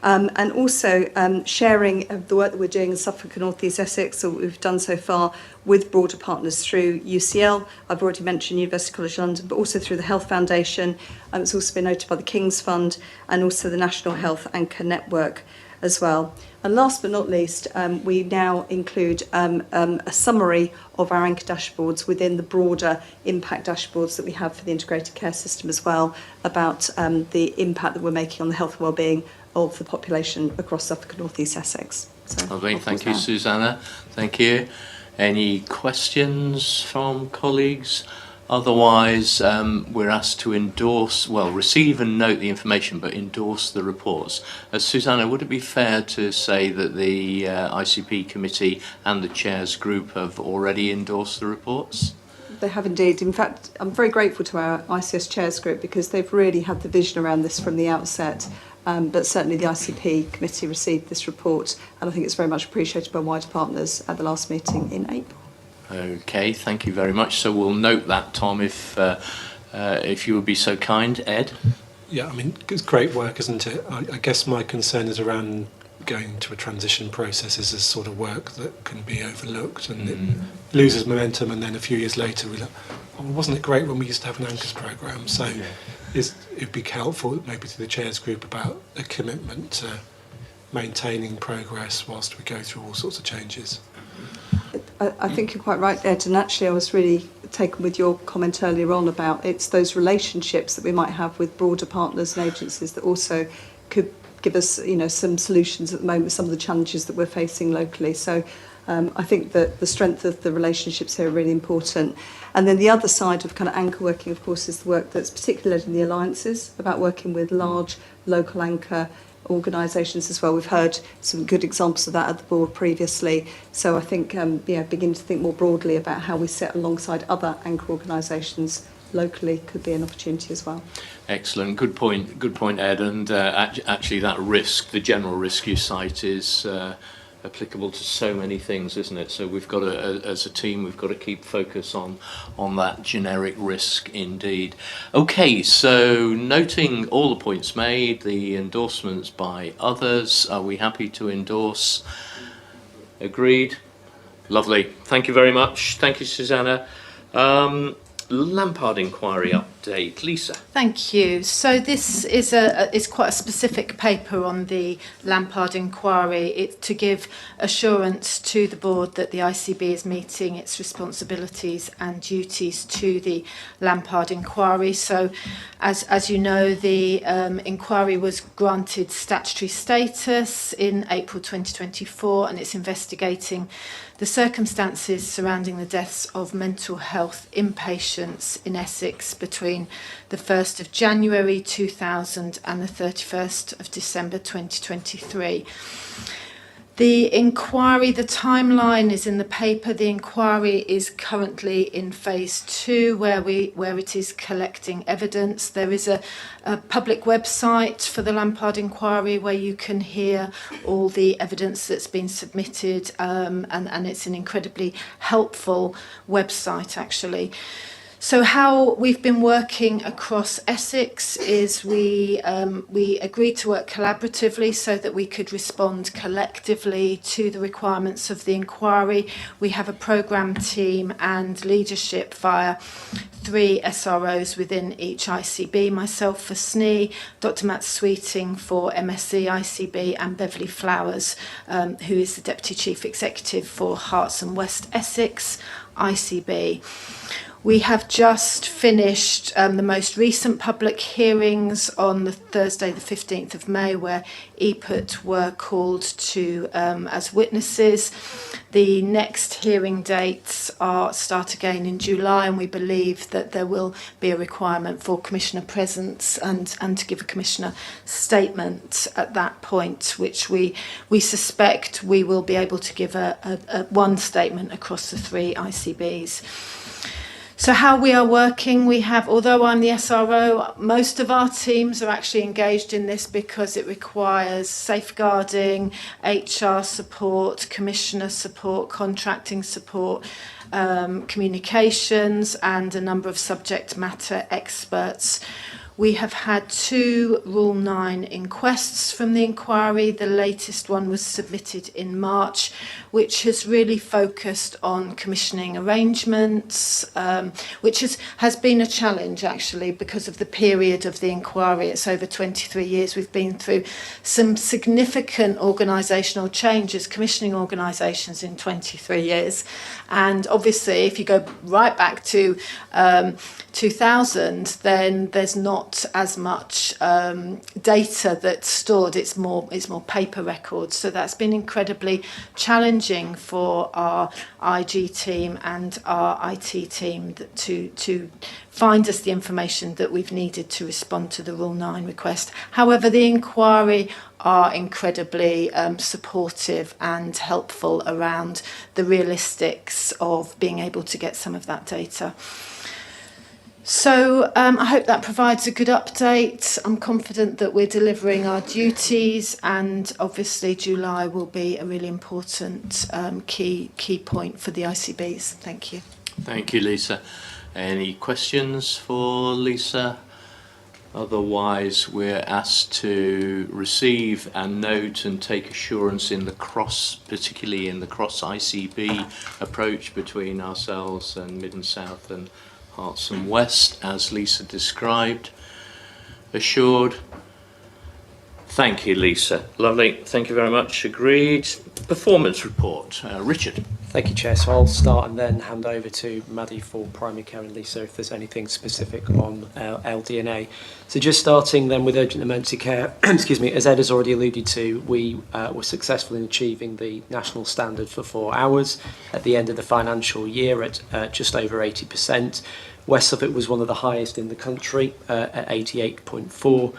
And also sharing of the work that we're doing in Suffolk and North East Essex, or we've done so far, with broader partners through UCL. I've already mentioned University College London, but also through the Health Foundation. It's also been noted by the King's Fund and also the National Health Anchor Network as well. And last but not least, we now include a summary of our anchor dashboards within the broader impact dashboards that we have for the integrated care system as well, about the impact that we're making on the health and wellbeing of the population across Suffolk and North East Essex. So, lovely, thank you, Susanna. Thank you. Any questions from colleagues? Otherwise, we're asked to endorse, well, receive and note the information, but endorse the reports. Susanna, would it be fair to say that the ICP committee and the chairs group have already endorsed the reports? They have indeed. In fact, I'm very grateful to our ICS chairs group because they've really had the vision around this from the outset. But certainly the ICP committee received this report, and I think it's very much appreciated by wider partners at the last meeting in April. Okay, thank you very much. So we'll note that, Tom, if you would be so kind. Ed? Yeah, I mean, it's great work, isn't it? I guess my concern is around going to a transition process is a sort of work that can be overlooked, and it loses momentum, and then a few years later we're like, oh, wasn't it great when we used to have an anchors programme? So it'd be helpful maybe to the chairs group about a commitment to maintaining progress whilst we go through all sorts of changes. I think you're quite right, Ed, and actually I was really taken with your comment earlier on about it's those relationships that we might have with broader partners and agencies that also could give us, you know, some solutions at the moment, some of the challenges that we're facing locally. So I think that the strength of the relationships here are really important. And then the other side of kind of anchor working, of course, is the work that's particularly led in the alliances, about working with large local anchor organisations as well. We've heard some good examples of that at the board previously. So I think, beginning to think more broadly about how we sit alongside other anchor organisations locally could be an opportunity as well. Excellent, good point, Ed. And actually, that risk, the general risk you cite, is applicable to so many things, isn't it? So we've got to, as a team, we've got to keep focus on that generic risk indeed. Okay, so noting all the points made, the endorsements by others, are we happy to endorse? Agreed? Lovely. Thank you very much. Thank you, Susanna. Lampard inquiry update. Lisa. Thank you. So this is quite a specific paper on the Lampard inquiry. It's to give assurance to the board that the ICB is meeting its responsibilities and duties to the Lampard inquiry. So as you know, the inquiry was granted statutory status in April 2024, and it's investigating the circumstances surrounding the deaths of mental health inpatients in Essex between the 1st of January 2000 and the 31st of December 2023. The inquiry, the timeline is in the paper. The inquiry is currently in phase 2, where it is collecting evidence. There is a public website for the Lampard inquiry where you can hear all the evidence that's been submitted, and it's an incredibly helpful website, actually. So how we've been working across Essex is we agreed to work collaboratively so that we could respond collectively to the requirements of the inquiry. We have a programme team and leadership via 3 SROs within each ICB, myself for SNE, Dr Matt Sweeting for MSc ICB, and Beverly Flowers, who is the Deputy Chief Executive for Herts and West Essex ICB. We have just finished the most recent public hearings on the Thursday, the 15th of May, where EPUT were called to as witnesses. The next hearing dates start again in July, and we believe that there will be a requirement for Commissioner presence and to give a Commissioner statement at that point, which we suspect we will be able to give a one statement across the 3 ICBs. So how we are working, we have, although I'm the SRO, most of our teams are actually engaged in this because it requires safeguarding, HR support, commissioner support, contracting support, communications, and a number of subject matter experts. We have had 2 Rule 9 inquests from the inquiry. The latest one was submitted in March, which has really focused on commissioning arrangements, which has been a challenge, actually, because of the period of the inquiry. It's over 23 years. We've been through some significant organisational changes, commissioning organisations in 23 years. And obviously, if you go right back to 2000, then there's not as much data that's stored. It's more paper records. So that's been incredibly challenging for our IG team and our IT team to find us the information that we've needed to respond to the Rule 9 request. However, the inquiry are incredibly supportive and helpful around the realistics of being able to get some of that data. So I hope that provides a good update. I'm confident that we're delivering our duties, and obviously July will be a really important key point for the ICBs. Thank you. Thank you, Lisa. Any questions for Lisa? Otherwise, we're asked to receive and note and take assurance in the particularly in the cross ICB approach between ourselves and Mid and South and Herts and West, as Lisa described. Assured. Thank you, Lisa. Lovely. Thank you very much. Agreed. Performance report. Richard. Thank you, Chair. So I'll start and then hand over to Maddie for primary care and Lisa if there's anything specific on LDNA. So just starting then with urgent emergency care, excuse me, as Ed has already alluded to, we were successful in achieving the national standard for 4 hours at the end of the financial year at just over 80%. West Suffolk was one of the highest in the country at 88.4%.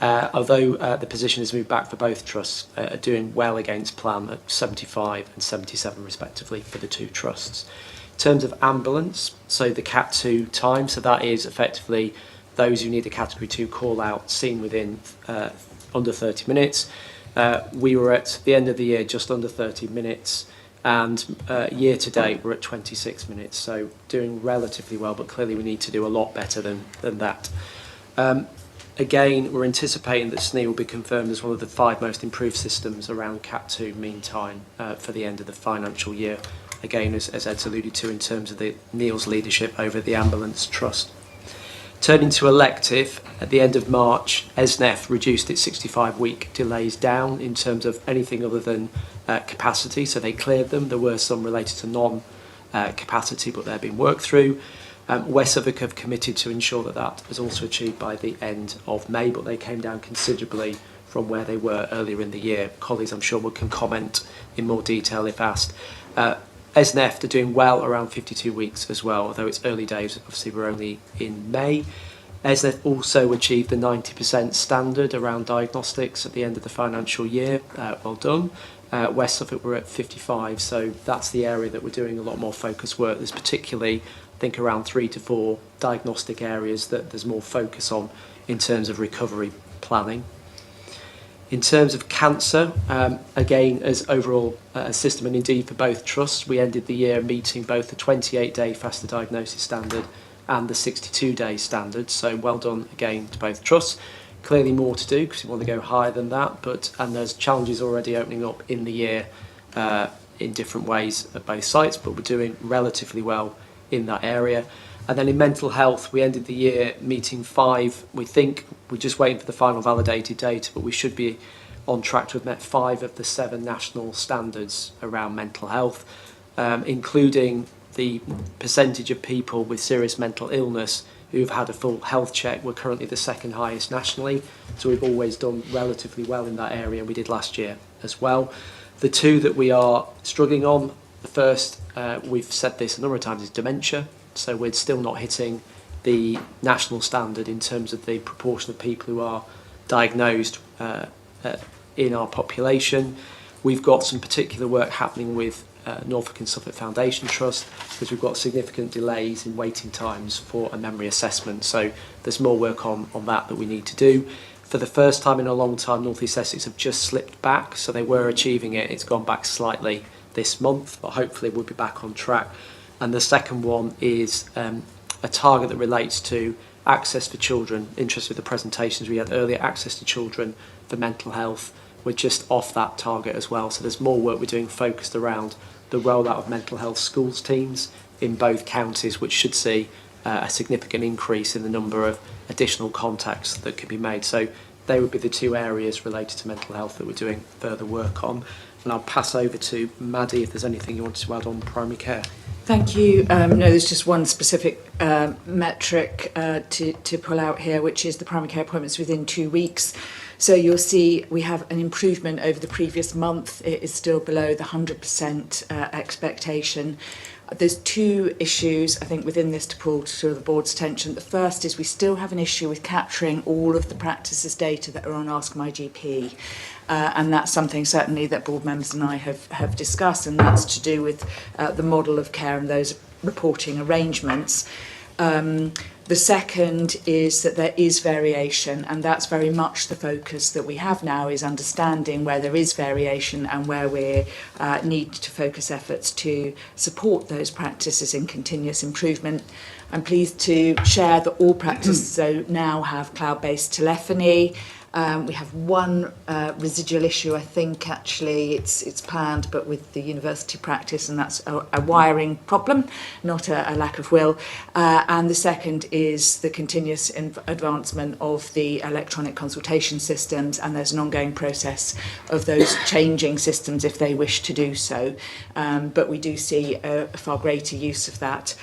Although the position has moved back for both trusts, doing well against plan at 75 and 77 respectively for the 2 trusts. In terms of ambulance, so the Cat 2 time, so that is effectively those who need a Category 2 call out seen within under 30 minutes. We were at the end of the year just under 30 minutes, and year to date we're at 26 minutes, so doing relatively well, but clearly we need to do a lot better than that. Again, we're anticipating that SNE will be confirmed as one of the 5 most improved systems around Cat 2 mean time for the end of the financial year. Again, as Ed's alluded to in terms of Neil's leadership over the Ambulance Trust. Turning to elective, at the end of March, ESNEF reduced its 65-week delays down in terms of anything other than capacity, so they cleared them. There were some related to non-capacity, but they're being worked through. West Suffolk have committed to ensure that that is also achieved by the end of May, but they came down considerably from where they were earlier in the year. Colleagues, I'm sure, can comment in more detail if asked. ESNEF are doing well around 52 weeks as well, although it's early days. Obviously, we're only in May. ESNEF also achieved the 90% standard around diagnostics at the end of the financial year. Well done. West Suffolk we're at 55, so that's the area that we're doing a lot more focused work. There's particularly, I think, around 3 to 4 diagnostic areas that there's more focus on in terms of recovery planning. In terms of cancer, again, as overall system and indeed for both trusts, we ended the year meeting both the 28-day faster diagnosis standard and the 62-day standard. So well done again to both trusts. Clearly more to do because we want to go higher than that, and there's challenges already opening up in the year in different ways at both sites, but we're doing relatively well in that area. And then in mental health, we ended the year meeting 5. We think we're just waiting for the final validated data, but we should be on track to have met 5 of the 7 national standards around mental health, including the percentage of people with serious mental illness who've had a full health check. We're currently the 2nd highest nationally, so we've always done relatively well in that area. We did last year as well. The 2 that we are struggling on, the first, we've said this a number of times, is dementia. So we're still not hitting the national standard in terms of the proportion of people who are diagnosed in our population. We've got some particular work happening with Norfolk and Suffolk Foundation Trust because we've got significant delays in waiting times for a memory assessment. So there's more work on that we need to do. For the first time in a long time, North East Essex have just slipped back. So they were achieving it. It's gone back slightly this month, but hopefully we'll be back on track. And the second one is a target that relates to access for children. Interested with the presentations we had earlier, access to children for mental health. We're just off that target as well. So there's more work we're doing focused around the rollout of mental health schools teams in both counties, which should see a significant increase in the number of additional contacts that can be made. So they would be the 2 areas related to mental health that we're doing further work on. And I'll pass over to Maddie if there's anything you wanted to add on primary care. Thank you. No, there's just one specific metric to pull out here, which is the primary care appointments within 2 weeks. So you'll see we have an improvement over the previous month. It is still below the 100% expectation. There's 2 issues, I think, within this to pull to the board's attention. The first is we still have an issue with capturing all of the practices data that are on Ask My GP. And that's something certainly that board members and I have discussed, and that's to do with the model of care and those reporting arrangements. The second is that there is variation, and that's very much the focus that we have now, is understanding where there is variation and where we need to focus efforts to support those practices in continuous improvement. I'm pleased to share that all practices now have cloud-based telephony. We have one residual issue, I think, actually, it's planned, but with the university practice, and that's a wiring problem, not a lack of will. And the second is the continuous advancement of the electronic consultation systems, and there's an ongoing process of those changing systems if they wish to do so. But we do see a far greater use of that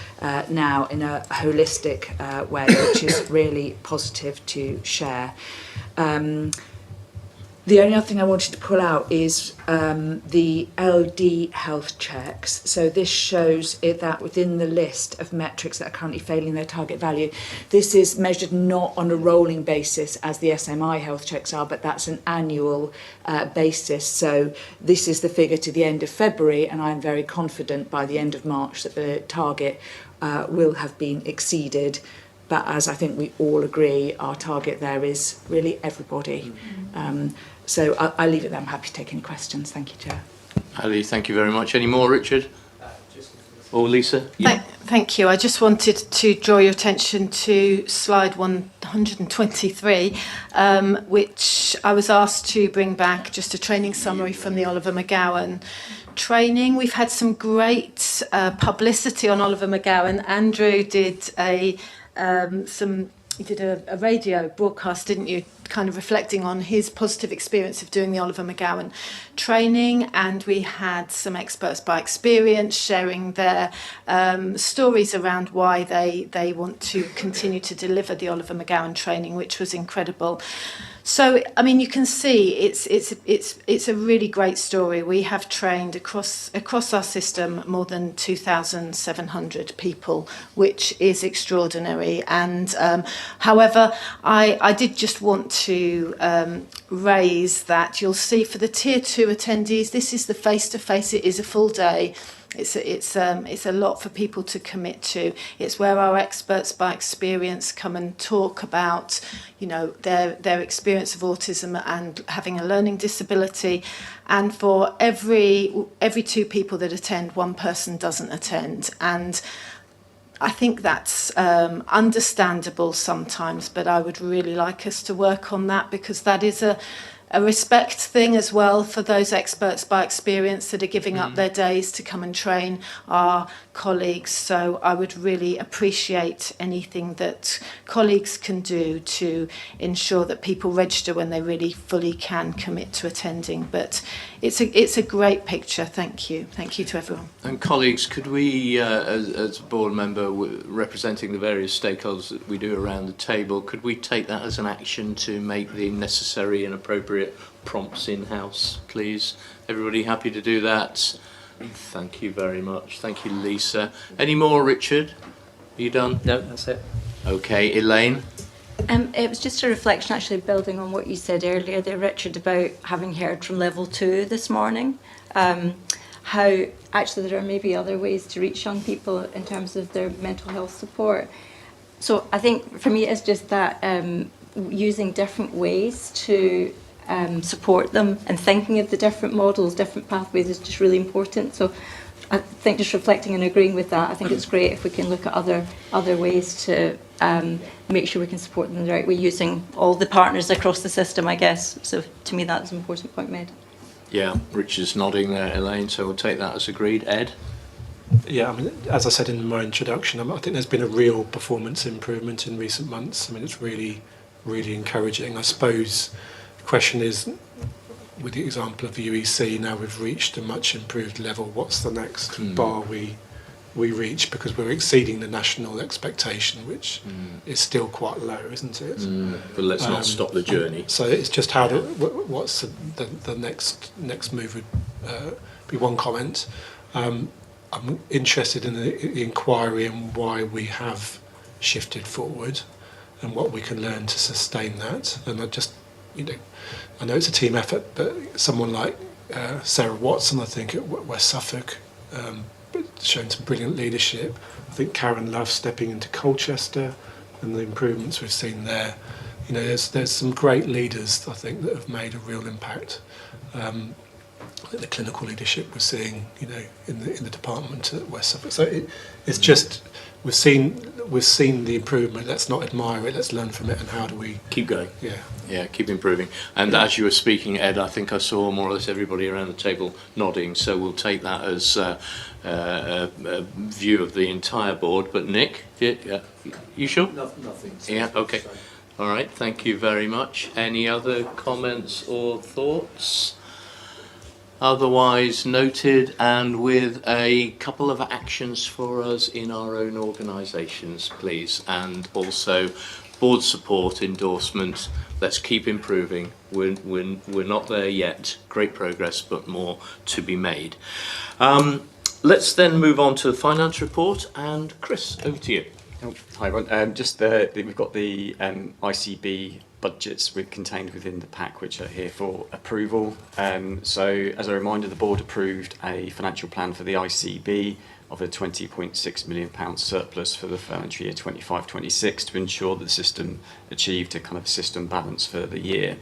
now in a holistic way, which is really positive to share. The only other thing I wanted to pull out is the LD health checks. So this shows that within the list of metrics that are currently failing their target value, this is measured not on a rolling basis as the SMI health checks are, but that's an annual basis. So this is the figure to the end of February, and I'm very confident by the end of March that the target will have been exceeded. But as I think we all agree, our target there is really everybody. So I'll leave it there. I'm happy to take any questions. Thank you, Chair. Ali, thank you very much. Any more, Richard? Or Lisa? Yeah. Thank you. I just wanted to draw your attention to slide 123, which I was asked to bring back just a training summary from the Oliver McGowan training. We've had some great publicity on Oliver McGowan. Andrew did a radio broadcast, didn't you, kind of reflecting on his positive experience of doing the Oliver McGowan training, and we had some experts by experience sharing their stories around why they want to continue to deliver the Oliver McGowan training, which was incredible. So, I mean, you can see it's a really great story. We have trained across our system more than 2,700 people, which is extraordinary. And However, I did just want to raise that you'll see for the Tier 2 attendees, this is the face-to-face, it is a full day. It's a lot for people to commit to. It's where our experts by experience come and talk about, you know, their experience of autism and having a learning disability. And for every 2 people that attend, 1 person doesn't attend. And I think that's understandable sometimes, but I would really like us to work on that, because that is a respect thing as well for those experts by experience that are giving up their days to come and train our colleagues. So I would really appreciate anything that colleagues can do to ensure that people register when they really fully can commit to attending. But it's a great picture. Thank you. Thank you to everyone. And colleagues, could we, as a board member representing the various stakeholders that we do around the table, could we take that as an action to make the necessary and appropriate prompts in-house, please? Everybody happy to do that? Thank you very much. Thank you, Lisa. Any more, Richard? Are you done? No, that's it. Okay, Elaine? It was just a reflection, actually, building on what you said earlier there, Richard, about having heard from level 2 this morning, how actually there are maybe other ways to reach young people in terms of their mental health support. So I think for me it's just that using different ways to support them and thinking of the different models, different pathways is just really important. So I think just reflecting and agreeing with that, I think it's great if we can look at other ways to make sure we can support them the right way, using all the partners across the system, I guess. So to me that's an important point made. Yeah, Richard's nodding there, Elaine, so we'll take that as agreed. Ed? Yeah, I mean, as I said in my introduction, I think there's been a real performance improvement in recent months. I mean, it's really, really encouraging. I suppose the question is, with the example of the UEC, now we've reached a much improved level, what's the next bar we reach? Because we're exceeding the national expectation, which is still quite low, isn't it? But let's not stop the journey. So it's just how what's the next move would be one comment. I'm interested in the inquiry and why we have shifted forward and what we can learn to sustain that. And I just, I know it's a team effort, but someone like Sarah Watson, I think, at West Suffolk, shown some brilliant leadership. I think Karen loves stepping into Colchester and the improvements we've seen there. There's some great leaders, I think, that have made a real impact. I think the clinical leadership we're seeing, in the department at West Suffolk. So it's just we've seen the improvement. Let's not admire it. Let's learn from it. And how do we keep going? Yeah, keep improving. And as you were speaking, Ed, I think I saw more or less everybody around the table nodding. So we'll take that as a view of the entire board. But Nick, you sure? Nothing. Yeah. Okay. All right. Thank you very much. Any other comments or thoughts? Otherwise noted, and with a couple of actions for us in our own organisations, please, and also board support, endorsement. Let's keep improving. We're not there yet. Great progress, but more to be made. Let's then move on to the finance report, and Chris, over to you. Hi everyone. We've got the ICB budgets contained within the pack, which are here for approval. So, as a reminder, the board approved a financial plan for the ICB of a £20.6 million surplus for the financial year 25-26 to ensure that the system achieved a kind of system balance for the year.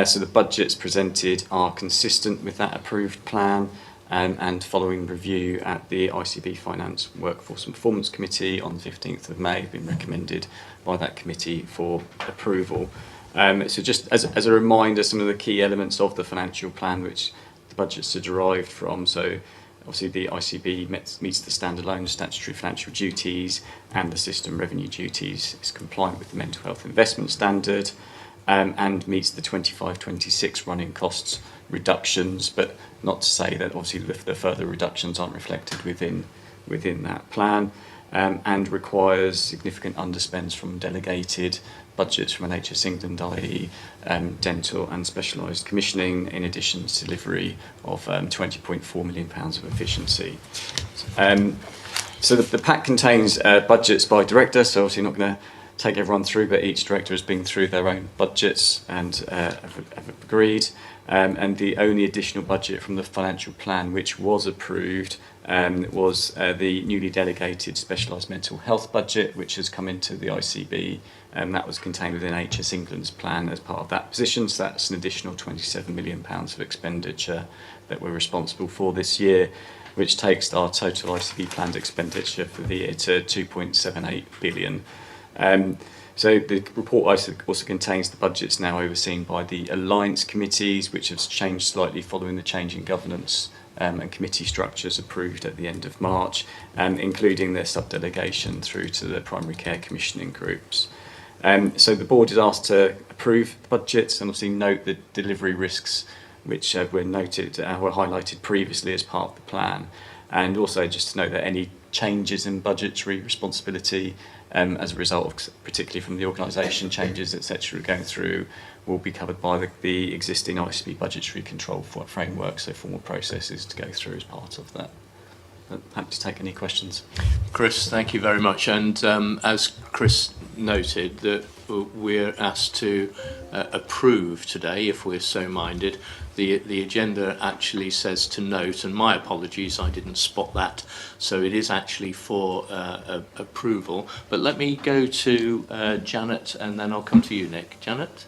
So the budgets presented are consistent with that approved plan. And following review at the ICB Finance Workforce and Performance Committee on the 15th of May, have been recommended by that committee for approval. So just as a reminder, some of the key elements of the financial plan which the budgets are derived from. So obviously the ICB meets the standalone statutory financial duties and the system revenue duties, is compliant with the mental health investment standard, and meets the 25-26 running costs reductions, but not to say that obviously the further reductions aren't reflected within that plan, and requires significant underspends from delegated budgets from NHS England, i.e. dental and specialised commissioning, in addition to delivery of £20.4 million of efficiency. So the pack contains budgets by director, so obviously not going to take everyone through, but each director has been through their own budgets and have agreed. And the only additional budget from the financial plan which was approved was the newly delegated specialised mental health budget, which has come into the ICB, and that was contained within NHS England's plan as part of that position. So that's an additional £27 million of expenditure that we're responsible for this year, which takes our total ICB planned expenditure for the year to 2.78 billion. So the report also contains the budgets now overseen by the alliance committees, which have changed slightly following the change in governance and committee structures approved at the end of March, including their subdelegation through to the primary care commissioning groups. So the board is asked to approve the budgets and obviously note the delivery risks which were highlighted previously as part of the plan, and also just to note that any changes in budgetary responsibility as a result of, particularly from the organisation changes, etc., going through, will be covered by the existing ICB budgetary control framework, so formal processes to go through as part of that. Happy to take any questions. Chris, thank you very much. And as Chris noted, that we're asked to approve today, if we're so minded. The agenda actually says to note, and my apologies, I didn't spot that. So it is actually for approval. But let me go to Janet, and then I'll come to you, Nick. Janet?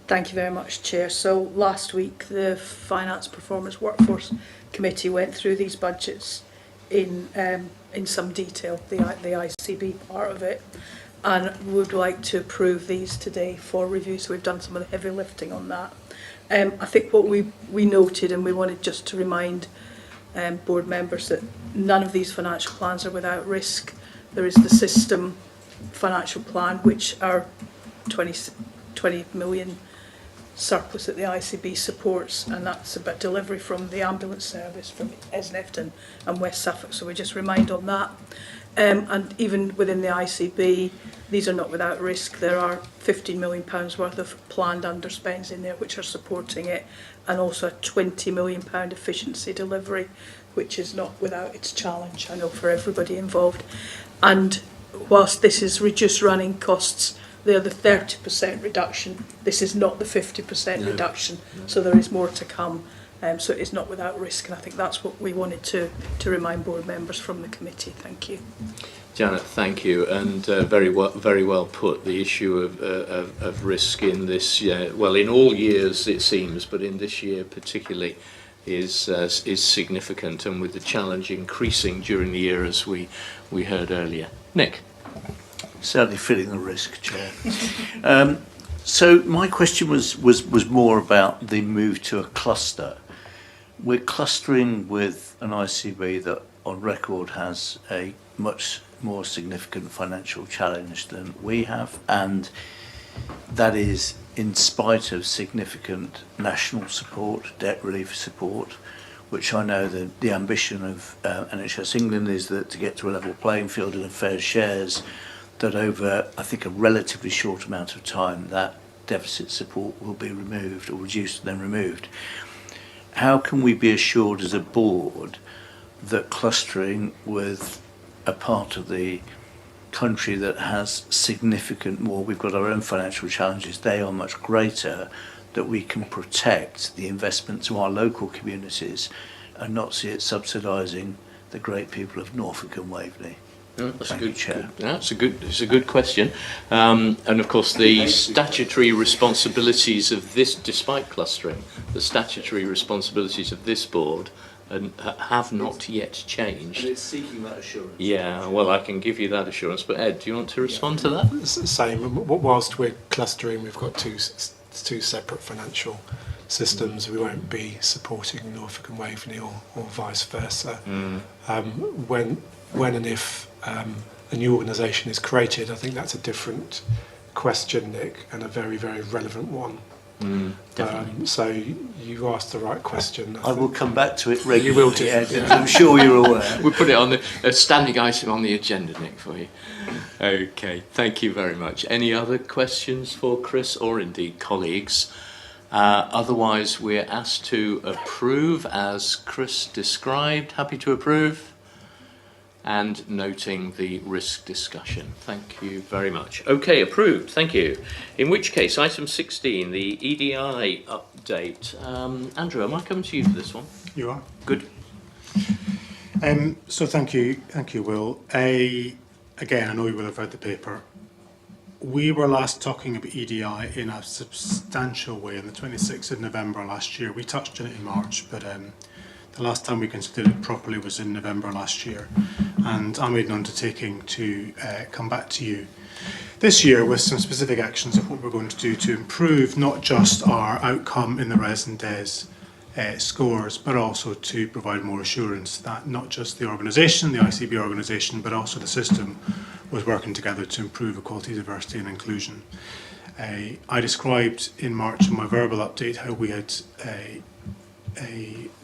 Thank you very much, Chair. So last week, the Finance Performance Workforce Committee went through these budgets in some detail, the ICB part of it, and would like to approve these today for review. So we've done some of the heavy lifting on that. I think what we noted, and we wanted just to remind board members, that none of these financial plans are without risk. There is the system financial plan, which are 20 million surplus that the ICB supports, and that's about delivery from the ambulance service from Essex and West Suffolk. So we just remind on that. And even within the ICB, these are not without risk. There are £15 million worth of planned underspends in there which are supporting it, and also a £20 million efficiency delivery, which is not without its challenge, I know, for everybody involved. And whilst this is reduced running costs, they're the 30% reduction. This is not the 50% reduction, so there is more to come. So it is not without risk, and I think that's what we wanted to remind board members from the committee. Thank you. Janet, thank you, and very well put. The issue of risk in this, well, in all years it seems, but in this year particularly, is significant, and with the challenge increasing during the year, as we heard earlier. Nick. Certainly feeling the risk, Chair. So my question was more about the move to a cluster. We're clustering with an ICB that on record has a much more significant financial challenge than we have, and that is in spite of significant national support, debt relief support, which I know that the ambition of NHS England is that to get to a level playing field and fair shares, that over, I think, a relatively short amount of time, that deficit support will be removed or reduced and then removed. How can we be assured as a board that clustering with a part of the country that has significant more, we've got our own financial challenges, they are much greater, that we can protect the investment to our local communities and not see it subsidising the great people of Norfolk and Waveney? That's a good chair. It's a good question, and of course the statutory responsibilities of this, despite clustering, the statutory responsibilities of this board have not yet changed. And it's seeking that assurance. Yeah, well, I can give you that assurance. But Ed, do you want to respond to that? Same. Whilst we're clustering, we've got two separate financial systems. We won't be supporting Norfolk and Waveney or vice versa. When and if a new organisation is created, I think that's a different question, Nick, and a very, very relevant one. So you asked the right question. I will come back to it regularly. You will do. Yeah. I'm sure you're aware. We'll put it on a standing item on the agenda, Nick, for you. Okay, thank you very much. Any other questions for Chris or indeed colleagues? Otherwise, we're asked to approve as Chris described. Happy to approve? and noting the risk discussion. Thank you very much. Okay, approved. Thank you. In which case, item 16, the EDI update. Andrew, am I coming to you for this one? You are. Good. So thank you, Will. Again, I know you will have read the paper. We were last talking about EDI in a substantial way on the 26th of November last year. We touched on it in March, but the last time we considered it properly was in November last year. And I made an undertaking to come back to you this year with some specific actions of what we're going to do to improve not just our outcome in the Res and Des scores, but also to provide more assurance that not just the organisation, the ICB organisation, but also the system was working together to improve equality, diversity and inclusion. I described in March in my verbal update how we had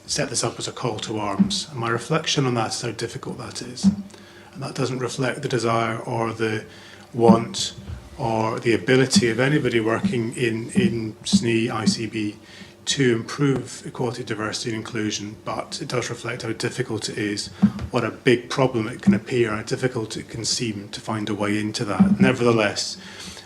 set this up as a call to arms. And my reflection on that is how difficult that is. And that doesn't reflect the desire or the want or the ability of anybody working in SNE, ICB, to improve equality, diversity and inclusion, but it does reflect how difficult it is, what a big problem it can appear, how difficult it can seem to find a way into that. Nevertheless,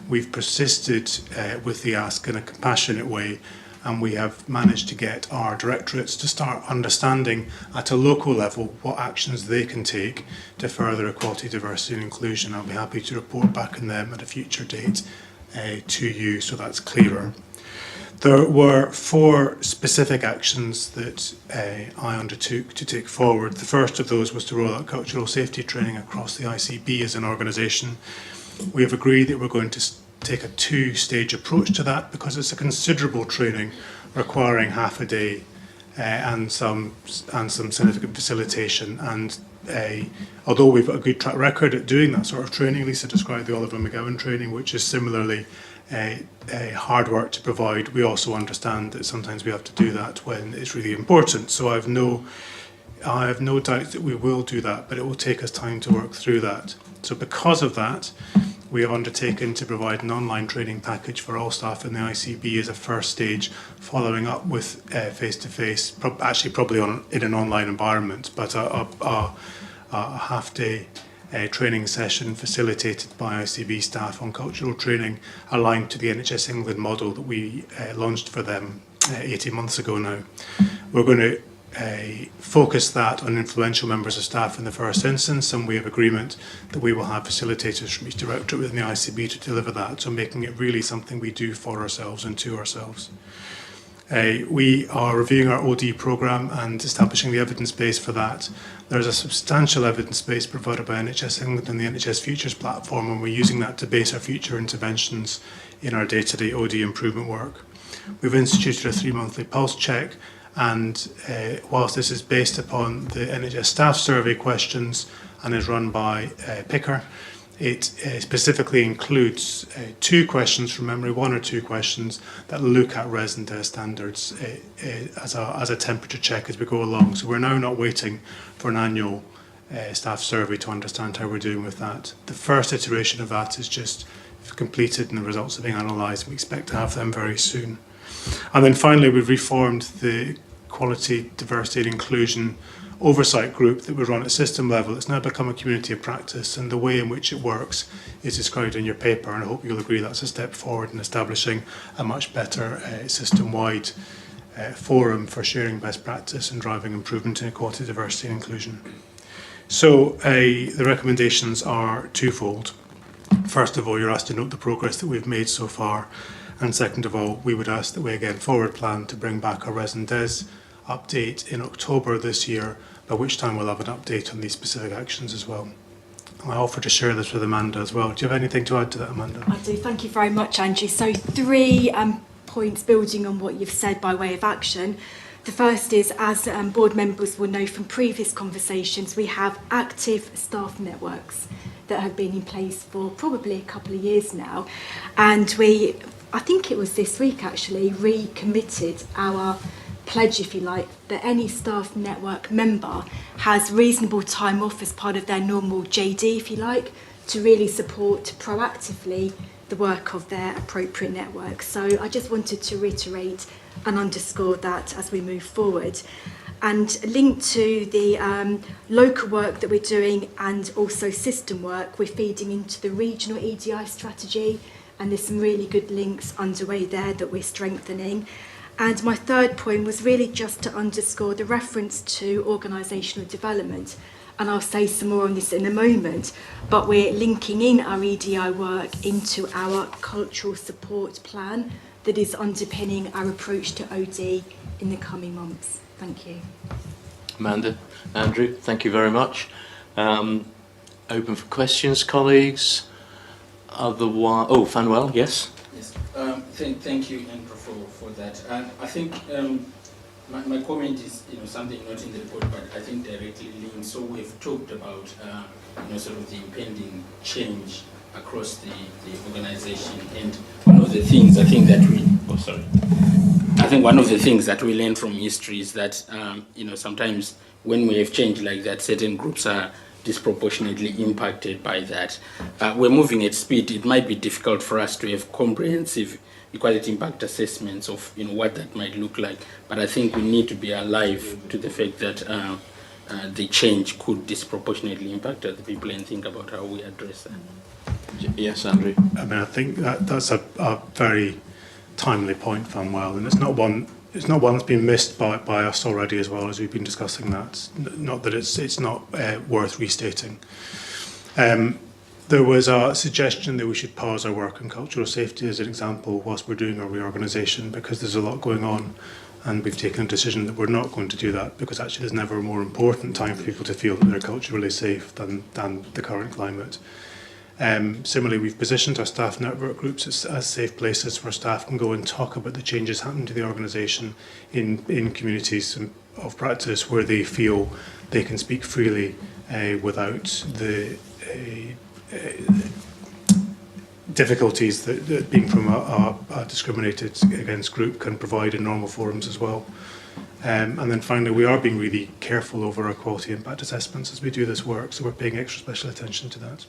we've persisted with the ask in a compassionate way, and we have managed to get our directorates to start understanding at a local level what actions they can take to further equality, diversity and inclusion. I'll be happy to report back on them at a future date to you, so that's clearer. There were 4 specific actions that I undertook to take forward. The first of those was to roll out cultural safety training across the ICB as an organisation. We have agreed that we're going to take a 2-stage approach to that because it's a considerable training requiring half a day and some significant facilitation. And although we've got a good track record at doing that sort of training, Lisa described the Oliver McGowan training, which is similarly hard work to provide, we also understand that sometimes we have to do that when it's really important. So I have no doubt that we will do that, but it will take us time to work through that. So because of that, we have undertaken to provide an online training package for all staff in the ICB as a first stage, following up with face-to-face, actually probably in an online environment, but a half-day training session facilitated by ICB staff on cultural training, aligned to the NHS England model that we launched for them 18 months ago now. We're going to focus that on influential members of staff in the first instance, and we have agreement that we will have facilitators from each directorate within the ICB to deliver that, so making it really something we do for ourselves and to ourselves. We are reviewing our OD programme and establishing the evidence base for that. There's a substantial evidence base provided by NHS England and the NHS Futures platform, and we're using that to base our future interventions in our day-to-day OD improvement work. We've instituted a 3-monthly pulse check, and whilst this is based upon the NHS staff survey questions and is run by Picker, it specifically includes 2 questions from memory, 1 or 2 questions that look at Res and Des standards as a temperature check as we go along. So we're now not waiting for an annual staff survey to understand how we're doing with that. The first iteration of that is just completed and the results are being analysed. We expect to have them very soon. And then finally, we've reformed the Quality, Diversity and Inclusion oversight group that we run at system level. It's now become a community of practice, and the way in which it works is described in your paper, and I hope you'll agree that's a step forward in establishing a much better system-wide forum for sharing best practice and driving improvement in equality, diversity and inclusion. So the recommendations are twofold. First of all, you're asked to note the progress that we've made so far, and second of all, we would ask that we again forward plan to bring back a Res and Des update in October this year, by which time we'll have an update on these specific actions as well. I offer to share this with Amanda as well. Do you have anything to add to that, Amanda? I do. Thank you very much, Andrew. So 3 points building on what you've said by way of action. The first is, as board members will know from previous conversations, we have active staff networks that have been in place for probably a couple of years now, and I think it was this week actually, recommitted our pledge, if you like, that any staff network member has reasonable time off as part of their normal JD, if you like, to really support proactively the work of their appropriate network. So I just wanted to reiterate and underscore that as we move forward. And linked to the local work that we're doing and also system work, we're feeding into the regional EDI strategy, and there's some really good links underway there that we're strengthening. And my third point was really just to underscore the reference to organisational development. And I'll say some more on this in a moment, but we're linking in our EDI work into our cultural support plan that is underpinning our approach to OD in the coming months. Thank you. Amanda, Andrew, thank you very much. Open for questions, colleagues. Otherwise, oh, Fanuel, yes? Yes, thank you, Andrew, for that. I think my comment is, something not in the report, but I think directly linked. So we've talked about, sort of the impending change across the organisation, and one of the things I think that one of the things that we learn from history is that, sometimes when we have change like that, certain groups are disproportionately impacted by that. We're moving at speed. It might be difficult for us to have comprehensive equality impact assessments of what that might look like, but I think we need to be alive to the fact that the change could disproportionately impact other people and think about how we address that. Yes, Andrew. I mean, I think that's a very timely point, Fanuel, and it's not one that's been missed by us already as well, as we've been discussing that. Not that it's not worth restating. There was a suggestion that we should pause our work on cultural safety as an example whilst we're doing our reorganisation, because there's a lot going on, and we've taken a decision that we're not going to do that, because actually there's never a more important time for people to feel that they're culturally safe than the current climate. Similarly, we've positioned our staff network groups as safe places where staff can go and talk about the changes happening to the organisation in communities of practice where they feel they can speak freely without the difficulties that being from a discriminated against group can provide in normal forums as well. And then finally, we are being really careful over our quality impact assessments as we do this work, so we're paying extra special attention to that.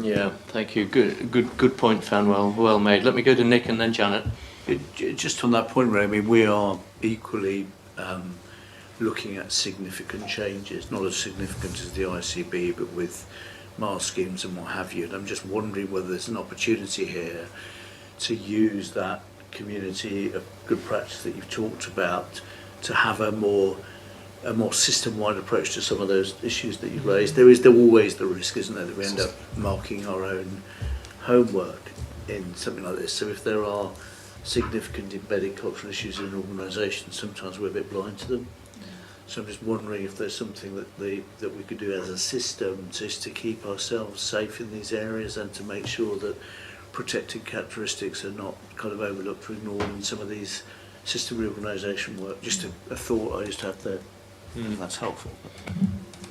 Yeah, thank you. Good point, Fanuel. Well made. Let me go to Nick and then Janet. Just on that point, Ray, I mean, we are equally looking at significant changes, not as significant as the ICB, but with MAR schemes and what have you. And I'm just wondering whether there's an opportunity here to use that community of good practice that you've talked about to have a more system-wide approach to some of those issues that you raised. There always the risk, isn't there, that we end up marking our own homework in something like this. So if there are significant embedded cultural issues in an organisation, sometimes we're a bit blind to them. So I'm just wondering if there's something that we could do as a system just to keep ourselves safe in these areas and to make sure that protected characteristics are not kind of overlooked or ignored in some of these system reorganisation work. Just a thought I just had there. That's helpful.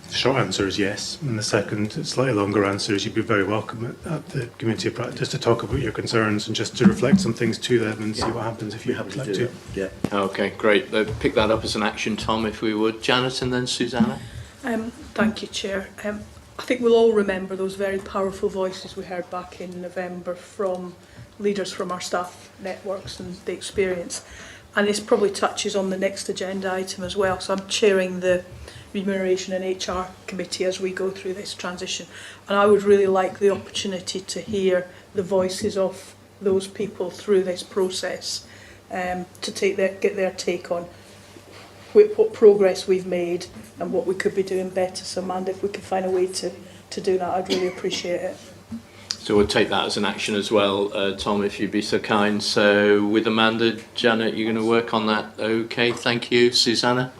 The short answer is yes, and the second, slightly longer answer is you'd be very welcome at the community of practice to talk about your concerns and just to reflect some things to them and see what happens if you would like to. Yeah. Okay, great. Pick that up as an action, Tom, if we would. Janet and then Susanna. Thank you, Chair. I think we'll all remember those very powerful voices we heard back in November from leaders from our staff networks and the experience. And this probably touches on the next agenda item as well. So I'm chairing the Remuneration and HR Committee as we go through this transition. And I would really like the opportunity to hear the voices of those people through this process, to get their take on what progress we've made and what we could be doing better. So Amanda, if we could find a way to do that, I'd really appreciate it. So we'll take that as an action as well, Tom, if you'd be so kind. So with Amanda, Janet, you're going to work on that. Okay, thank you. Susanna?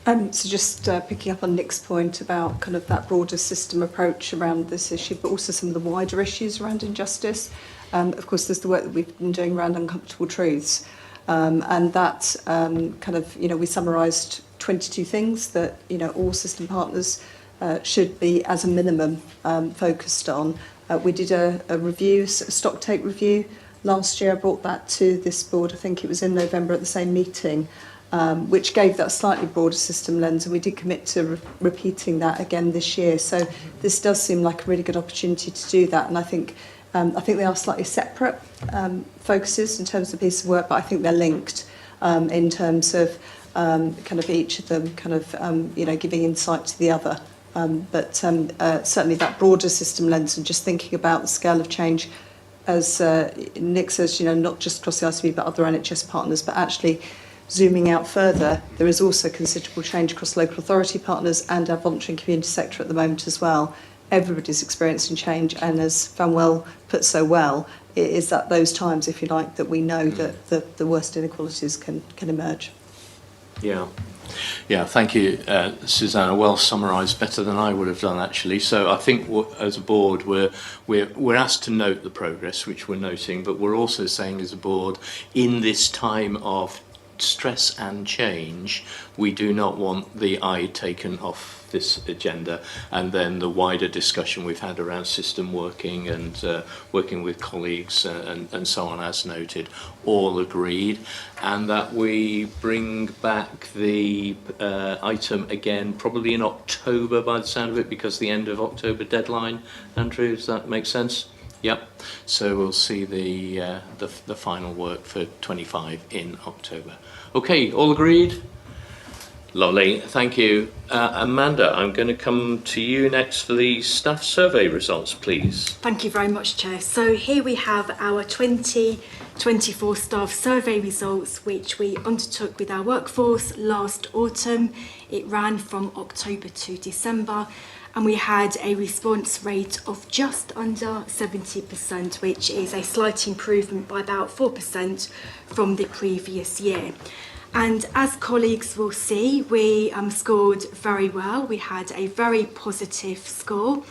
So just picking up on Nick's point about kind of that broader system approach around this issue, but also some of the wider issues around injustice. Of course, there's the work that we've been doing around uncomfortable truths. And that kind of, we summarised 22 things that, all system partners should be, as a minimum, focused on. We did a review, a stock take review last year. I brought that to this board. I think it was in November at the same meeting, which gave that slightly broader system lens, and we did commit to repeating that again this year. So this does seem like a really good opportunity to do that, and I think they are slightly separate focuses in terms of piece of work, but I think they're linked. in terms of kind of each of them kind of, giving insight to the other. But certainly that broader system lens and just thinking about the scale of change, as Nick says, not just across the ICB but other NHS partners, but actually zooming out further, there is also considerable change across local authority partners and our voluntary and community sector at the moment as well. Everybody's experiencing change, and as Vanwell put so well, it is at those times, if you like, that we know that the worst inequalities can emerge. Yeah, thank you, Susanna. Well summarised, better than I would have done actually. So I think as a board we're asked to note the progress, which we're noting, but we're also saying as a board, in this time of stress and change, we do not want the eye taken off this agenda, and then the wider discussion we've had around system working and working with colleagues and so on, as noted, all agreed, and that we bring back the item again probably in October by the sound of it, because the end of October deadline. Andrew, does that make sense? Yep. So we'll see the final work for 25 in October. Okay, all agreed? Lovely, thank you. Amanda, I'm going to come to you next for the staff survey results, please. Thank you very much, Chair. So here we have our 2024 staff survey results, which we undertook with our workforce last autumn. It ran from October to December, and we had a response rate of just under 70%, which is a slight improvement by about 4% from the previous year. And as colleagues will see, we scored very well. We had a very positive score.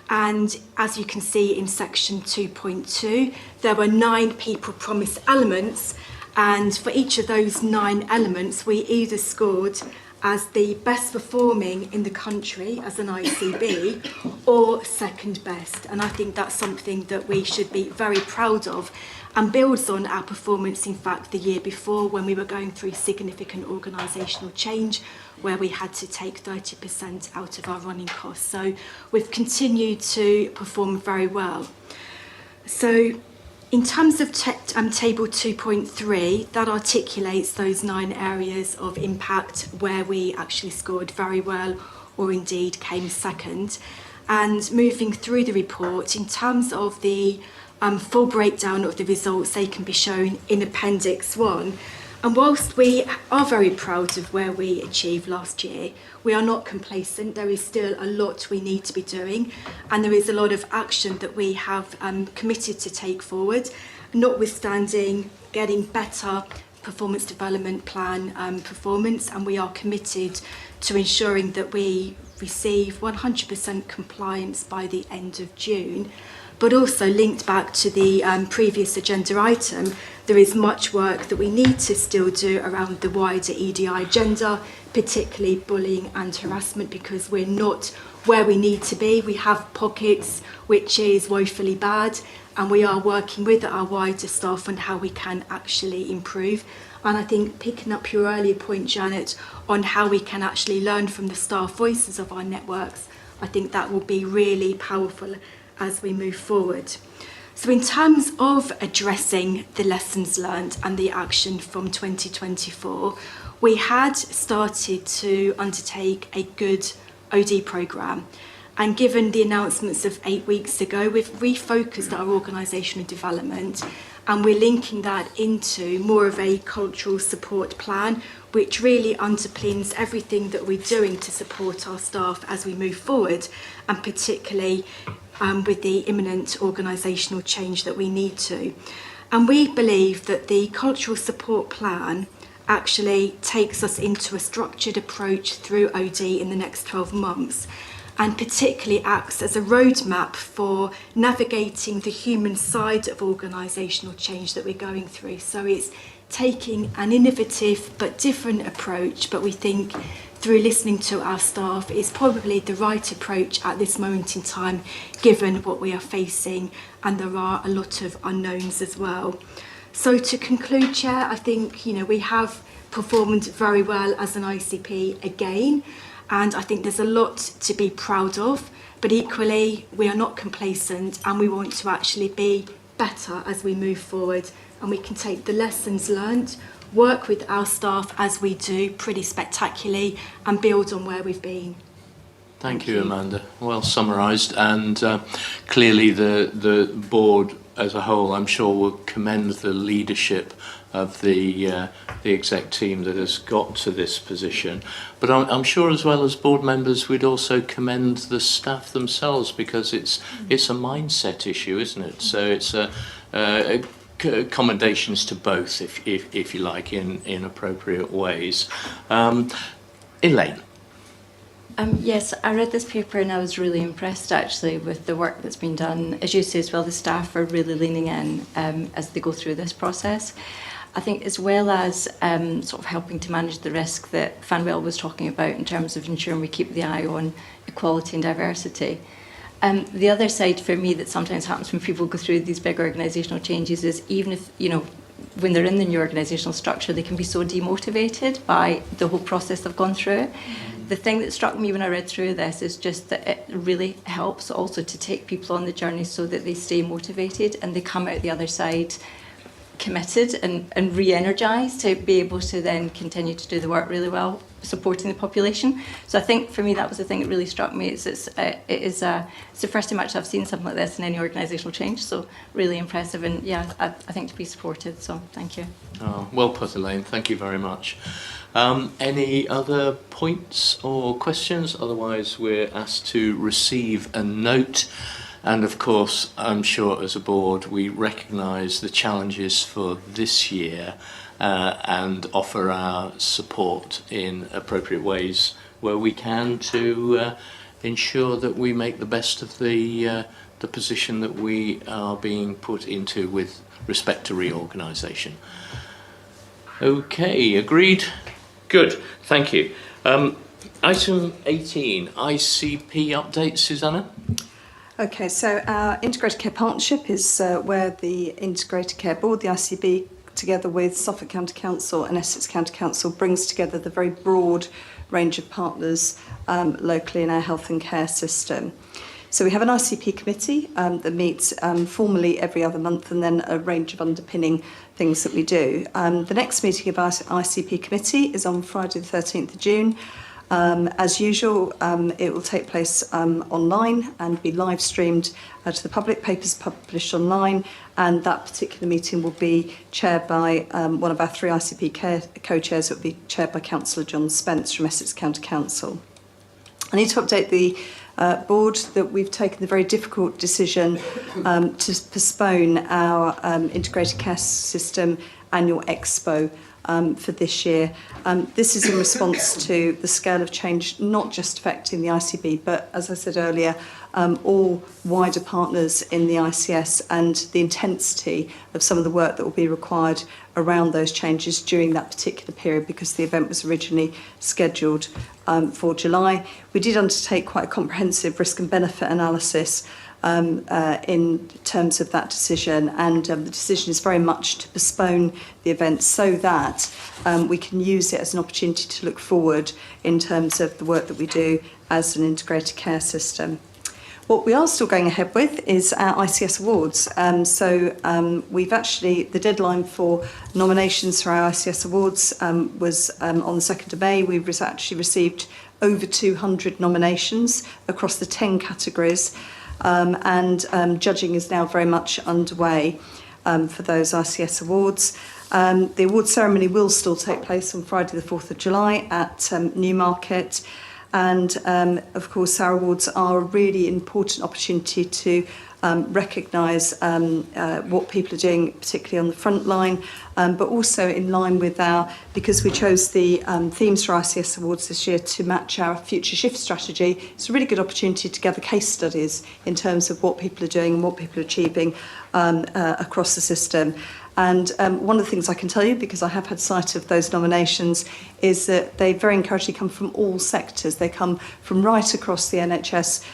And as you can see in section 2.2, there were 9 people promise elements. And for each of those 9 elements, we either scored as the best performing in the country as an ICB or second best. And I think that's something that we should be very proud of, and builds on our performance, in fact, the year before, when we were going through significant organisational change where we had to take 30% out of our running costs. So we've continued to perform very well. So in terms of table 2.3, that articulates those 9 areas of impact where we actually scored very well or indeed came second. And moving through the report, in terms of the full breakdown of the results, they can be shown in Appendix 1. And whilst we are very proud of where we achieved last year, we are not complacent. There is still a lot we need to be doing, and there is a lot of action that we have committed to take forward, notwithstanding getting better performance development plan performance, and we are committed to ensuring that we receive 100% compliance by the end of June. But also linked back to the previous agenda item, there is much work that we need to still do around the wider EDI agenda, particularly bullying and harassment, because we're not where we need to be. We have pockets which is woefully bad, and we are working with our wider staff on how we can actually improve. And I think picking up your earlier point, Janet, on how we can actually learn from the staff voices of our networks, I think that will be really powerful as we move forward. So in terms of addressing the lessons learned and the action from 2024, we had started to undertake a good OD programme. And given the announcements of 8 weeks ago, we've refocused our organisational development, and we're linking that into more of a cultural support plan, which really underpins everything that we're doing to support our staff as we move forward, and particularly with the imminent organisational change that we need to. And we believe that the cultural support plan actually takes us into a structured approach through OD in the next 12 months, and particularly acts as a roadmap for navigating the human side of organisational change that we're going through. So it's taking an innovative but different approach, but we think through listening to our staff is probably the right approach at this moment in time, given what we are facing, and there are a lot of unknowns as well. So to conclude, Chair, I think we have performed very well as an ICP again, and I think there's a lot to be proud of, but equally we are not complacent, and we want to actually be better as we move forward, and we can take the lessons learned work with our staff as we do pretty spectacularly and build on where we've been. Thank you, Amanda. Well summarised, and clearly the board as a whole, I'm sure, will commend the leadership of the exec team that has got to this position. But I'm sure, as well as board members, we'd also commend the staff themselves, because it's a mindset issue, isn't it? So it's commendations to both, if you like, in appropriate ways. Elaine. Yes, I read this paper and I was really impressed actually with the work that's been done. As you say as well, the staff are really leaning in as they go through this process. I think, as well as sort of helping to manage the risk that Fanuel was talking about in terms of ensuring we keep the eye on equality and diversity. The other side for me that sometimes happens when people go through these big organisational changes is, even if, you know, when they're in the new organisational structure, they can be so demotivated by the whole process they've gone through. The thing that struck me when I read through this is just that it really helps also to take people on the journey so that they stay motivated and they come out the other side committed and re-energised to be able to then continue to do the work really well, supporting the population. So I think for me that was the thing that really struck me. It's the first time actually I've seen something like this in any organisational change, so really impressive, and yeah, I think to be supported, so thank you. Oh, well put, Elaine, thank you very much. Any other points or questions? Otherwise we're asked to receive a note. And of course, I'm sure as a board we recognise the challenges for this year and offer our support in appropriate ways where we can to ensure that we make the best of the position that we are being put into with respect to reorganisation. Okay, agreed? Good, thank you. Item 18, ICP update, Susanna? Okay, so our Integrated Care Partnership is where the Integrated Care Board, the ICB, together with Suffolk County Council and Essex County Council, brings together the very broad range of partners locally in our health and care system. So we have an ICP committee that meets formally every other month, and then a range of underpinning things that we do. The next meeting of our ICP committee is on Friday the 13th of June. As usual, it will take place online and be live streamed to the public. Papers published online, and that particular meeting will be chaired by one of our three ICP co-chairs. It will be chaired by Councillor John Spence from Essex County Council. I need to update the board that we've taken the very difficult decision to postpone our integrated care system annual expo for this year. This is in response to the scale of change, not just affecting the ICB, but as I said earlier, all wider partners in the ICS, and the intensity of some of the work that will be required around those changes during that particular period, because the event was originally scheduled for July. We did undertake quite a comprehensive risk and benefit analysis in terms of that decision, and the decision is very much to postpone the event so that we can use it as an opportunity to look forward in terms of the work that we do as an integrated care system. What we are still going ahead with is our ICS awards. We've actually, the deadline for nominations for our ICS awards was on the 2nd of May. We've actually received over 200 nominations across the 10 categories. Judging is now very much underway for those ICS awards. The award ceremony will still take place on Friday the 4th of July at Newmarket. And of course, our awards are a really important opportunity to recognise what people are doing, particularly on the front line, but also in line with because we chose the themes for ICS Awards this year to match our future shift strategy. It's a really good opportunity to gather case studies in terms of what people are doing and what people are achieving across the system. And one of the things I can tell you, because I have had sight of those nominations, is that they very encouragingly come from all sectors. They come from right across the NHS,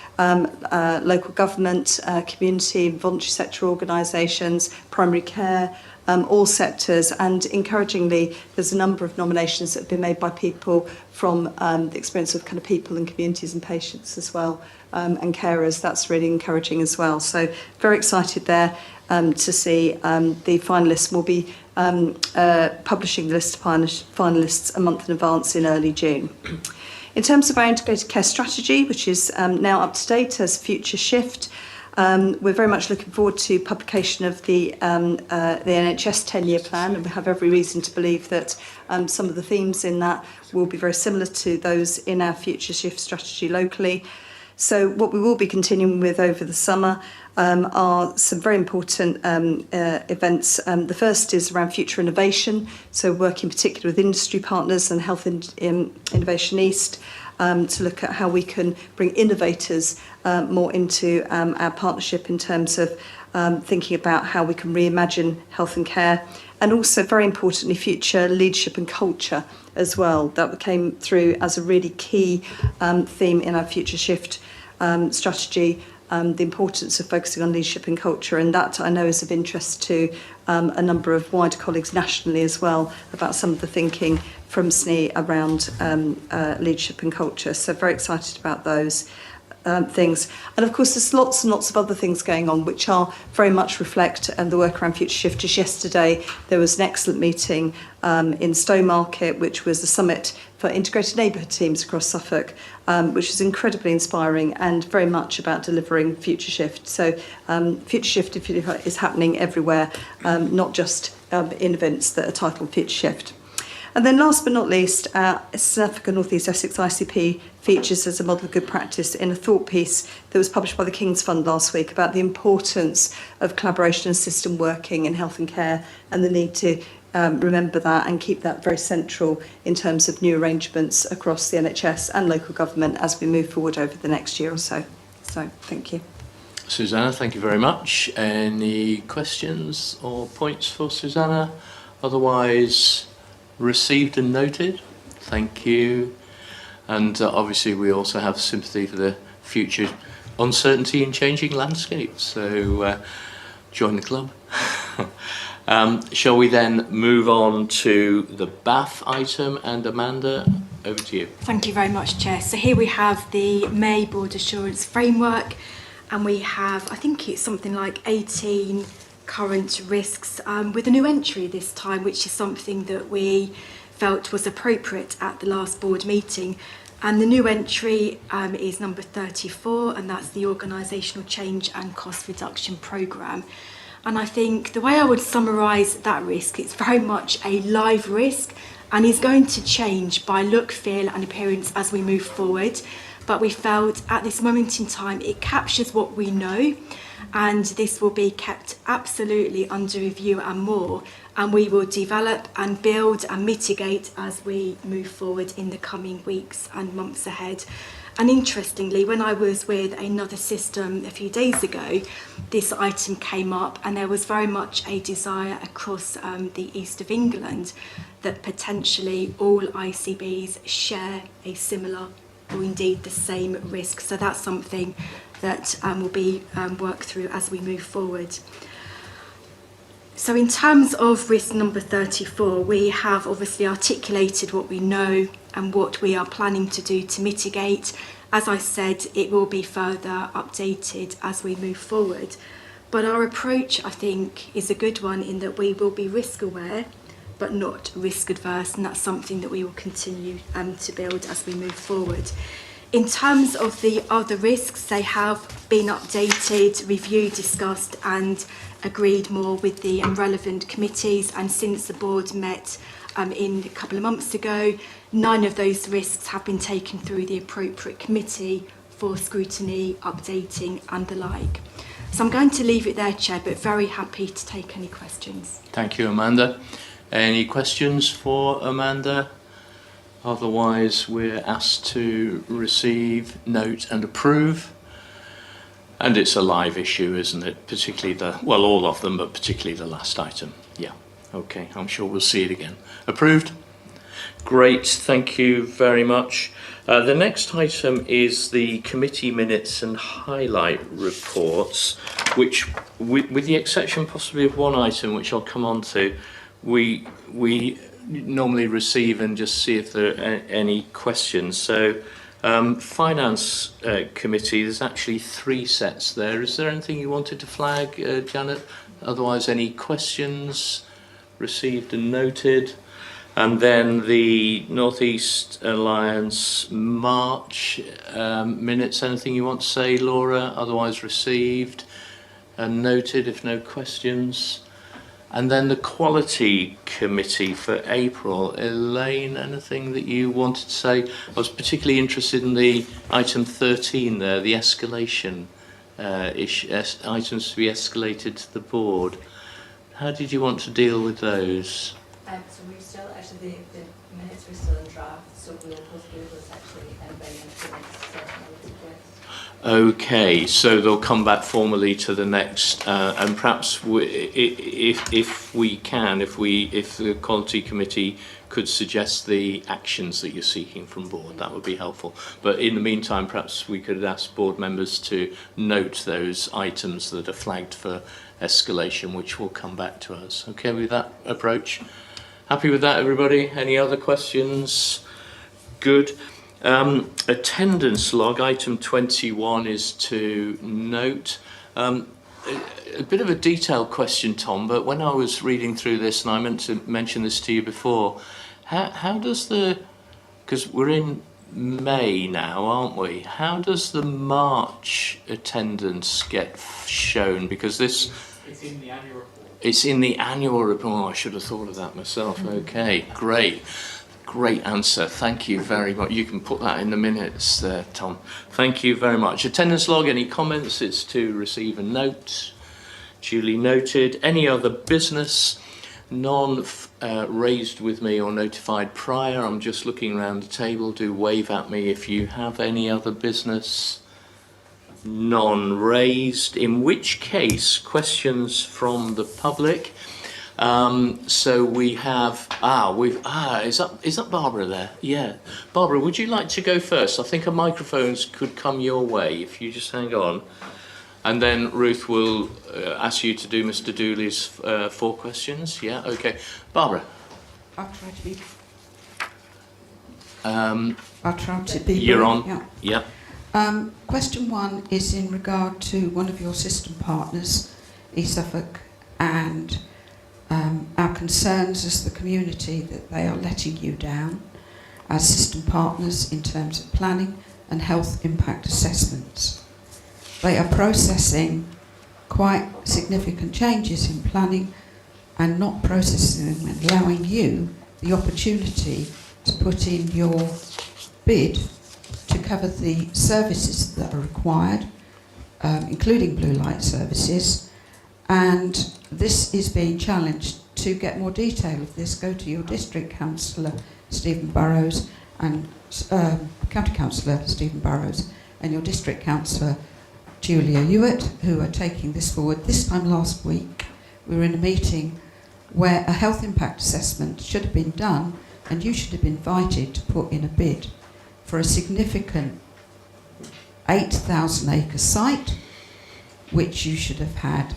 local government, community, voluntary sector organisations, primary care, all sectors. And encouragingly, there's a number of nominations that have been made by people from the experience of kind of people and communities and patients as well, and carers. That's really encouraging as well. So very excited there. to see the finalists. Will be publishing the list of finalists a month in advance in early June. In terms of our integrated care strategy, which is now up to date as Future Shift, we're very much looking forward to publication of the NHS 10-year plan, and we have every reason to believe that some of the themes in that will be very similar to those in our Future Shift strategy locally. So what we will be continuing with over the summer are some very important events. The first is around future innovation, so working particularly with industry partners and Health Innovation East to look at how we can bring innovators more into our partnership in terms of thinking about how we can reimagine health and care, and also very importantly future leadership and culture as well. That came through as a really key theme in our Future Shift strategy. The importance of focusing on leadership and culture, and that I know is of interest to a number of wider colleagues nationally as well about some of the thinking from SNE around leadership and culture. So very excited about those things. And of course there's lots and lots of other things going on which are very much reflect the work around Future Shift. Just yesterday there was an excellent meeting in Stowmarket, which was a summit for integrated neighbourhood teams across Suffolk, which is incredibly inspiring and very much about delivering Future Shift. So Future Shift is happening everywhere, not just in events that are titled Future Shift. And then last but not least, Suffolk and North East Essex ICP features as a model of good practice in a thought piece that was published by the King's Fund last week about the importance of collaboration and system working in health and care, and the need to remember that and keep that very central in terms of new arrangements across the NHS and local government as we move forward over the next year or so. So thank you. Susanna, thank you very much. Any questions or points for Susanna? Otherwise, received and noted. Thank you. And obviously we also have sympathy for the future uncertainty in changing landscape. So join the club. Shall we then move on to the Bath item? And Amanda, over to you. Thank you very much, Chair. So here we have the May Board Assurance Framework, and we have, I think it's something like 18 current risks with a new entry this time, which is something that we felt was appropriate at the last board meeting. And the new entry is number 34, and that's the Organisational Change and Cost Reduction Programme. And I think the way I would summarise that risk, it's very much a live risk and is going to change by look, feel and appearance as we move forward. But we felt at this moment in time it captures what we know, and this will be kept absolutely under review and more, and we will develop and build and mitigate as we move forward in the coming weeks and months ahead. And interestingly, when I was with another system a few days ago, this item came up, and there was very much a desire across the east of England that potentially all ICBs share a similar or indeed the same risk. So that's something that will be worked through as we move forward. So in terms of risk number 34, we have obviously articulated what we know and what we are planning to do to mitigate. As I said, it will be further updated as we move forward. But our approach, I think, is a good one in that we will be risk aware, but not risk adverse, and that's something that we will continue to build as we move forward. In terms of the other risks, they have been updated, reviewed, discussed and agreed more with the relevant committees, and since the board met in a couple of months ago, 9 of those risks have been taken through the appropriate committee for scrutiny, updating and the like. So I'm going to leave it there, Chair, but very happy to take any questions. Thank you, Amanda. Any questions for Amanda? Otherwise, we're asked to receive, note and approve. And it's a live issue, isn't it? Particularly well, all of them, but particularly the last item. Yeah, okay, I'm sure we'll see it again. Approved? Great, thank you very much. The next item is the committee minutes and highlight reports, which, with the exception possibly of one item, which I'll come on to, we normally receive and just see if there are any questions. So, Finance Committee, there's actually 3 sets there. Is there anything you wanted to flag, Janet? Otherwise, any questions received and noted? And then the North East Alliance March minutes. Anything you want to say, Laura? Otherwise received and noted, if no questions. And then the Quality Committee for April. Elaine, anything that you wanted to say? I was particularly interested in the item 13 there, the escalation items to be escalated to the board. How did you want to deal with those? So we're still, actually, the minutes were still in draft, so we'll go through those actually and bring them to the next session, I would suggest. Okay, so they'll come back formally to the next, and perhaps if the Quality Committee could suggest the actions that you're seeking from board, that would be helpful. But in the meantime, perhaps we could ask board members to note those items that are flagged for escalation, which will come back to us. Okay with that approach? Happy with that, everybody? Any other questions? Good. Attendance log, item 21 is to note. A bit of a detailed question, Tom, but when I was reading through this, and I meant to mention this to you before, how does because we're in May now, aren't we? How does the March attendance get shown? Because this... It's in the annual report. It's in the annual report. Oh, I should have thought of that myself. Okay, great. Great answer. Thank you very much. You can put that in the minutes there, Tom. Thank you very much. Attendance log, any comments? It's to receive a note. Duly noted. Any other business? None raised with me or notified prior. I'm just looking around the table. Do wave at me if you have any other business. None raised, in which case questions from the public. So we have is that Barbara there? Yeah, Barbara, would you like to go first? I think a microphones could come your way if you just hang on, and then Ruth will ask you to do Mr. Dooley's 4 questions. Yeah, okay, Barbara. I'll try to be. I'll try to be. You're on. Yeah. Yep. Question 1 is in regard to one of your system partners, Suffolk, and our concerns as the community that they are letting you down as system partners in terms of planning and health impact assessments. They are processing quite significant changes in planning and not processing them and allowing you the opportunity to put in your bid to cover the services that are required, including blue light services, and this is being challenged. To get more detail of this, go to your district councillor Stephen Burrows and county councillor Stephen Burrows and your district councillor Julia Hewitt, who are taking this forward. This time last week we were in a meeting where a health impact assessment should have been done and you should have been invited to put in a bid for a significant 8,000 acre site, which you should have had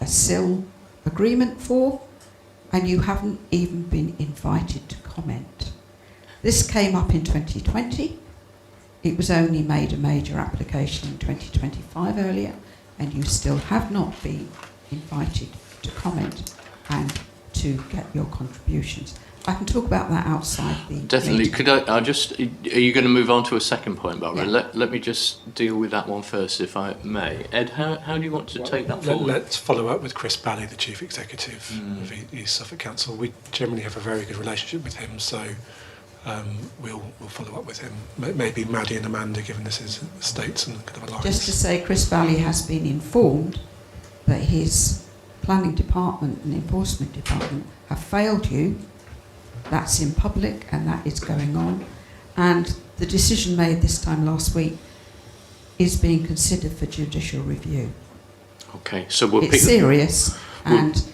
a SIL agreement for, and you haven't even been invited to comment. This came up in 2020. It was only made a major application in 2025 earlier, and you still have not been invited to comment and to get your contributions. I can talk about that outside the Definitely. meeting. Could I just... Are you going to move on to a second point, Barbara? Yeah. Let me just deal with that one first, if I may. Ed, how do you want to take that forward? Let's follow up with Chris Bally, the Chief Executive of East Suffolk Council. We generally have a very good relationship with him, so we'll follow up with him. Maybe Maddie and Amanda, given this is States and kind of alliance. Just to say, Chris Bally has been informed that his planning department and enforcement department have failed you. That's in public and that is going on. And the decision made this time last week is being considered for judicial review. Okay, so we'll it's serious, and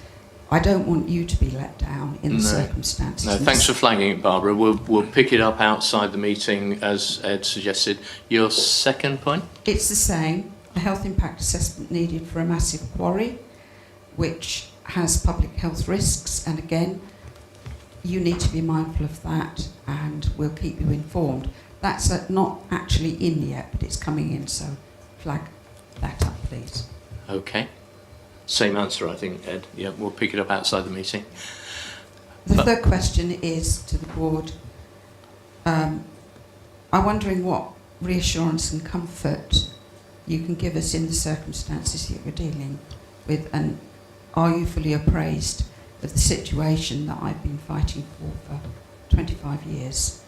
I don't want you to be let down in the circumstances. No, thanks for flagging it, Barbara. We'll pick it up outside the meeting, as Ed suggested. Your second point? It's the same. The health impact assessment needed for a massive quarry, which has public health risks, and again, you need to be mindful of that, and we'll keep you informed. That's not actually in yet, but it's coming in, so flag that up, please. Okay. Same answer, I think, Ed. Yeah, we'll pick it up outside the meeting. The third question is to the board. I'm wondering what reassurance and comfort you can give us in the circumstances that you're dealing with, and are you fully appraised of the situation that I've been fighting for 25 years?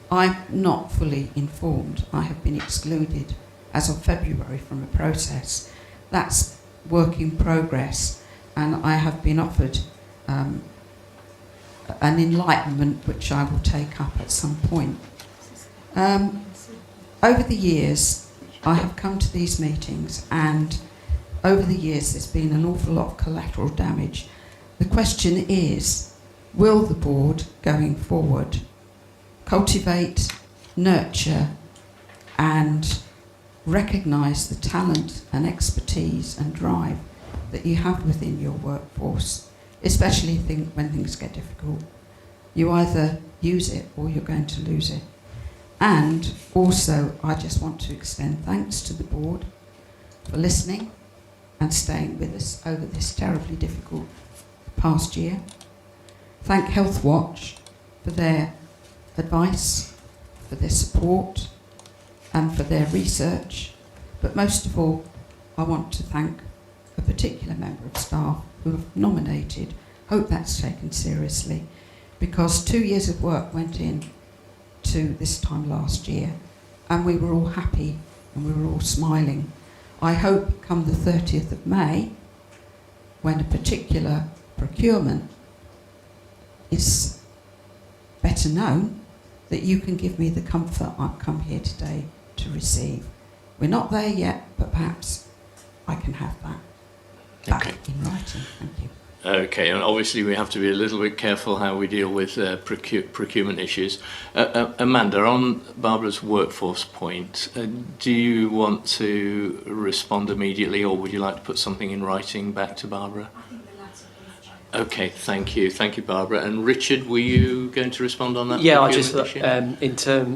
I'm not fully informed. I have been excluded as of February from a process. That's work in progress, and I have been offered an enlightenment which I will take up at some point. Over the years, I have come to these meetings, and over the years there's been an awful lot of collateral damage. The question is, will the board, going forward, cultivate, nurture, and recognise the talent and expertise and drive that you have within your workforce, especially when things get difficult? You either use it or you're going to lose it. And also, I just want to extend thanks to the board for listening and staying with us over this terribly difficult past year. Thank Health Watch for their advice, for their support, and for their research. But most of all, I want to thank a particular member of staff who have nominated. Hope that's taken seriously, because 2 years of work went in to this time last year, and we were all happy and we were all smiling. I hope come the 30th of May, when a particular procurement is better known, that you can give me the comfort I've come here today to receive. We're not there yet, but perhaps I can have that back in writing. Thank you. Okay, and obviously we have to be a little bit careful how we deal with procurement issues. Amanda, on Barbara's workforce point, do you want to respond immediately, or would you like to put something in writing back to Barbara? I think the latter, please, Chair. Okay, thank you. Thank you, Barbara. And Richard, were you going to respond on that? Yeah, I just, issue?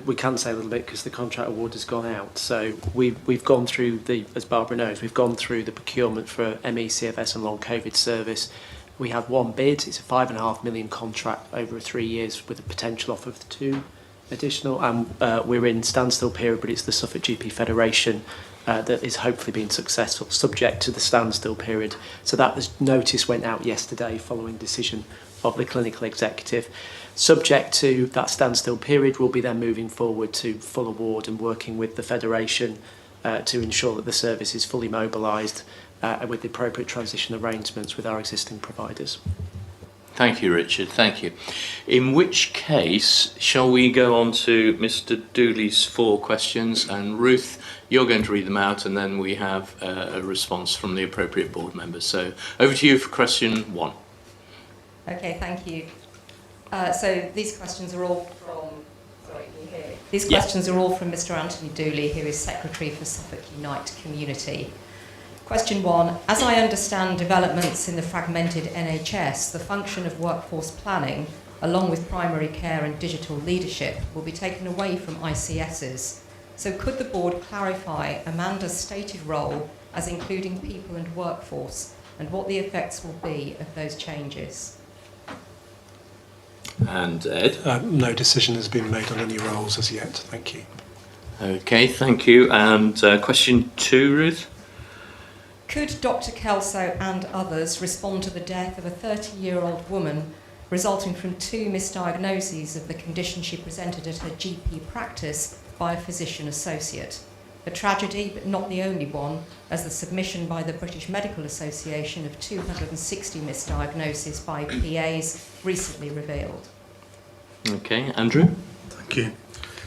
we can say a little bit because the contract award has gone out. So we've gone through as Barbara knows, we've gone through the procurement for ME, CFS and long COVID service. We had one bid. It's a £5.5 million contract over 3 years with a potential offer of 2 additional. And we're in standstill period, but it's the Suffolk GP Federation that is hopefully being successful, subject to the standstill period. So that notice went out yesterday following decision of the clinical executive. Subject to that standstill period, we'll be then moving forward to full award and working with the Federation to ensure that the service is fully mobilised with the appropriate transition arrangements with our existing providers. Thank you, Richard. Thank you. In which case, shall we go on to Mr. Dooley's 4 questions? And Ruth, you're going to read them out, and then we have a response from the appropriate board members. So over to you for question 1. Okay, thank you. So these questions are all from... Sorry, can you hear me? These questions are all from Mr. Anthony Dooley, who is Secretary for Suffolk Unite Community. Question 1. As I understand developments in the fragmented NHS, the function of workforce planning, along with primary care and digital leadership, will be taken away from ICSs. So could the board clarify Amanda's stated role as including people and workforce, and what the effects will be of those changes? And Ed? No decision has been made on any roles as yet. Thank you. Okay, thank you. And question 2, Ruth? Could Dr. Kelso and others respond to the death of a 30-year-old woman resulting from 2 misdiagnoses of the condition she presented at her GP practice by a physician associate? A tragedy, but not the only one, as the submission by the British Medical Association of 260 misdiagnoses by PAs recently revealed. Okay, Andrew? Thank you.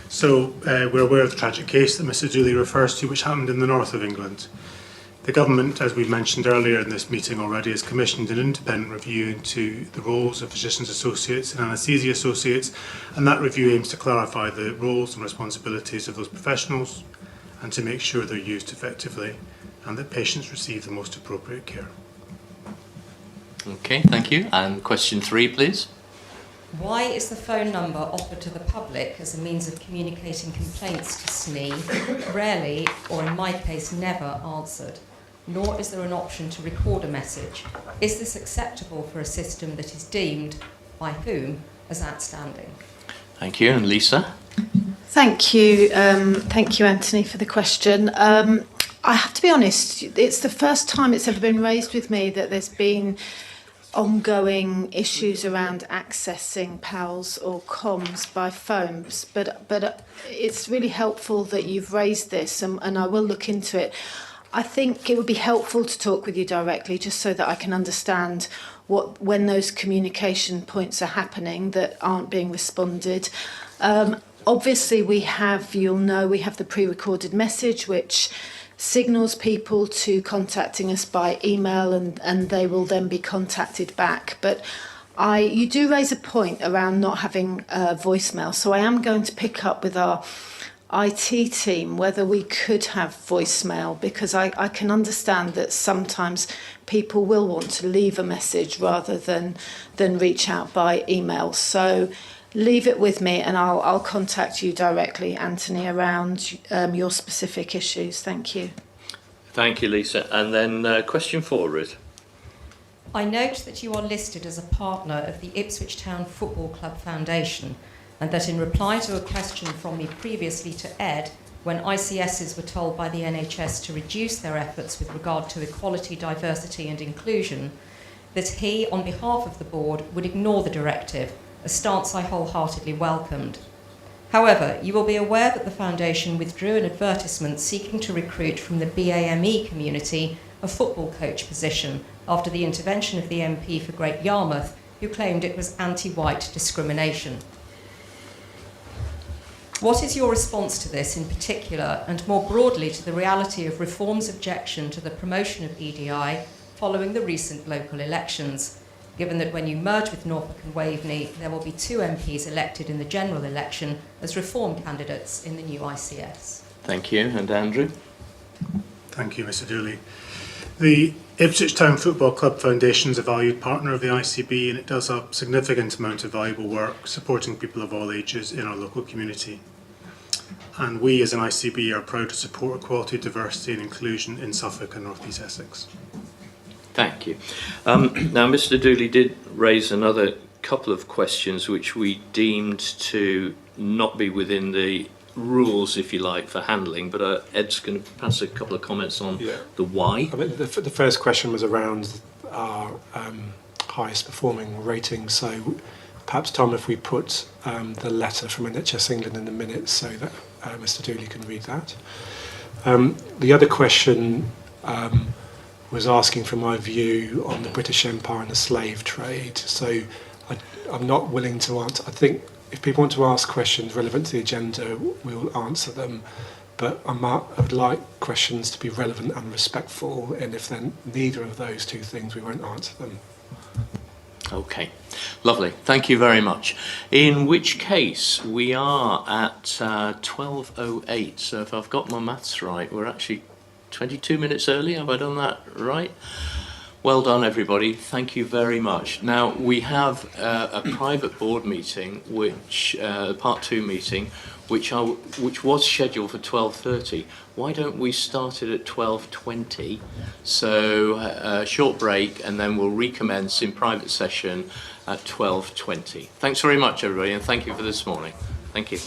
So we're aware of the tragic case that Mr. Dooley refers to, which happened in the north of England. The government, as we mentioned earlier in this meeting already, has commissioned an independent review into the roles of physicians associates and anaesthesia associates, and that review aims to clarify the roles and responsibilities of those professionals and to make sure they're used effectively and that patients receive the most appropriate care. Okay, thank you. And question 3, please. Why is the phone number offered to the public as a means of communicating complaints to SNE rarely, or in my case never, answered? nor is there an option to record a message. Is this acceptable for a system that is deemed, by whom, as outstanding? Thank you. And Lisa? Thank you, Anthony, for the question. I have to be honest, it's the first time it's ever been raised with me that there's been ongoing issues around accessing PALs or comms by phones, but it's really helpful that you've raised this, and I will look into it. I think it would be helpful to talk with you directly, just so that I can understand when those communication points are happening that aren't being responded. Obviously, we have the pre-recorded message, which signals people to contacting us by email, and they will then be contacted back. But you do raise a point around not having voicemail, so I am going to pick up with our IT team whether we could have voicemail, because I can understand that sometimes people will want to leave a message rather than reach out by email. So leave it with me, and I'll contact you directly, Anthony, around your specific issues. Thank you. Thank you, Lisa. And then question 4, Ruth. I note that you are listed as a partner of the Ipswich Town Football Club Foundation, and that in reply to a question from me previously to Ed, when ICSs were told by the NHS to reduce their efforts with regard to equality, diversity and inclusion, that he, on behalf of the board, would ignore the directive, a stance I wholeheartedly welcomed. However, you will be aware that the Foundation withdrew an advertisement seeking to recruit from the BAME community a football coach position after the intervention of the MP for Great Yarmouth, who claimed it was anti-white discrimination. What is your response to this in particular, and more broadly to the reality of Reform's objection to the promotion of EDI following the recent local elections, given that when you merge with Norfolk and Waveney, there will be 2 MPs elected in the general election as Reform candidates in the new ICS? Thank you. And Andrew? Thank you, Mr. Dooley. The Ipswich Town Football Club Foundation is a valued partner of the ICB, and it does a significant amount of valuable work supporting people of all ages in our local community. And we as an ICB are proud to support equality, diversity and inclusion in Suffolk and North East Essex. Thank you. Now, Mr. Dooley did raise another couple of questions which we deemed to not be within the rules, if you like, for handling, but Ed's going to pass a couple of comments on the why. I mean, the first question was around our highest performing rating, so perhaps, Tom, if we put the letter from NHS England in the minutes so that Mr. Dooley can read that. The other question was asking for my view on the British Empire and the slave trade. So I'm not willing to answer. I think if people want to ask questions relevant to the agenda, we'll answer them. But I would like questions to be relevant and respectful, and if then neither of those two things, we won't answer them. Okay, lovely. Thank you very much. In which case, we are at 12:08. So if I've got my maths right, we're actually 22 minutes early. Have I done that right? Well done, everybody. Thank you very much. Now, we have a private board meeting, which part 2 meeting, which was scheduled for 12:30. Why don't we start it at 12:20? So a short break, and then we'll recommence in private session at 12:20. Thanks very much, everybody, and thank you for this morning. Thank you.